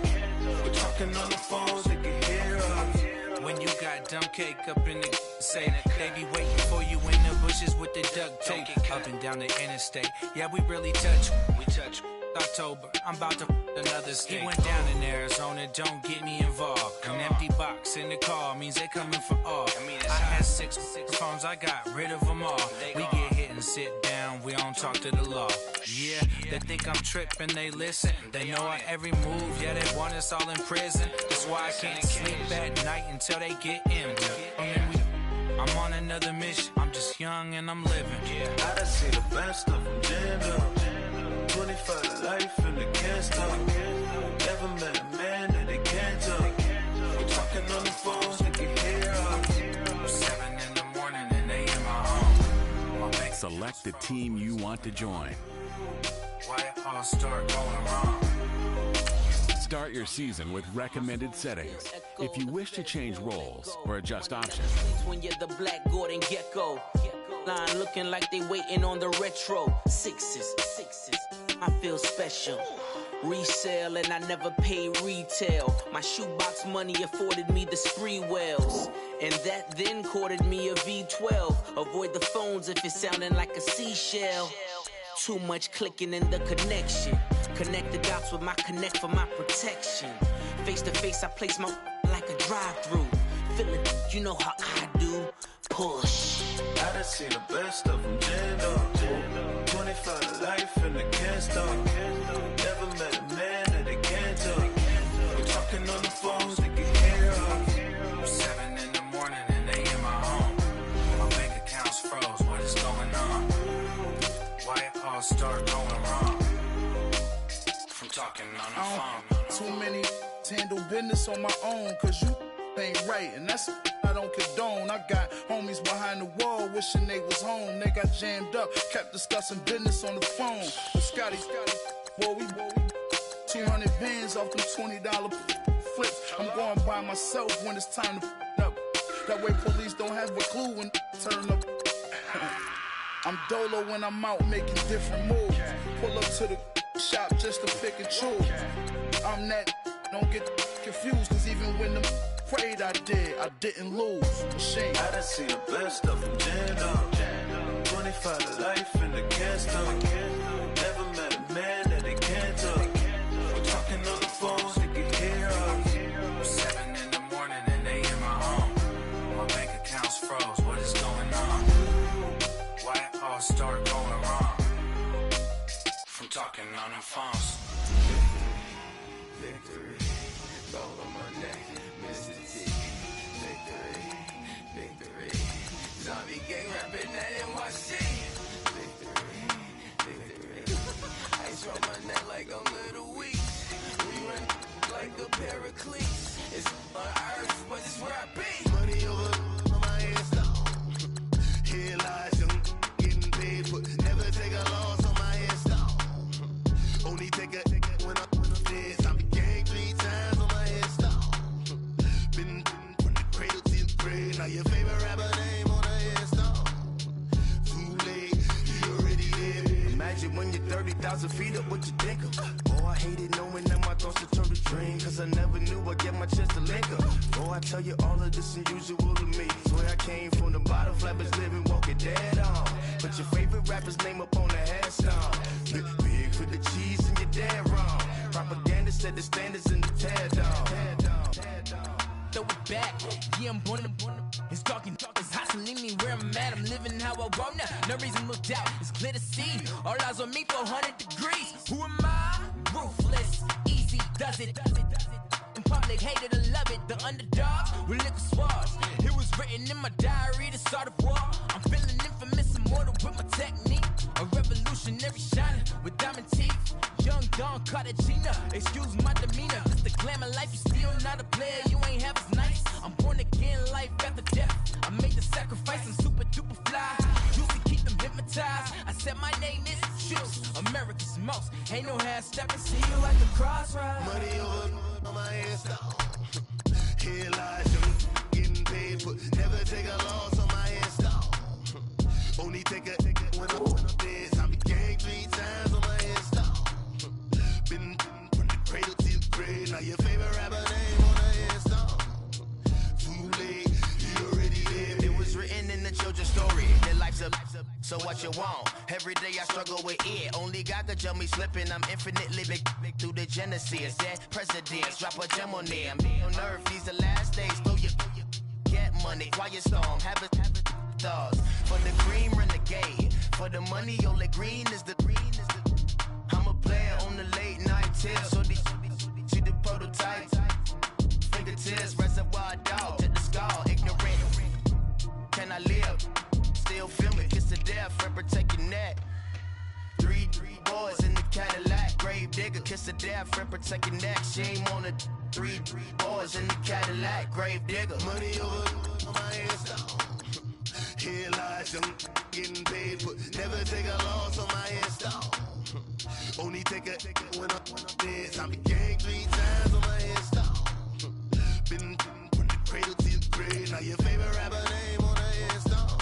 [SPEAKER 10] We're talking on the phones, they can hear us.
[SPEAKER 1] When you got dumb cake up in the say that they be waiting for you in the bushes with the duct tape up and down the interstate. Yeah, we really touch. We touch. October, I'm about to another state. He went down in Arizona, don't get me involved. An empty box in the car means they coming for all. I had six phones, I got rid of them all. We get hit and sit down, we don't talk to the law. Yeah, they think I'm tripping, they listen. They know our every move, yeah, they want us all in prison. That's why I can't sleep at night until they get in. I'm on another mission, I'm just young and I'm living.
[SPEAKER 10] I done seen the best of them, jammed up. 25 to life and they can't stop. Never met a man that they can't talk. We're talking on the phones, they can hear us.
[SPEAKER 1] 7 in the morning and they in my home.
[SPEAKER 11] Select the team you want to join.
[SPEAKER 1] Why it all start going wrong?
[SPEAKER 11] Start your season with recommended settings. If you wish to change roles or adjust options.
[SPEAKER 12] When you're the Black Gordon Gecko. Line looking like they waiting on the retro. Sixes. I feel special. Resale and I never pay retail. My shoebox money afforded me the spree wells. And that then courted me a V12. Avoid the phones if it's sounding like a seashell. Too much clicking in the connection. Connect the dots with my connect for my protection. Face to face I place my like a drive-through. Feeling, you know how I do. Push.
[SPEAKER 10] I done seen the best of them, jammed up. 25 to life and they can't stop. Never met a man that they can't talk. We're talking on the phones, they can hear us.
[SPEAKER 1] 7 in the morning and they in my home. My bank account's froze, what is going on? Why it all start going wrong? From talking on the phone.
[SPEAKER 3] Too many handle business on my own, cause you ain't right, and that's I don't condone. I got homies behind the wall wishing they was home. They got jammed up, kept discussing business on the phone. But Scotty, boy, we 200 bands off them $20 flips. I'm going by myself when it's time to up. That way police don't have a clue when turn up.
[SPEAKER 13] I'm dolo when I'm out making different moves. Pull up to the shop just to pick and choose. I'm that, don't get confused, cause even when them prayed I didn't lose. Machine.
[SPEAKER 10] I done seen the best stuff from Jando. 25 to life in the cast up. Never met a man that they can't talk. We're talking on the phones, they can hear us.
[SPEAKER 14] 7 in the morning and they in my home. My bank accounts froze, what is going on? Why it all start going wrong? From talking on the phones.
[SPEAKER 15] Victory, gold on my neck, Mr. T. Victory, victory. Zombie gang rapping that NYC. Victory, victory. Ice round my neck like I'm Little Weak. We run like a paraclete. It's on earth, but it's where I be.
[SPEAKER 3] Money over on my head stone. Here lies young, getting paid, but never take a loss on my head stone. Only take a when I'm dead. I'm gang 3 times on my head stone. Been from the cradle to the grave. Now your favorite rapper name on a headstone. Too late, you already there.
[SPEAKER 15] Imagine when you're 30,000 feet up, what you think of? Oh, I hated knowing that my thoughts would turn to dream, cause I never knew I'd get my chance to link up. Oh, I tell you all of this unusual to me. Swear I came from the bottom, flappers living, walking dead on. But your favorite rapper's name up on the headstone. Big for the cheese and you're dead wrong. Propaganda set the standards in the tear down.
[SPEAKER 16] Throw it back, yeah, I'm born to it's talking, it's hustling me where I'm at. I'm living how I want now. No reason to doubt, it's clear to see. All eyes on me, 400 degrees. Who am I? Ruthless, easy, does it. In public, hated or love it. The underdogs with liquor swabs. It was written in my diary, the start of war. I'm feeling infamous, immortal with my technique. A revolutionary shining with diamond teeth. Young Don Cartagena, excuse my demeanor. It's the glamour life, you still not a player, you ain't half as nice. I'm born again, life after death. I made the sacrifice, I'm super duper fly. Used to keep them hypnotized. I said my name is Juice, America's most. Ain't no half stepping, see you at the crossroads.
[SPEAKER 3] Money over on my head stone. Here lies young, getting paid, but never take a loss on my head stone. Only take a when I'm dead. I'm gang 3 times on my head stone. Been from the cradle to the grave. Now your favorite rapper name on a headstone. Too late, you already there.
[SPEAKER 15] It was written in the children's story. Their life's up, so what you want? Every day I struggle with it. Only God could jump me slipping. I'm infinitely big through the genesis. That presidents drop a gem on there. I'm on earth, these the last days. Throw your get money, quiet storm, have it stars. For the green renegade, for the money, only green is the I'm a player on the late night tips. So these see the prototypes. Fingertips, reservoir dog, to the skull, ignorant. Can I live? Still feel me, kiss to death, friend, protect your neck. 3 boys in the Cadillac, grave digger, kiss to death, friend, protect your neck. Shame on the 3 boys in the Cadillac, grave digger.
[SPEAKER 3] Money over on my head stone. Here lies young, getting paid, but never take a loss on my head stone. Only take a when I'm dead. I'm gang 3 times on my head stone. Been from the cradle to the grave. Now your favorite rapper name on a headstone.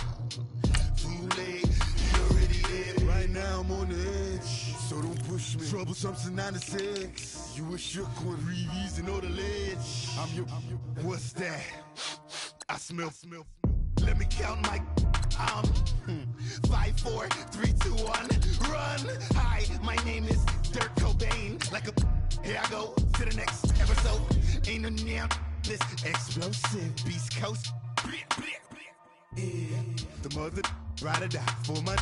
[SPEAKER 3] Too late, you already there. Right now I'm on the edge, so don't push me. Troublesome to 96. You a shook one, Reeves and all the ledge. I'm your, what's that? I smell. Let me count my 5, 4, 3, 2, 1, run. Hi, my name is Dirk Cobain. Like a here I go to the next episode. Ain't no damn this explosive Beast Coast. Yeah. The mother ride or die for my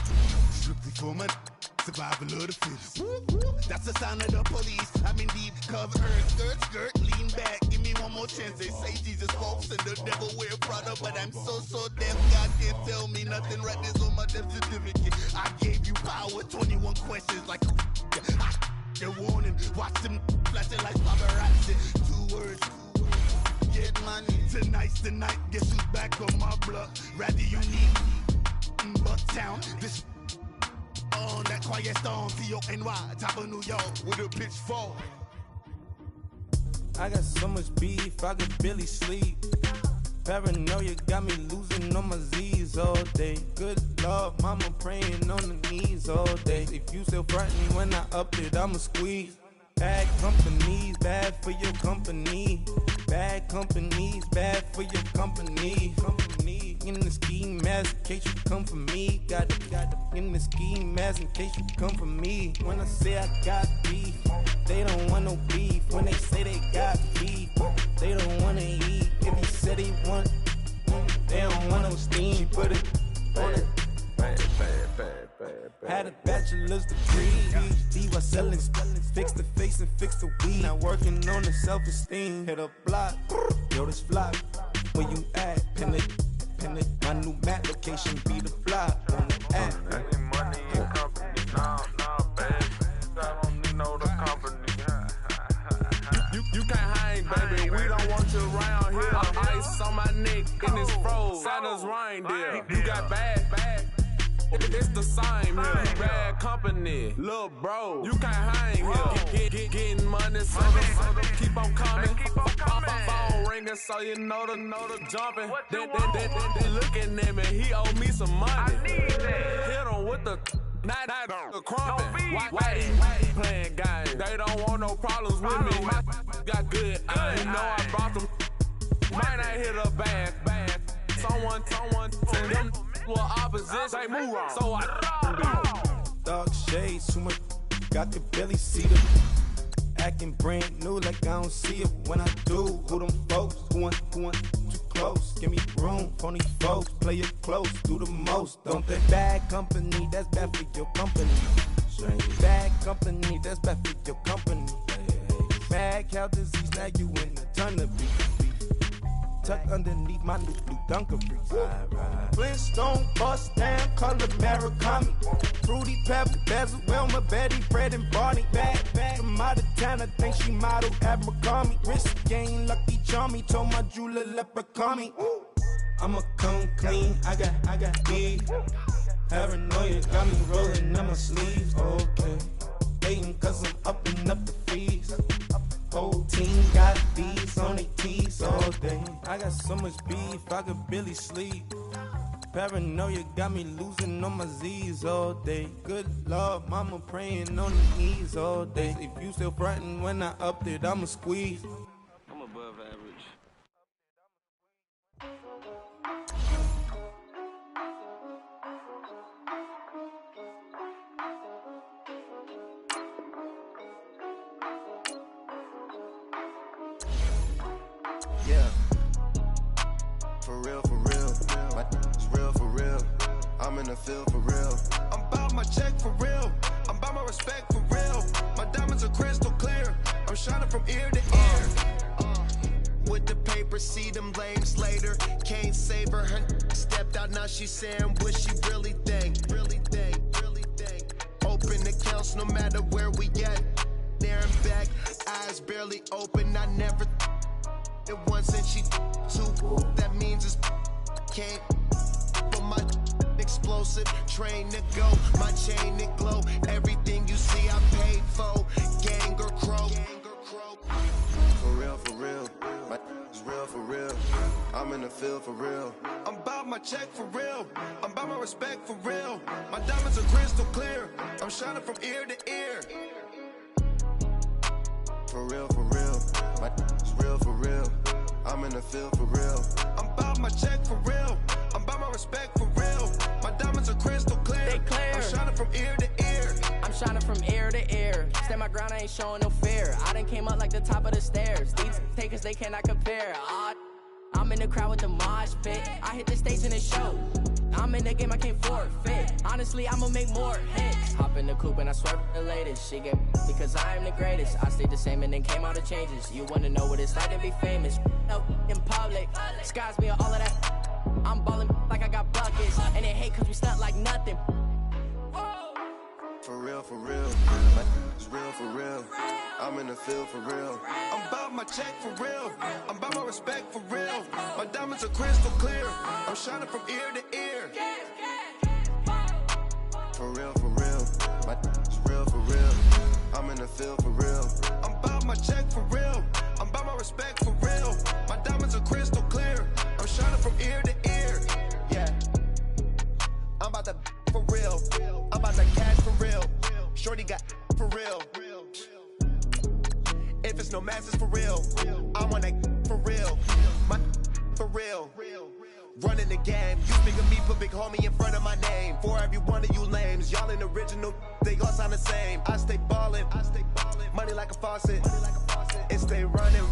[SPEAKER 3] strictly for my survival of the fittest. That's the sound of the police. I'm indeed covered. Skirt, lean back. Give me one more chance. They say Jesus walks and the devil wear Prada, but I'm so deaf. God can't tell me nothing. Right this on my death certificate. I gave you power. 21 questions like a warning. Watch them flashing like paparazzi. 2 words. Get money. Tonight's the night. Guess who's back on my block? Rather you need Bucktown. This on that quiet storm. T-O-N-Y. Top of New York with a pitchfork.
[SPEAKER 17] I got so much beef, I could barely sleep. Paranoia got me losing on my Z's all day. Good Lord, mama praying on the knees all day. If you still frontin' when I up it, I'ma squeeze. Bad companies, bad for your company. Bad companies, bad for your company. In the ski mask in case you come for me. Got in the ski mask in case you come for me. When I say I got beef, they don't want no beef. When they say they got beef, they don't wanna eat. If you said they want, they don't want no steam. She put it on it. Had a bachelor's degree, PhD while selling, fix the face and fix the weed. Now working on the self-esteem. Hit a block, yo this flop. Where you at? Pin it. My new map location be the flop on the app.
[SPEAKER 18] Money and company, nah, baby. I don't need no the company. You can't hang, baby. We don't want you around here. Ice on my neck and it's froze. Santa's reindeer. You got bad. It's the same here. Bad company, little bro. You can't hang here. Getting money, so keep on coming. Phone ringing, so you know the jumping. They looking at me, he owe me some money. Hit him with the night crumping. Why they playing games? They don't want no problems with me. My got good. I know I brought them. Might not hit a bad. Someone them. Well, opposition, they move wrong. So I
[SPEAKER 17] dark shades, too much. Got the belly see them. Acting brand new like I don't see it when I do. Who them folks? Who want too close? Give me room, phony folks. Play it close, do the most. Don't they? Bad company, that's bad for your company. Bad company, that's bad for your company. Mad cow disease, now you in a ton of beef. Tuck underneath my new blue dungarees. Flintstone, bust down, color Murakami. Fruity Pebble, Basil, Wilma, Betty, Fred, and Barney. Bad, from out of town, I think she model Abercrombie. Wrist game, Lucky Charmy, told my jeweler, leprechaun. I'ma come clean, I got beef. Paranoia got me rolling on my sleeves, okay. Hating cause I'm upping up the fees. Whole team got beats on their teeth all day. I got so much beef, I could barely sleep. Paranoia got me losing on my Z's all day. Good Lord, mama praying on the knees all day. If you still frontin' when I up it, I'ma squeeze.
[SPEAKER 18] I'm above average.
[SPEAKER 19] Yeah, for real, my is real for real. I'm in the field for real. I'm about my check for real. I'm about my respect for real. My diamonds are crystal clear. I'm shining from ear to ear. With the paper, see them lames later. Can't save her. Her stepped out, now she's saying what she really think. Open accounts no matter where we at. There and back, eyes barely open. I never it once and she two. That means it's can't. But my explosive train to go, my chain to glow. Everything you see I paid for. Gang or crow. For real, my is real for real. I'm in the field for real. I'm about my check for real. I'm about my respect for real. My diamonds are crystal clear. I'm shining from ear to ear. For real, my is real for real. I'm in the field for real. I'm about my check for real. I'm about my respect for real. My diamonds are crystal clear.
[SPEAKER 20] They clear.
[SPEAKER 19] I'm shining from ear to ear.
[SPEAKER 20] I'm shining from ear to ear. Stand my ground, I ain't showing no fear. I done came up like the top of the stairs. These takers, they cannot compare. I'm in the crowd with the mosh pit. I hit the stage and it show. I'm in the game, I can't forfeit. Honestly, I'ma make more hits. Hop in the coupe and I swerve the latest. She get because I am the greatest. I stayed the same and then came out of changes. You wanna know what it's like to be famous? No, in public, skies me all of that. I'm ballin' like I got buckets. And they hate cause we stunt like nothing.
[SPEAKER 19] For real, my is real for real. I'm in the field for real. I'm about my check for real. I'm about my respect for real. My diamonds are crystal clear. I'm shining from ear to ear. For real, my is real for real. I'm in the field for real. I'm about my check for real. I'm about my respect for real. My diamonds are crystal clear. I'm I'm shining from ear to ear. Yeah. I'm about to for real. I'm about to cash for real. Shorty got for real. If it's no masses for real, I want that for real. My for real. Running the game. You speak of me, put big homie in front of my name. For every one of you lames, y'all ain't original, they all sound the same. I stay ballin', money like a faucet. It stay running,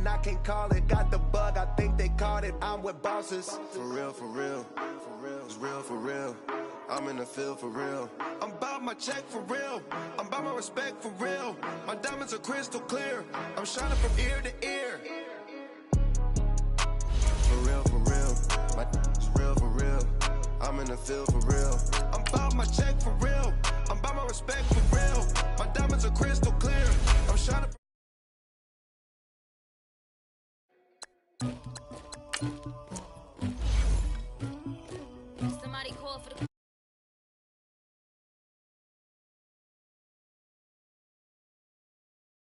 [SPEAKER 19] I can't call it. Got the bug, I think they caught it. I'm with bosses. For real, it's real for real. I'm in the field for real. I'm about my check for real. I'm about my respect for real. My diamonds are crystal clear. I'm shining from ear to ear. For real, my it's real for real. I'm in the field for real. I'm about my check for real. I'm about my respect for real. My diamonds are crystal clear. I'm shining.
[SPEAKER 21] Somebody call for the